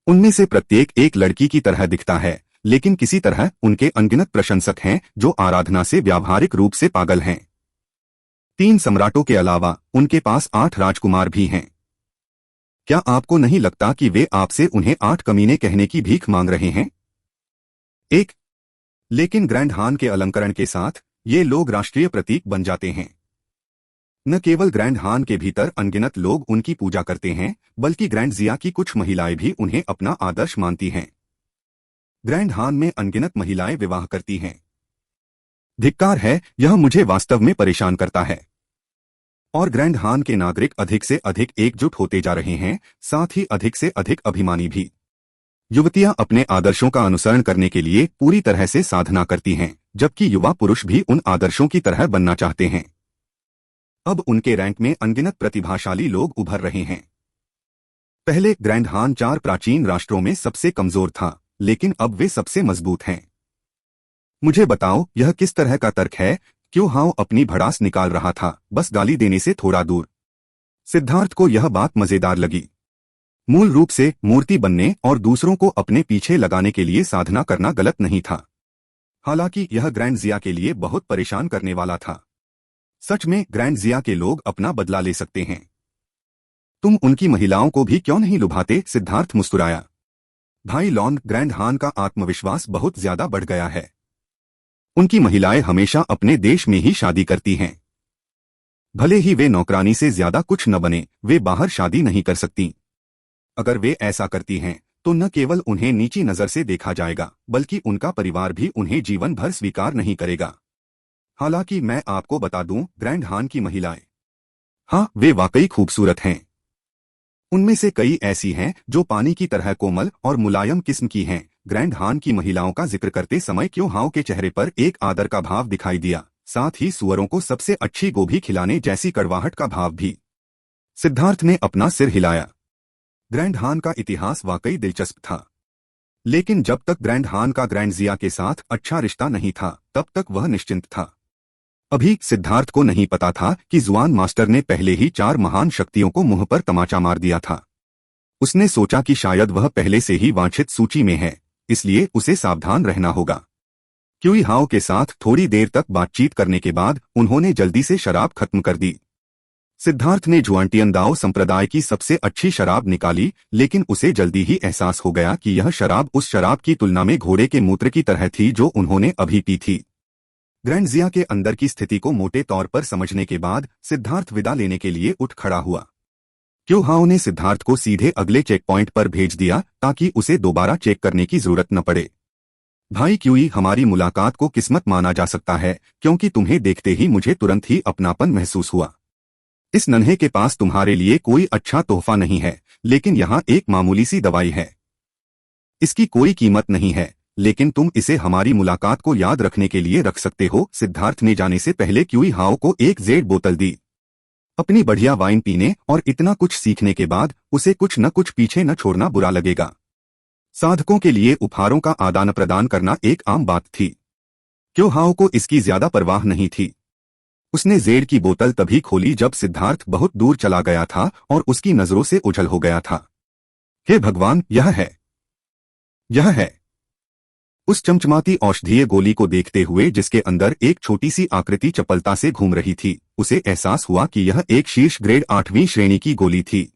उनमें से प्रत्येक एक लड़की की तरह दिखता है, लेकिन किसी तरह उनके अनगिनत प्रशंसक हैं जो आराधना से व्यावहारिक रूप से पागल हैं। 3 सम्राटों के अलावा उनके पास 8 राजकुमार भी हैं। क्या आपको नहीं लगता कि वे आपसे उन्हें 8 कमीने कहने की भीख मांग रहे हैं? लेकिन ग्रैंड हान के अलंकरण के साथ ये लोग राष्ट्रीय प्रतीक बन जाते हैं। न केवल ग्रैंड हान के भीतर अनगिनत लोग उनकी पूजा करते हैं, बल्कि ग्रैंड जिया की कुछ महिलाएं भी उन्हें अपना आदर्श मानती हैं। ग्रैंड हान में अनगिनत महिलाएं विवाह करती हैं। धिक्कार है, यह मुझे वास्तव में परेशान करता है। और ग्रैंड हान के नागरिक अधिक से अधिक एकजुट होते जा रहे हैं, साथ ही अधिक से अधिक अभिमानी भी। युवतियां अपने आदर्शों का अनुसरण करने के लिए पूरी तरह से साधना करती हैं, जबकि युवा पुरुष भी उन आदर्शों की तरह बनना चाहते हैं। अब उनके रैंक में अनगिनत प्रतिभाशाली लोग उभर रहे हैं। पहले ग्रैंड हान 4 प्राचीन राष्ट्रों में सबसे कमजोर था, लेकिन अब वे सबसे मजबूत हैं। मुझे बताओ, यह किस तरह का तर्क है? क्यों हाउ अपनी भड़ास निकाल रहा था, बस गाली देने से थोड़ा दूर। सिद्धार्थ को यह बात मजेदार लगी। मूल रूप से मूर्ति बनने और दूसरों को अपने पीछे लगाने के लिए साधना करना गलत नहीं था। हालांकि यह ग्रैंड जिया के लिए बहुत परेशान करने वाला था। सच में ग्रैंड जिया के लोग अपना बदला ले सकते हैं। तुम उनकी महिलाओं को भी क्यों नहीं लुभाते? सिद्धार्थ मुस्कुराया। भाई लॉन, ग्रैंड हान का आत्मविश्वास बहुत ज्यादा बढ़ गया है। उनकी महिलाएं हमेशा अपने देश में ही शादी करती हैं। भले ही वे नौकरानी से ज्यादा कुछ न बने, वे बाहर शादी नहीं कर सकती। अगर वे ऐसा करती हैं, तो न केवल उन्हें नीची नजर से देखा जाएगा, बल्कि उनका परिवार भी उन्हें जीवन भर स्वीकार नहीं करेगा। हालांकि मैं आपको बता दूं, ग्रैंड हान की महिलाएं, हाँ, वे वाकई खूबसूरत हैं। उनमें से कई ऐसी हैं जो पानी की तरह कोमल और मुलायम किस्म की हैं। ग्रैंड हान की महिलाओं का जिक्र करते समय क्यों हाउ के चेहरे पर एक आदर का भाव दिखाई दिया, साथ ही सुअरों को सबसे अच्छी गोभी खिलाने जैसी कड़वाहट का भाव भी। सिद्धार्थ ने अपना सिर हिलाया। ग्रैंड हान का इतिहास वाकई दिलचस्प था, लेकिन जब तक ग्रैंड हान का ग्रैंड जिया के साथ अच्छा रिश्ता नहीं था, तब तक वह निश्चिंत था। अभी सिद्धार्थ को नहीं पता था कि जुआन मास्टर ने पहले ही 4 महान शक्तियों को मुंह पर तमाचा मार दिया था। उसने सोचा कि शायद वह पहले से ही वांछित सूची में है, इसलिए उसे सावधान रहना होगा। क्यूई हाओ के साथ थोड़ी देर तक बातचीत करने के बाद उन्होंने जल्दी से शराब खत्म कर दी। सिद्धार्थ ने जुआंटियन दाओ संप्रदाय की सबसे अच्छी शराब निकाली, लेकिन उसे जल्दी ही एहसास हो गया कि यह शराब उस शराब की तुलना में घोड़े के मूत्र की तरह थी जो उन्होंने अभी पी थी। ग्रैंड जिया के अंदर की स्थिति को मोटे तौर पर समझने के बाद सिद्धार्थ विदा लेने के लिए उठ खड़ा हुआ। क्यू हाओ ने सिद्धार्थ को सीधे अगले चेक पॉइंट पर भेज दिया ताकि उसे दोबारा चेक करने की जरूरत न पड़े। भाई क्यूई, हमारी मुलाकात को किस्मत माना जा सकता है, क्योंकि तुम्हें देखते ही मुझे तुरंत ही अपनापन महसूस हुआ। इस नन्हे के पास तुम्हारे लिए कोई अच्छा तोहफा नहीं है, लेकिन यहाँ एक मामूली सी दवाई है। इसकी कोई कीमत नहीं है, लेकिन तुम इसे हमारी मुलाकात को याद रखने के लिए रख सकते हो। सिद्धार्थ ने जाने से पहले क्यूई हाओ को एक जेड बोतल दी। अपनी बढ़िया वाइन पीने और इतना कुछ सीखने के बाद उसे कुछ न कुछ पीछे न छोड़ना बुरा लगेगा। साधकों के लिए उपहारों का आदान प्रदान करना एक आम बात थी। क्यू हाओ को इसकी ज्यादा परवाह नहीं थी। उसने जेड की बोतल तभी खोली जब सिद्धार्थ बहुत दूर चला गया था और उसकी नजरों से ओझल हो गया था। हे भगवान, यह है, यह है। उस चमचमाती औषधीय गोली को देखते हुए जिसके अंदर एक छोटी सी आकृति चपलता से घूम रही थी, उसे एहसास हुआ कि यह एक शीर्ष ग्रेड 8वीं श्रेणी की गोली थी।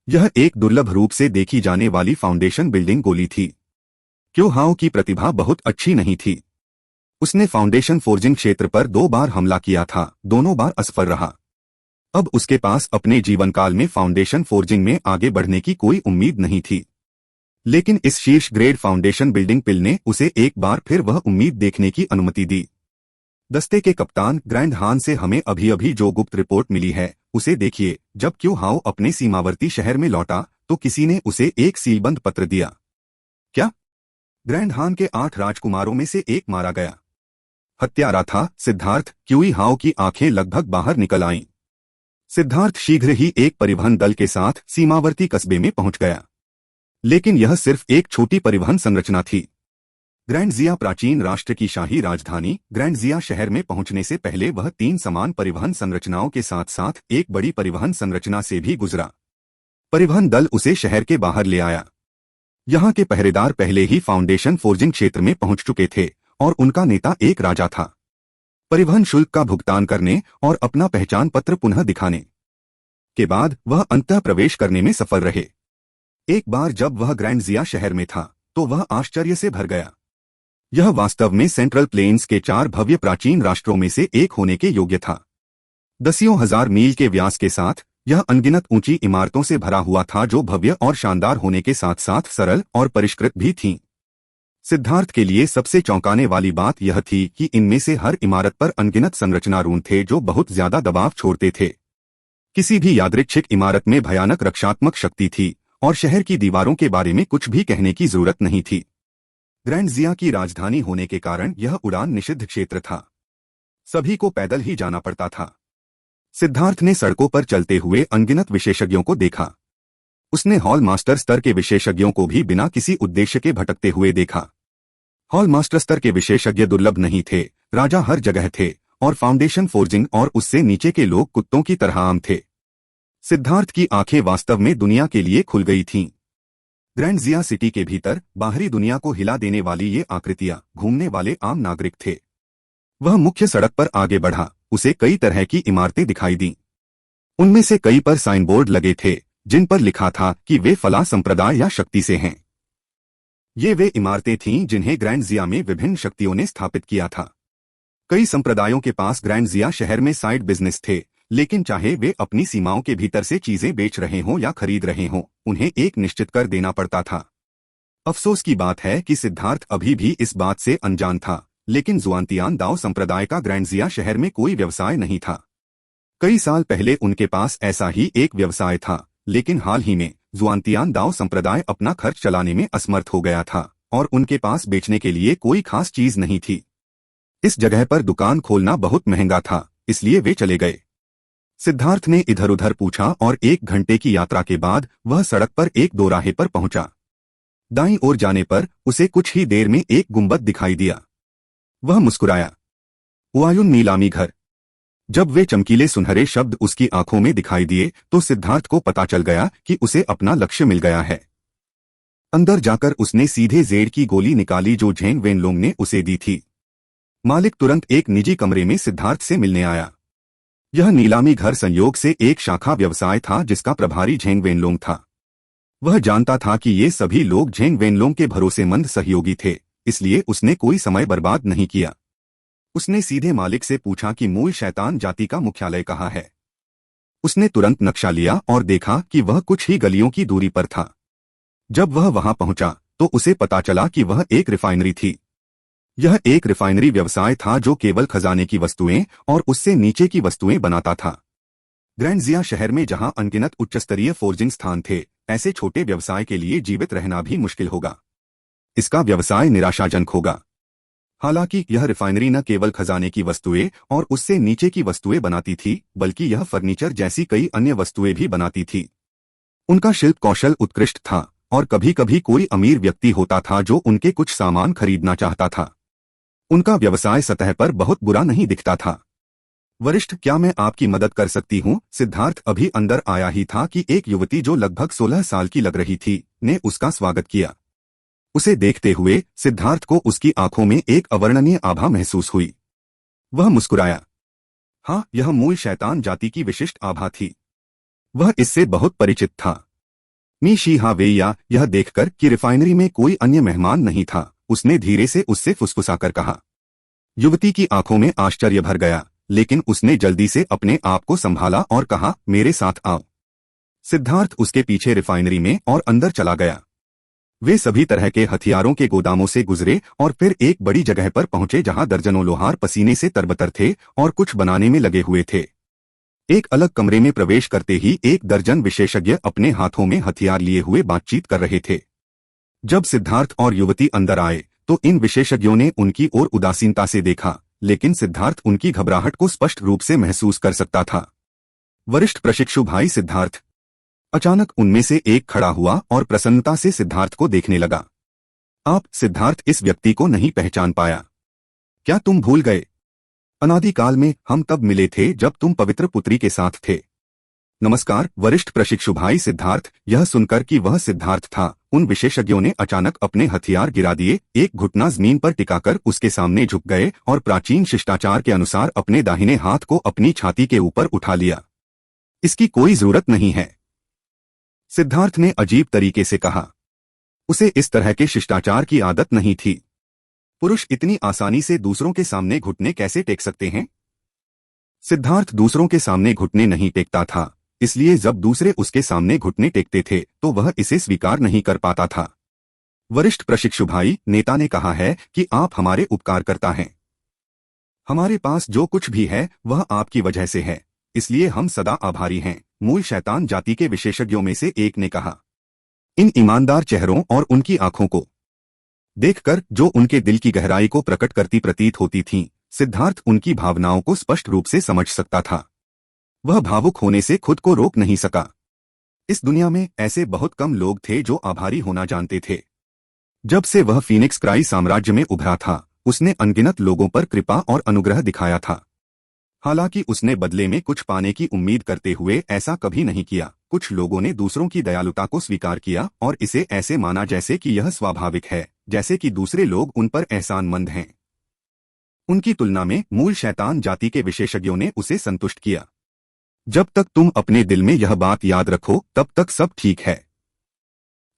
यह एक दुर्लभ रूप से देखी जाने वाली फाउंडेशन बिल्डिंग गोली थी। क्यू हाओ की प्रतिभा बहुत अच्छी नहीं थी। उसने फाउंडेशन फोर्जिंग क्षेत्र पर 2 बार हमला किया था, दोनों बार असफल रहा। अब उसके पास अपने जीवनकाल में फाउंडेशन फोर्जिंग में आगे बढ़ने की कोई उम्मीद नहीं थी। लेकिन इस शीर्ष ग्रेड फाउंडेशन बिल्डिंग पिल ने उसे एक बार फिर वह उम्मीद देखने की अनुमति दी। दस्ते के कप्तान, ग्रैंड हान से हमें अभी अभी जो गुप्त रिपोर्ट मिली है, उसे देखिए। जब क्यू हाओ अपने सीमावर्ती शहर में लौटा तो किसी ने उसे एक सीलबंद पत्र दिया। क्या? ग्रैंड हान के 8 राजकुमारों में से एक मारा गया। हत्यारा था सिद्धार्थ। क्यूई हाओ की आंखें लगभग बाहर निकल आईं। सिद्धार्थ शीघ्र ही एक परिवहन दल के साथ सीमावर्ती कस्बे में पहुंच गया, लेकिन यह सिर्फ एक छोटी परिवहन संरचना थी। ग्रैंड जिया प्राचीन राष्ट्र की शाही राजधानी ग्रैंड जिया शहर में पहुंचने से पहले वह 3 समान परिवहन संरचनाओं के साथ साथ एक बड़ी परिवहन संरचना से भी गुजरा। परिवहन दल उसे शहर के बाहर ले आया। यहाँ के पहरेदार पहले ही फाउंडेशन फोर्जिंग क्षेत्र में पहुंच चुके थे और उनका नेता एक राजा था। परिवहन शुल्क का भुगतान करने और अपना पहचान पत्र पुनः दिखाने के बाद वह अंतः प्रवेश करने में सफल रहे। एक बार जब वह ग्रैंड जिया शहर में था तो वह आश्चर्य से भर गया। यह वास्तव में सेंट्रल प्लेन्स के 4 भव्य प्राचीन राष्ट्रों में से एक होने के योग्य था। दसियों हजार मील के व्यास के साथ यह अनगिनत ऊंची इमारतों से भरा हुआ था जो भव्य और शानदार होने के साथ साथ सरल और परिष्कृत भी थीं। सिद्धार्थ के लिए सबसे चौंकाने वाली बात यह थी कि इनमें से हर इमारत पर अनगिनत संरचना रून थे जो बहुत ज्यादा दबाव छोड़ते थे। किसी भी यादृच्छिक इमारत में भयानक रक्षात्मक शक्ति थी और शहर की दीवारों के बारे में कुछ भी कहने की जरूरत नहीं थी। ग्रैंड जिया की राजधानी होने के कारण यह उड़ान निषिद्ध क्षेत्र था। सभी को पैदल ही जाना पड़ता था। सिद्धार्थ ने सड़कों पर चलते हुए अनगिनत विशेषज्ञों को देखा। उसने हॉल मास्टर स्तर के विशेषज्ञों को भी बिना किसी उद्देश्य के भटकते हुए देखा। हॉल मास्टर स्तर के विशेषज्ञ दुर्लभ नहीं थे, राजा हर जगह थे, और फाउंडेशन फोर्जिंग और उससे नीचे के लोग कुत्तों की तरह आम थे। सिद्धार्थ की आंखें वास्तव में दुनिया के लिए खुल गई थीं। ग्रैंड सिटी के भीतर बाहरी दुनिया को हिला देने वाली ये आकृतियां घूमने वाले आम नागरिक थे। वह मुख्य सड़क पर आगे बढ़ा, उसे कई तरह की इमारतें दिखाई दीं। उनमें से कई पर साइन बोर्ड लगे थे जिन पर लिखा था कि वे फला संप्रदाय या शक्ति से हैं। ये वे इमारतें थीं जिन्हें ग्रैंड जिया में विभिन्न शक्तियों ने स्थापित किया था। कई संप्रदायों के पास ग्रैंड जिया शहर में साइड बिजनेस थे, लेकिन चाहे वे अपनी सीमाओं के भीतर से चीजें बेच रहे हों या खरीद रहे हों, उन्हें एक निश्चित कर देना पड़ता था। अफसोस की बात है कि सिद्धार्थ अभी भी इस बात से अनजान था, लेकिन जुआनतियान दाओ संप्रदाय का ग्रैंड जिया शहर में कोई व्यवसाय नहीं था। कई साल पहले उनके पास ऐसा ही एक व्यवसाय था, लेकिन हाल ही में जुआनतियान दाओ संप्रदाय अपना खर्च चलाने में असमर्थ हो गया था और उनके पास बेचने के लिए कोई खास चीज नहीं थी। इस जगह पर दुकान खोलना बहुत महंगा था, इसलिए वे चले गए। सिद्धार्थ ने इधर उधर पूछा और 1 घंटे की यात्रा के बाद वह सड़क पर एक दोराहे पर पहुंचा। दाईं ओर जाने पर उसे कुछ ही देर में एक गुंबद दिखाई दिया। वह मुस्कुराया। हुआयुन नीलामी घर। जब वे चमकीले सुनहरे शब्द उसकी आंखों में दिखाई दिए तो सिद्धार्थ को पता चल गया कि उसे अपना लक्ष्य मिल गया है। अंदर जाकर उसने सीधे जेड की गोली निकाली जो झेंग वेनलोंग ने उसे दी थी। मालिक तुरंत एक निजी कमरे में सिद्धार्थ से मिलने आया। यह नीलामी घर संयोग से एक शाखा व्यवसाय था जिसका प्रभारी झेंग वेनलोंग था। वह जानता था कि ये सभी लोग झेंग वेनलोंग के भरोसेमंद सहयोगी थे, इसलिए उसने कोई समय बर्बाद नहीं किया। उसने सीधे मालिक से पूछा कि मूल शैतान जाति का मुख्यालय कहाँ है। उसने तुरंत नक्शा लिया और देखा कि वह कुछ ही गलियों की दूरी पर था। जब वह वहां पहुंचा तो उसे पता चला कि वह एक रिफाइनरी थी। यह एक रिफाइनरी व्यवसाय था जो केवल खजाने की वस्तुएं और उससे नीचे की वस्तुएं बनाता था। ग्रैंड जिया शहर में जहां अनगिनत उच्चस्तरीय फोर्जिंग स्थान थे, ऐसे छोटे व्यवसाय के लिए जीवित रहना भी मुश्किल होगा। इसका व्यवसाय निराशाजनक होगा। हालांकि यह रिफाइनरी न केवल खजाने की वस्तुएं और उससे नीचे की वस्तुएं बनाती थी, बल्कि यह फर्नीचर जैसी कई अन्य वस्तुएं भी बनाती थी। उनका शिल्प कौशल उत्कृष्ट था और कभी कभी कोई अमीर व्यक्ति होता था जो उनके कुछ सामान खरीदना चाहता था। उनका व्यवसाय सतह पर बहुत बुरा नहीं दिखता था। वरिष्ठ, क्या मैं आपकी मदद कर सकती हूँ? सिद्धार्थ अभी अंदर आया ही था कि एक युवती जो लगभग 16 साल की लग रही थी ने उसका स्वागत किया। उसे देखते हुए सिद्धार्थ को उसकी आंखों में एक अवर्णनीय आभा महसूस हुई। वह मुस्कुराया। हाँ, यह मूल शैतान जाति की विशिष्ट आभा थी। वह इससे बहुत परिचित था। मी शी हावेया, यह देखकर कि रिफाइनरी में कोई अन्य मेहमान नहीं था, उसने धीरे से उससे फुसफुसाकर कहा। युवती की आंखों में आश्चर्य भर गया, लेकिन उसने जल्दी से अपने आप को संभाला और कहा, मेरे साथ आओ। सिद्धार्थ उसके पीछे रिफाइनरी में और अंदर चला गया। वे सभी तरह के हथियारों के गोदामों से गुजरे और फिर एक बड़ी जगह पर पहुंचे जहां दर्जनों लोहार पसीने से तरबतर थे और कुछ बनाने में लगे हुए थे। एक अलग कमरे में प्रवेश करते ही 1 दर्जन विशेषज्ञ अपने हाथों में हथियार लिए हुए बातचीत कर रहे थे। जब सिद्धार्थ और युवती अंदर आए तो इन विशेषज्ञों ने उनकी ओर उदासीनता से देखा, लेकिन सिद्धार्थ उनकी घबराहट को स्पष्ट रूप से महसूस कर सकता था। वरिष्ठ प्रशिक्षु भाई सिद्धार्थ। अचानक उनमें से एक खड़ा हुआ और प्रसन्नता से सिद्धार्थ को देखने लगा। आप? सिद्धार्थ इस व्यक्ति को नहीं पहचान पाया। क्या तुम भूल गए? अनादिकाल में हम तब मिले थे जब तुम पवित्र पुत्री के साथ थे। नमस्कार वरिष्ठ प्रशिक्षु भाई सिद्धार्थ। यह सुनकर कि वह सिद्धार्थ था, उन विशेषज्ञों ने अचानक अपने हथियार गिरा दिए, एक घुटना जमीन पर टिकाकर उसके सामने झुक गए और प्राचीन शिष्टाचार के अनुसार अपने दाहिने हाथ को अपनी छाती के ऊपर उठा लिया। इसकी कोई जरूरत नहीं है, सिद्धार्थ ने अजीब तरीके से कहा। उसे इस तरह के शिष्टाचार की आदत नहीं थी। पुरुष इतनी आसानी से दूसरों के सामने घुटने कैसे टेक सकते हैं? सिद्धार्थ दूसरों के सामने घुटने नहीं टेकता था, इसलिए जब दूसरे उसके सामने घुटने टेकते थे तो वह इसे स्वीकार नहीं कर पाता था। वरिष्ठ प्रशिक्षु भाई, नेता ने कहा है कि आप हमारे उपकारकर्ता हैं। हमारे पास जो कुछ भी है वह आपकी वजह से है, इसलिए हम सदा आभारी हैं, मूल शैतान जाति के विशेषज्ञों में से एक ने कहा। इन ईमानदार चेहरों और उनकी आंखों को देखकर जो उनके दिल की गहराई को प्रकट करती प्रतीत होती थीं, सिद्धार्थ उनकी भावनाओं को स्पष्ट रूप से समझ सकता था। वह भावुक होने से खुद को रोक नहीं सका। इस दुनिया में ऐसे बहुत कम लोग थे जो आभारी होना जानते थे। जब से वह फीनिक्स क्राई साम्राज्य में उभरा था, उसने अनगिनत लोगों पर कृपा और अनुग्रह दिखाया था। हालांकि उसने बदले में कुछ पाने की उम्मीद करते हुए ऐसा कभी नहीं किया। कुछ लोगों ने दूसरों की दयालुता को स्वीकार किया और इसे ऐसे माना जैसे कि यह स्वाभाविक है, जैसे कि दूसरे लोग उन पर एहसानमंद हैं। उनकी तुलना में मूल शैतान जाति के विशेषज्ञों ने उसे संतुष्ट किया। जब तक तुम अपने दिल में यह बात याद रखो, तब तक सब ठीक है।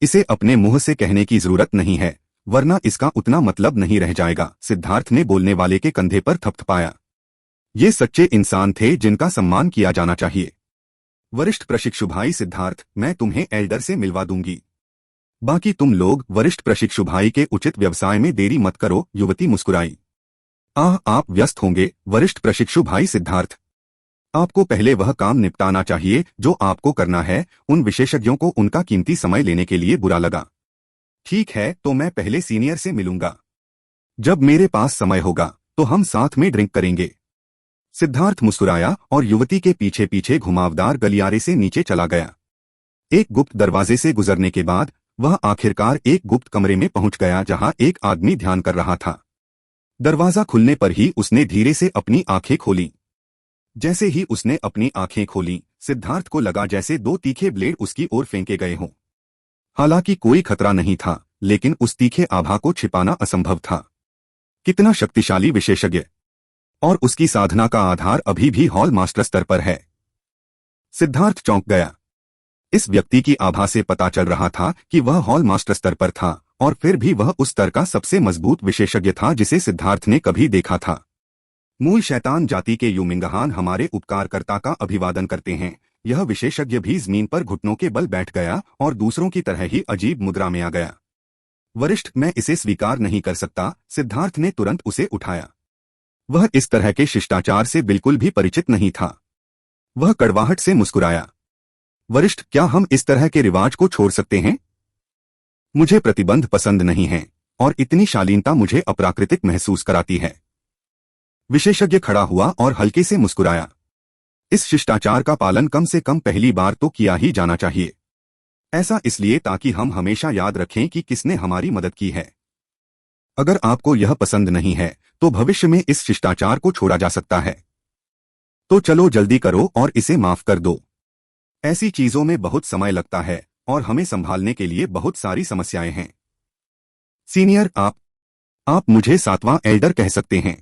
इसे अपने मुंह से कहने की जरूरत नहीं है, वरना इसका उतना मतलब नहीं रह जाएगा। सिद्धार्थ ने बोलने वाले के कंधे पर थपथपाया। ये सच्चे इंसान थे जिनका सम्मान किया जाना चाहिए। वरिष्ठ प्रशिक्षु भाई सिद्धार्थ, मैं तुम्हें एल्डर से मिलवा दूंगी। बाकी तुम लोग वरिष्ठ प्रशिक्षु भाई के उचित व्यवसाय में देरी मत करो। युवती मुस्कुराई। आप व्यस्त होंगे वरिष्ठ प्रशिक्षु भाई सिद्धार्थ। आपको पहले वह काम निपटाना चाहिए जो आपको करना है। उन विशेषज्ञों को उनका कीमती समय लेने के लिए बुरा लगा। ठीक है, तो मैं पहले सीनियर से मिलूंगा। जब मेरे पास समय होगा तो हम साथ में ड्रिंक करेंगे। सिद्धार्थ मुस्कुराया और युवती के पीछे पीछे घुमावदार गलियारे से नीचे चला गया। एक गुप्त दरवाजे से गुजरने के बाद वह आखिरकार एक गुप्त कमरे में पहुंच गया जहां एक आदमी ध्यान कर रहा था। दरवाजा खुलने पर ही उसने धीरे से अपनी आंखें खोली। जैसे ही उसने अपनी आंखें खोली, सिद्धार्थ को लगा जैसे दो तीखे ब्लेड उसकी ओर फेंके गए हों। हालांकि कोई खतरा नहीं था, लेकिन उस तीखे आभा को छिपाना असंभव था। कितना शक्तिशाली विशेषज्ञ! और उसकी साधना का आधार अभी भी हॉल मास्टर स्तर पर है। सिद्धार्थ चौंक गया। इस व्यक्ति की आभा से पता चल रहा था कि वह हॉल मास्टर स्तर पर था, और फिर भी वह उस स्तर का सबसे मजबूत विशेषज्ञ था जिसे सिद्धार्थ ने कभी देखा था। मूल शैतान जाति के युमिंगहान हमारे उपकारकर्ता का अभिवादन करते हैं। यह विशेषज्ञ भी जमीन पर घुटनों के बल बैठ गया और दूसरों की तरह ही अजीब मुद्रा में आ गया। वरिष्ठ, मैं इसे स्वीकार नहीं कर सकता। सिद्धार्थ ने तुरंत उसे उठाया। वह इस तरह के शिष्टाचार से बिल्कुल भी परिचित नहीं था। वह कड़वाहट से मुस्कुराया। वरिष्ठ, क्या हम इस तरह के रिवाज को छोड़ सकते हैं? मुझे प्रतिबंध पसंद नहीं है, और इतनी शालीनता मुझे अप्राकृतिक महसूस कराती है। विशेषज्ञ खड़ा हुआ और हल्के से मुस्कुराया। इस शिष्टाचार का पालन कम से कम पहली बार तो किया ही जाना चाहिए। ऐसा इसलिए ताकि हम हमेशा याद रखें कि किसने हमारी मदद की है। अगर आपको यह पसंद नहीं है तो भविष्य में इस शिष्टाचार को छोड़ा जा सकता है। तो चलो जल्दी करो और इसे माफ कर दो। ऐसी चीजों में बहुत समय लगता है और हमें संभालने के लिए बहुत सारी समस्याएं हैं। सीनियर, आप मुझे सातवां एल्डर कह सकते हैं।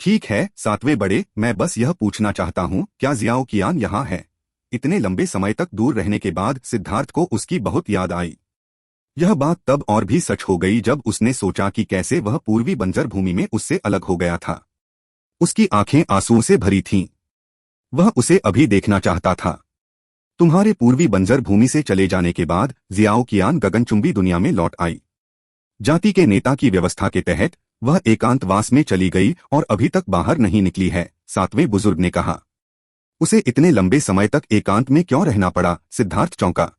ठीक है सातवें बड़े, मैं बस यह पूछना चाहता हूँ, क्या जियाओ कियान यहाँ है? इतने लंबे समय तक दूर रहने के बाद सिद्धार्थ को उसकी बहुत याद आई। यह बात तब और भी सच हो गई जब उसने सोचा कि कैसे वह पूर्वी बंजर भूमि में उससे अलग हो गया था। उसकी आंखें आंसुओं से भरी थीं। वह उसे अभी देखना चाहता था। तुम्हारे पूर्वी बंजर भूमि से चले जाने के बाद जियाओ कियान गगनचुंबी दुनिया में लौट आई। जाति के नेता की व्यवस्था के तहत वह एकांतवास में चली गई और अभी तक बाहर नहीं निकली है, सातवें बुजुर्ग ने कहा। उसे इतने लंबे समय तक एकांत में क्यों रहना पड़ा? सिद्धार्थ चौंका।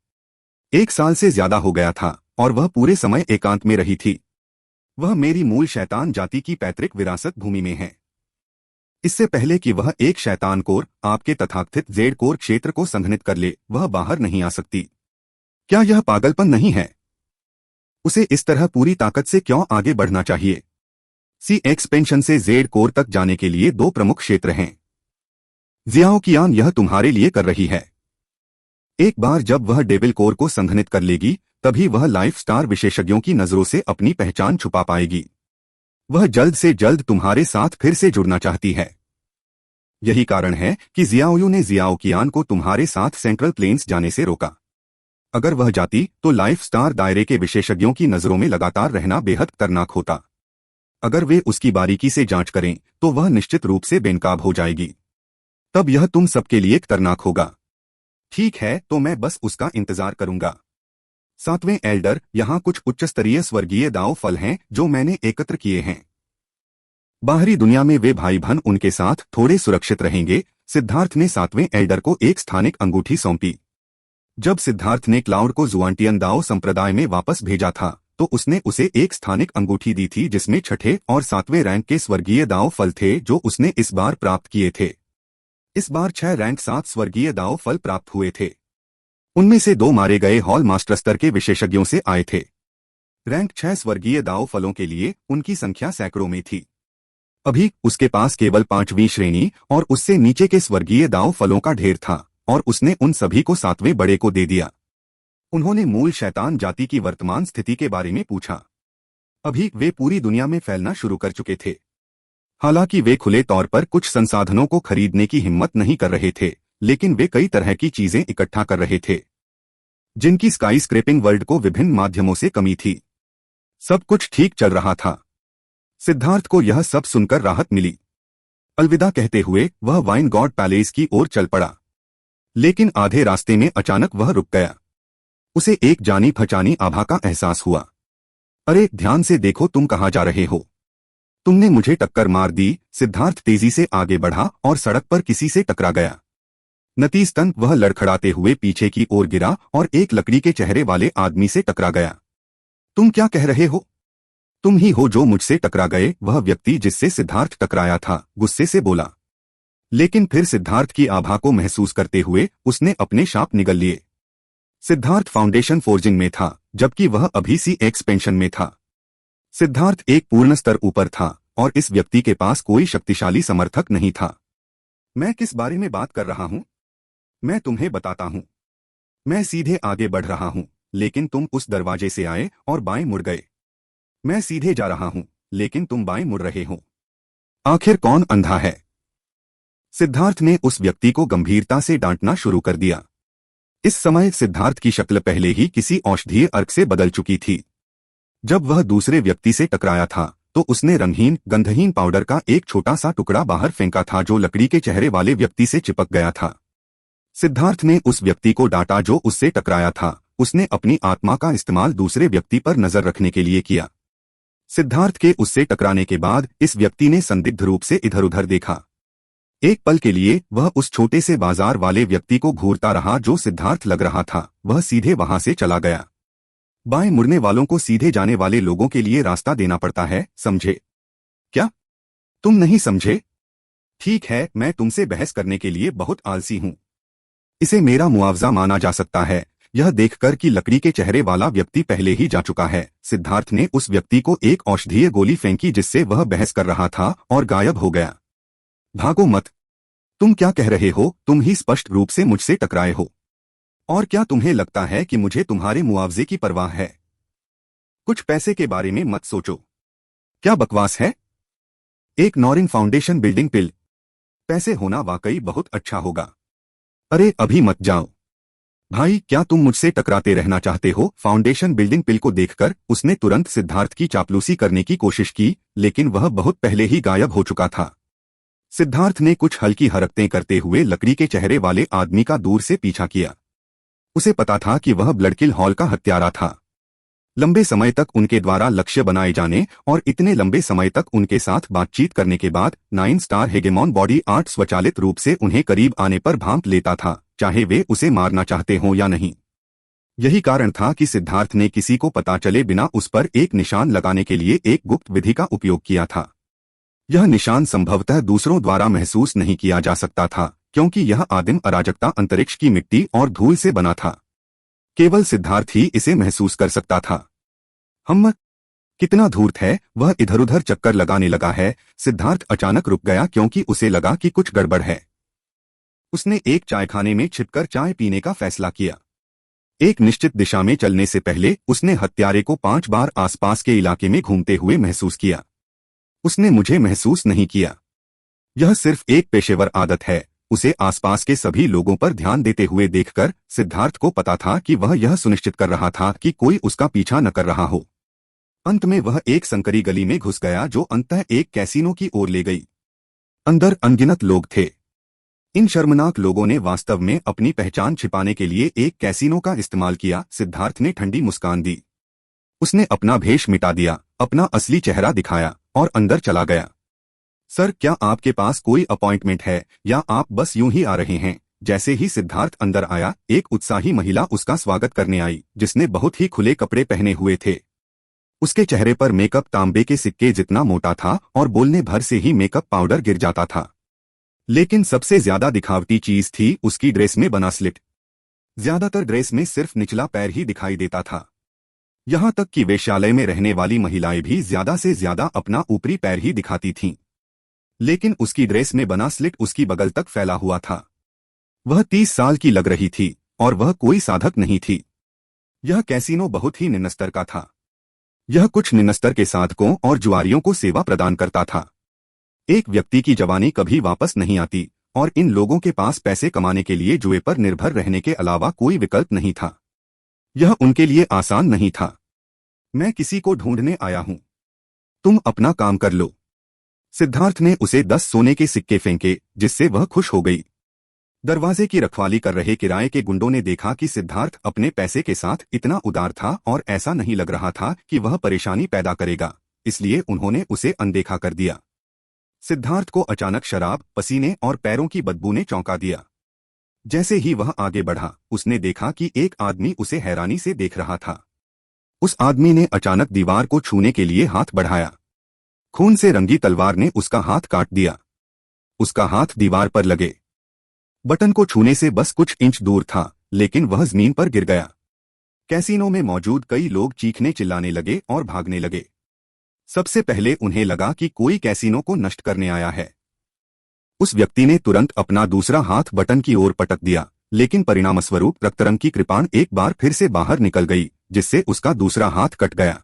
1 साल से ज्यादा हो गया था और वह पूरे समय एकांत में रही थी। वह मेरी मूल शैतान जाति की पैतृक विरासत भूमि में है। इससे पहले कि वह एक शैतान कोर आपके तथाकथित जेड कोर क्षेत्र को संघनित कर ले, वह बाहर नहीं आ सकती। क्या यह पागलपन नहीं है? उसे इस तरह पूरी ताकत से क्यों आगे बढ़ना चाहिए? सी एक्सपेंशन से जेड कोर तक जाने के लिए 2 प्रमुख क्षेत्र हैं। जियाओ कियान यह तुम्हारे लिए कर रही है। एक बार जब वह डेविल कोर को संघनित कर लेगी, तभी वह लाइफ स्टार विशेषज्ञों की नजरों से अपनी पहचान छुपा पाएगी। वह जल्द से जल्द तुम्हारे साथ फिर से जुड़ना चाहती है। यही कारण है कि जियाओयू ने जियाओ कियान को तुम्हारे साथ सेंट्रल प्लेन्स जाने से रोका। अगर वह जाती तो लाइफ स्टार दायरे के विशेषज्ञों की नजरों में लगातार रहना बेहद खतरनाक होता। अगर वे उसकी बारीकी से जांच करें तो वह निश्चित रूप से बेनकाब हो जाएगी। तब यह तुम सबके लिए खतरनाक होगा। ठीक है, तो मैं बस उसका इंतजार करूंगा। सातवें एल्डर, यहाँ कुछ उच्च स्तरीय स्वर्गीय दाव फल हैं जो मैंने एकत्र किए हैं। बाहरी दुनिया में वे भाई बहन उनके साथ थोड़े सुरक्षित रहेंगे। सिद्धार्थ ने सातवें एल्डर को एक स्थानिक अंगूठी सौंपी। जब सिद्धार्थ ने क्लाउड को जुआंटियन दाओ संप्रदाय में वापस भेजा था तो उसने उसे एक स्थानिक अंगूठी दी थी जिसमें 6ठे और 7वें रैंक के स्वर्गीय दाव फल थे जो उसने इस बार प्राप्त किए थे। इस बार 6 रैंक 7 स्वर्गीय दाव फल प्राप्त हुए थे। उनमें से 2 मारे गए हॉल मास्टर स्तर के विशेषज्ञों से आए थे। रैंक 6 स्वर्गीय दाव फलों के लिए उनकी संख्या सैकड़ों में थी। अभी उसके पास केवल 5वीं श्रेणी और उससे नीचे के स्वर्गीय दाव फलों का ढेर था और उसने उन सभी को 7वें बड़े को दे दिया। उन्होंने मूल शैतान जाति की वर्तमान स्थिति के बारे में पूछा। अभी वे पूरी दुनिया में फैलना शुरू कर चुके थे। हालांकि वे खुले तौर पर कुछ संसाधनों को खरीदने की हिम्मत नहीं कर रहे थे, लेकिन वे कई तरह की चीजें इकट्ठा कर रहे थे जिनकी स्काई स्क्रैपिंग वर्ल्ड को विभिन्न माध्यमों से कमी थी। सब कुछ ठीक चल रहा था। सिद्धार्थ को यह सब सुनकर राहत मिली। अलविदा कहते हुए वह वाइन गॉड पैलेस की ओर चल पड़ा, लेकिन आधे रास्ते में अचानक वह रुक गया। उसे एक जानी पहचानी आभा का एहसास हुआ। अरे ध्यान से देखो, तुम कहाँ जा रहे हो? तुमने मुझे टक्कर मार दी। सिद्धार्थ तेजी से आगे बढ़ा और सड़क पर किसी से टकरा गया। नतीजतन वह लड़खड़ाते हुए पीछे की ओर गिरा और एक लकड़ी के चेहरे वाले आदमी से टकरा गया। तुम क्या कह रहे हो? तुम ही हो जो मुझसे टकरा गए, वह व्यक्ति जिससे सिद्धार्थ टकराया था गुस्से से बोला। लेकिन फिर सिद्धार्थ की आभा को महसूस करते हुए उसने अपने शाप निगल लिए। सिद्धार्थ फाउंडेशन फोर्जिंग में था, जबकि वह अभी सी एक्सपेंशन में था। सिद्धार्थ एक पूर्ण स्तर ऊपर था और इस व्यक्ति के पास कोई शक्तिशाली समर्थक नहीं था। मैं किस बारे में बात कर रहा हूं? मैं तुम्हें बताता हूं। मैं सीधे आगे बढ़ रहा हूं, लेकिन तुम उस दरवाजे से आए और बाएं मुड़ गए। मैं सीधे जा रहा हूं, लेकिन तुम बाएं मुड़ रहे हो। आखिर कौन अंधा है? सिद्धार्थ ने उस व्यक्ति को गंभीरता से डांटना शुरू कर दिया। इस समय सिद्धार्थ की शक्ल पहले ही किसी औषधीय अर्क से बदल चुकी थी। जब वह दूसरे व्यक्ति से टकराया था तो उसने रंगहीन गंधहीन पाउडर का एक छोटा सा टुकड़ा बाहर फेंका था जो लकड़ी के चेहरे वाले व्यक्ति से चिपक गया था। सिद्धार्थ ने उस व्यक्ति को डांटा जो उससे टकराया था। उसने अपनी आत्मा का इस्तेमाल दूसरे व्यक्ति पर नजर रखने के लिए किया। सिद्धार्थ के उससे टकराने के बाद इस व्यक्ति ने संदिग्ध रूप से इधर उधर देखा। एक पल के लिए वह उस छोटे से बाजार वाले व्यक्ति को घूरता रहा जो सिद्धार्थ लग रहा था। वह सीधे वहां से चला गया। बाएं मुड़ने वालों को सीधे जाने वाले लोगों के लिए रास्ता देना पड़ता है, समझे? क्या तुम नहीं समझे? ठीक है, मैं तुमसे बहस करने के लिए बहुत आलसी हूं। इसे मेरा मुआवजा माना जा सकता है, यह देखकर कि लकड़ी के चेहरे वाला व्यक्ति पहले ही जा चुका है। सिद्धार्थ ने उस व्यक्ति को एक औषधीय गोली फेंकी जिससे वह बहस कर रहा था और गायब हो गया। भागो मत। तुम क्या कह रहे हो? तुम ही स्पष्ट रूप से मुझसे टकराए हो। और क्या तुम्हें लगता है कि मुझे तुम्हारे मुआवजे की परवाह है? कुछ पैसे के बारे में मत सोचो। क्या बकवास है? एक नॉरिन फाउंडेशन बिल्डिंग पिल। पैसे होना वाकई बहुत अच्छा होगा। अरे अभी मत जाओ। भाई, क्या तुम मुझसे टकराते रहना चाहते हो? फाउंडेशन बिल्डिंग पिल को देखकर उसने तुरंत सिद्धार्थ की चापलूसी करने की कोशिश की, लेकिन वह बहुत पहले ही गायब हो चुका था। सिद्धार्थ ने कुछ हल्की हरकतें करते हुए लकड़ी के चेहरे वाले आदमी का दूर से पीछा किया। उसे पता था कि वह ब्लडकिल हॉल का हत्यारा था। लंबे समय तक उनके द्वारा लक्ष्य बनाए जाने और इतने लंबे समय तक उनके साथ बातचीत करने के बाद 9 स्टार हेगेमॉन बॉडी आर्ट स्वचालित रूप से उन्हें करीब आने पर भांप लेता था, चाहे वे उसे मारना चाहते हों या नहीं। यही कारण था कि सिद्धार्थ ने किसी को पता चले बिना उस पर एक निशान लगाने के लिए एक गुप्त विधि का उपयोग किया था। यह निशान संभवतः दूसरों द्वारा महसूस नहीं किया जा सकता था, क्योंकि यह आदिम अराजकता अंतरिक्ष की मिट्टी और धूल से बना था। केवल सिद्धार्थ ही इसे महसूस कर सकता था। कितना धूर्त है, वह इधर उधर चक्कर लगाने लगा है। सिद्धार्थ अचानक रुक गया क्योंकि उसे लगा कि कुछ गड़बड़ है। उसने एक चायखाने में छिपकर चाय पीने का फैसला किया। एक निश्चित दिशा में चलने से पहले उसने हत्यारे को 5 बार आसपास के इलाके में घूमते हुए महसूस किया। उसने मुझे महसूस नहीं किया। यह सिर्फ एक पेशेवर आदत है। उसे आसपास के सभी लोगों पर ध्यान देते हुए देखकर सिद्धार्थ को पता था कि वह यह सुनिश्चित कर रहा था कि कोई उसका पीछा न कर रहा हो। अंत में वह एक संकरी गली में घुस गया जो अंततः एक कैसीनो की ओर ले गई। अंदर अनगिनत लोग थे। इन शर्मनाक लोगों ने वास्तव में अपनी पहचान छिपाने के लिए एक कैसीनो का इस्तेमाल किया। सिद्धार्थ ने ठंडी मुस्कान दी। उसने अपना भेष मिटा दिया, अपना असली चेहरा दिखाया और अंदर चला गया। सर, क्या आपके पास कोई अपॉइंटमेंट है या आप बस यूं ही आ रहे हैं? जैसे ही सिद्धार्थ अंदर आया, एक उत्साही महिला उसका स्वागत करने आई, जिसने बहुत ही खुले कपड़े पहने हुए थे। उसके चेहरे पर मेकअप तांबे के सिक्के जितना मोटा था और बोलने भर से ही मेकअप पाउडर गिर जाता था। लेकिन सबसे ज्यादा दिखावटी चीज थी उसकी ड्रेस में बना स्लिट। ज्यादातर ड्रेस में सिर्फ निचला पैर ही दिखाई देता था। यहाँ तक कि वेश्यालय में रहने वाली महिलाएं भी ज्यादा से ज्यादा अपना ऊपरी पैर ही दिखाती थीं। लेकिन उसकी ड्रेस में बना स्लिट उसकी बगल तक फैला हुआ था। वह 30 साल की लग रही थी और वह कोई साधक नहीं थी। यह कैसीनो बहुत ही निम्न स्तर का था। यह कुछ निम्न स्तर के साधकों और जुआरियों को सेवा प्रदान करता था। एक व्यक्ति की जवानी कभी वापस नहीं आती और इन लोगों के पास पैसे कमाने के लिए जुए पर निर्भर रहने के अलावा कोई विकल्प नहीं था। यह उनके लिए आसान नहीं था। मैं किसी को ढूंढने आया हूं, तुम अपना काम कर लो। सिद्धार्थ ने उसे 10 सोने के सिक्के फेंके, जिससे वह खुश हो गई। दरवाजे की रखवाली कर रहे किराए के गुंडों ने देखा कि सिद्धार्थ अपने पैसे के साथ इतना उदार था और ऐसा नहीं लग रहा था कि वह परेशानी पैदा करेगा, इसलिए उन्होंने उसे अनदेखा कर दिया। सिद्धार्थ को अचानक शराब, पसीने और पैरों की बदबू ने चौंका दिया। जैसे ही वह आगे बढ़ा, उसने देखा कि एक आदमी उसे हैरानी से देख रहा था। उस आदमी ने अचानक दीवार को छूने के लिए हाथ बढ़ाया। खून से रंगी तलवार ने उसका हाथ काट दिया। उसका हाथ दीवार पर लगे बटन को छूने से बस कुछ इंच दूर था, लेकिन वह जमीन पर गिर गया। कैसीनो में मौजूद कई लोग चीखने चिल्लाने लगे और भागने लगे। सबसे पहले उन्हें लगा कि कोई कैसीनो को नष्ट करने आया है। उस व्यक्ति ने तुरंत अपना दूसरा हाथ बटन की ओर पटक दिया, लेकिन परिणामस्वरूप रक्तरंग की कृपाण एक बार फिर से बाहर निकल गई, जिससे उसका दूसरा हाथ कट गया।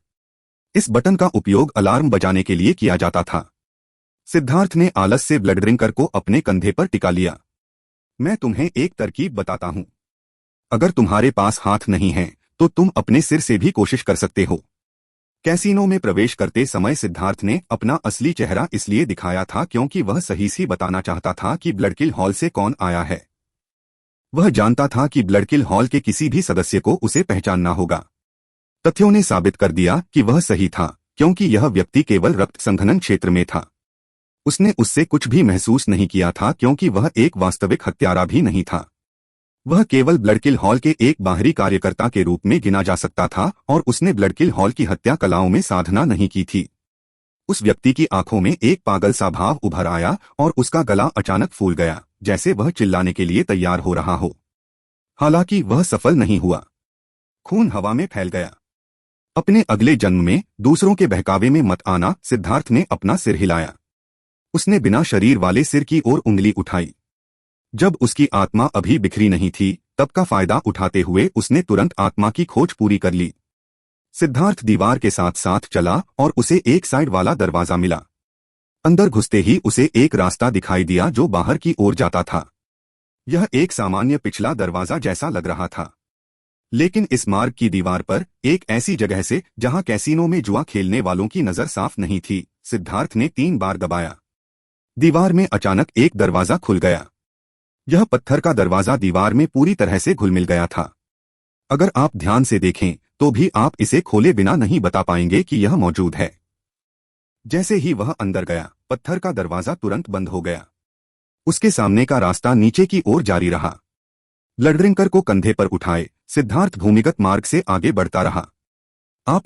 इस बटन का उपयोग अलार्म बजाने के लिए किया जाता था। सिद्धार्थ ने आलस से ब्लड ड्रिंकर को अपने कंधे पर टिका लिया। मैं तुम्हें एक तरकीब बताता हूं। अगर तुम्हारे पास हाथ नहीं है तो तुम अपने सिर से भी कोशिश कर सकते हो। कैसीनो में प्रवेश करते समय सिद्धार्थ ने अपना असली चेहरा इसलिए दिखाया था क्योंकि वह सही सी बताना चाहता था कि ब्लडकिल हॉल से कौन आया है। वह जानता था कि ब्लडकिल हॉल के किसी भी सदस्य को उसे पहचानना होगा। तथ्यों ने साबित कर दिया कि वह सही था, क्योंकि यह व्यक्ति केवल रक्त संघनन क्षेत्र में था। उसने उससे कुछ भी महसूस नहीं किया था क्योंकि वह एक वास्तविक हत्यारा भी नहीं था। वह केवल ब्लडकिल हॉल के एक बाहरी कार्यकर्ता के रूप में गिना जा सकता था और उसने ब्लडकिल हॉल की हत्या कलाओं में साधना नहीं की थी। उस व्यक्ति की आंखों में एक पागल सा भाव उभर आया और उसका गला अचानक फूल गया, जैसे वह चिल्लाने के लिए तैयार हो रहा हो। हालांकि वह सफल नहीं हुआ। खून हवा में फैल गया। अपने अगले जन्म में दूसरों के बहकावे में मत आना, सिद्धार्थ ने अपना सिर हिलाया। उसने बिना शरीर वाले सिर की ओर उंगली उठाई। जब उसकी आत्मा अभी बिखरी नहीं थी, तब का फायदा उठाते हुए उसने तुरंत आत्मा की खोज पूरी कर ली। सिद्धार्थ दीवार के साथ साथ चला और उसे एक साइड वाला दरवाजा मिला। अंदर घुसते ही उसे एक रास्ता दिखाई दिया जो बाहर की ओर जाता था। यह एक सामान्य पिछला दरवाजा जैसा लग रहा था, लेकिन इस मार्ग की दीवार पर एक ऐसी जगह से जहां कैसीनो में जुआ खेलने वालों की नजर साफ नहीं थी। सिद्धार्थ ने 3 बार दबाया। दीवार में अचानक एक दरवाजा खुल गया। यह पत्थर का दरवाजा दीवार में पूरी तरह से घुल मिल गया था। अगर आप ध्यान से देखें तो भी आप इसे खोले बिना नहीं बता पाएंगे कि यह मौजूद है। जैसे ही वह अंदर गया, पत्थर का दरवाजा तुरंत बंद हो गया। उसके सामने का रास्ता नीचे की ओर जारी रहा। ब्लड ड्रिंकर को कंधे पर उठाए सिद्धार्थ भूमिगत मार्ग से आगे बढ़ता रहा। आप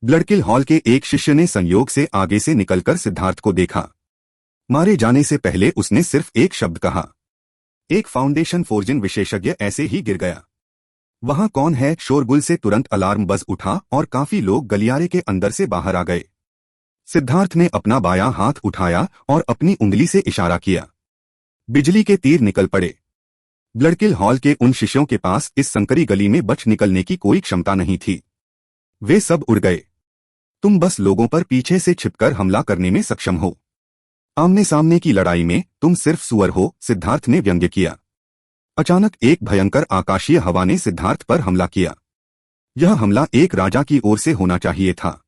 ब्लडकिल हॉल के एक शिष्य ने संयोग से आगे से निकलकर सिद्धार्थ को देखा। मारे जाने से पहले उसने सिर्फ एक शब्द कहा। एक फाउंडेशन फोर्जिन विशेषज्ञ ऐसे ही गिर गया। वहां कौन है? शोरगुल से तुरंत अलार्म बज उठा और काफी लोग गलियारे के अंदर से बाहर आ गए। सिद्धार्थ ने अपना बायां हाथ उठाया और अपनी उंगली से इशारा किया। बिजली के तीर निकल पड़े। ब्लडकिल हॉल के उन शिष्यों के पास इस संकरी गली में बच निकलने की कोई क्षमता नहीं थी। वे सब उड़ गए। तुम बस लोगों पर पीछे से छिपकर हमला करने में सक्षम हो। आमने सामने की लड़ाई में तुम सिर्फ सुअर हो, सिद्धार्थ ने व्यंग्य किया। अचानक एक भयंकर आकाशीय हवा ने सिद्धार्थ पर हमला किया। यह हमला एक राजा की ओर से होना चाहिए था।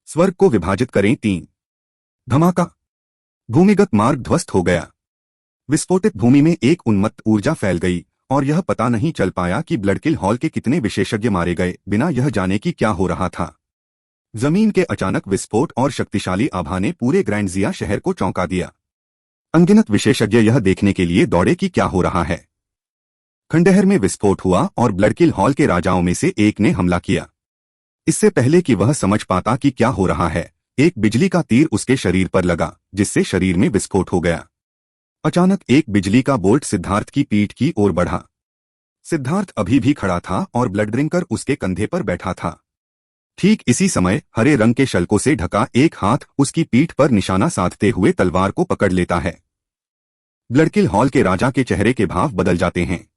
स्वर्ग को विभाजित करें 3। धमाका। भूमिगत मार्ग ध्वस्त हो गया। विस्फोटित भूमि में एक उन्मत्त ऊर्जा फैल गई और यह पता नहीं चल पाया कि ब्लडकिल हॉल के कितने विशेषज्ञ मारे गए, बिना यह जाने कि क्या हो रहा था। जमीन के अचानक विस्फोट और शक्तिशाली आभा ने पूरे ग्रैंडजिया शहर को चौंका दिया। अनगिनत विशेषज्ञ यह देखने के लिए दौड़े कि क्या हो रहा है। खंडहर में विस्फोट हुआ और ब्लडकिल हॉल के राजाओं में से एक ने हमला किया। इससे पहले कि वह समझ पाता कि क्या हो रहा है, एक बिजली का तीर उसके शरीर पर लगा, जिससे शरीर में विस्फोट हो गया। अचानक एक बिजली का बोल्ट सिद्धार्थ की पीठ की ओर बढ़ा। सिद्धार्थ अभी भी खड़ा था और ब्लड ड्रिंकर उसके कंधे पर बैठा था। ठीक इसी समय हरे रंग के शल्कों से ढका एक हाथ उसकी पीठ पर निशाना साधते हुए तलवार को पकड़ लेता है। ब्लडकिल हॉल के राजा के चेहरे के भाव बदल जाते हैं।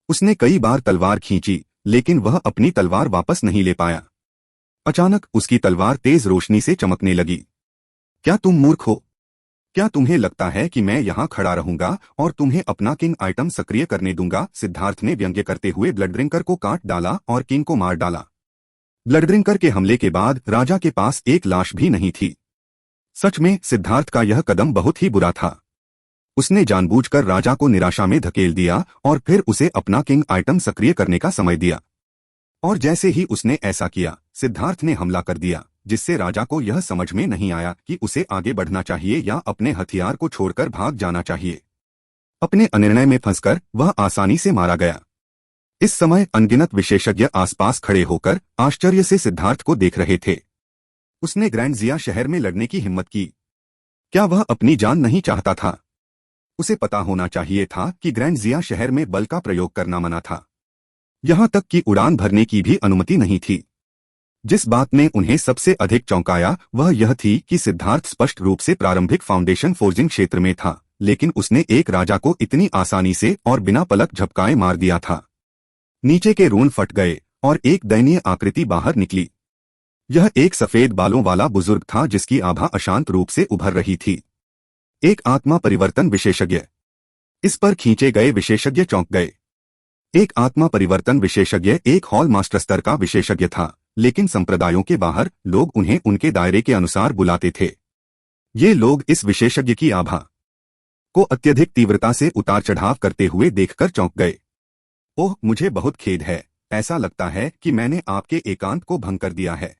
उसने कई बार तलवार खींची, लेकिन वह अपनी तलवार वापस नहीं ले पाया। अचानक उसकी तलवार तेज रोशनी से चमकने लगी। क्या तुम मूर्ख हो? क्या तुम्हें लगता है कि मैं यहाँ खड़ा रहूंगा और तुम्हें अपना किंग आइटम सक्रिय करने दूंगा? सिद्धार्थ ने व्यंग्य करते हुए ब्लड ड्रिंकर को काट डाला और किंग को मार डाला। ब्लड ड्रिंकर के हमले के बाद राजा के पास एक लाश भी नहीं थी। सच में सिद्धार्थ का यह कदम बहुत ही बुरा था। उसने जानबूझकर राजा को निराशा में धकेल दिया और फिर उसे अपना किंग आइटम सक्रिय करने का समय दिया। और जैसे ही उसने ऐसा किया, सिद्धार्थ ने हमला कर दिया, जिससे राजा को यह समझ में नहीं आया कि उसे आगे बढ़ना चाहिए या अपने हथियार को छोड़कर भाग जाना चाहिए। अपने अनिर्णय में फंसकर वह आसानी से मारा गया। इस समय अनगिनत विशेषज्ञ आसपास खड़े होकर आश्चर्य से सिद्धार्थ को देख रहे थे। उसने ग्रैंड-जिया शहर में लड़ने की हिम्मत की। क्या वह अपनी जान नहीं चाहता था? उसे पता होना चाहिए था कि ग्रैंड-जिया शहर में बल का प्रयोग करना मना था। यहां तक कि उड़ान भरने की भी अनुमति नहीं थी। जिस बात ने उन्हें सबसे अधिक चौंकाया वह यह थी कि सिद्धार्थ स्पष्ट रूप से प्रारंभिक फाउंडेशन फोर्जिंग क्षेत्र में था, लेकिन उसने एक राजा को इतनी आसानी से और बिना पलक झपकाए मार दिया था। नीचे के रून फट गए और एक दयनीय आकृति बाहर निकली। यह एक सफेद बालों वाला बुजुर्ग था जिसकी आभा अशांत रूप से उभर रही थी। एक आत्मा परिवर्तन विशेषज्ञ। इस पर खींचे गए विशेषज्ञ चौंक गए। एक आत्मा परिवर्तन विशेषज्ञ एक हॉल मास्टर स्तर का विशेषज्ञ था, लेकिन संप्रदायों के बाहर लोग उन्हें उनके दायरे के अनुसार बुलाते थे। ये लोग इस विशेषज्ञ की आभा को अत्यधिक तीव्रता से उतार चढ़ाव करते हुए देखकर चौंक गए। ओह, मुझे बहुत खेद है। ऐसा लगता है कि मैंने आपके एकांत को भंग कर दिया है।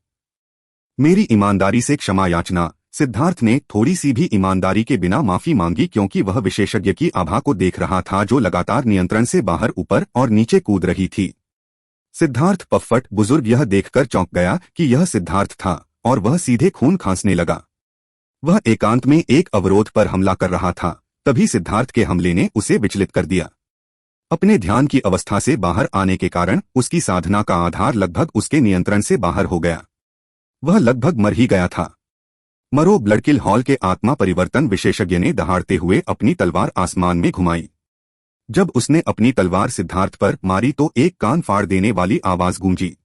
मेरी ईमानदारी से क्षमा याचना। सिद्धार्थ ने थोड़ी सी भी ईमानदारी के बिना माफी मांगी, क्योंकि वह विशेषज्ञ की आभा को देख रहा था जो लगातार नियंत्रण से बाहर ऊपर और नीचे कूद रही थी। सिद्धार्थ पफ्फट बुजुर्ग यह देखकर चौंक गया कि यह सिद्धार्थ था और वह सीधे खून खांसने लगा। वह एकांत में एक अवरोध पर हमला कर रहा था, तभी सिद्धार्थ के हमले ने उसे विचलित कर दिया। अपने ध्यान की अवस्था से बाहर आने के कारण उसकी साधना का आधार लगभग उसके नियंत्रण से बाहर हो गया। वह लगभग मर ही गया था। मरो। ब्लडकिल हॉल के आत्मा परिवर्तन विशेषज्ञ ने दहाड़ते हुए अपनी तलवार आसमान में घुमाई। जब उसने अपनी तलवार सिद्धार्थ पर मारी तो एक कान फाड़ देने वाली आवाज गूंजी।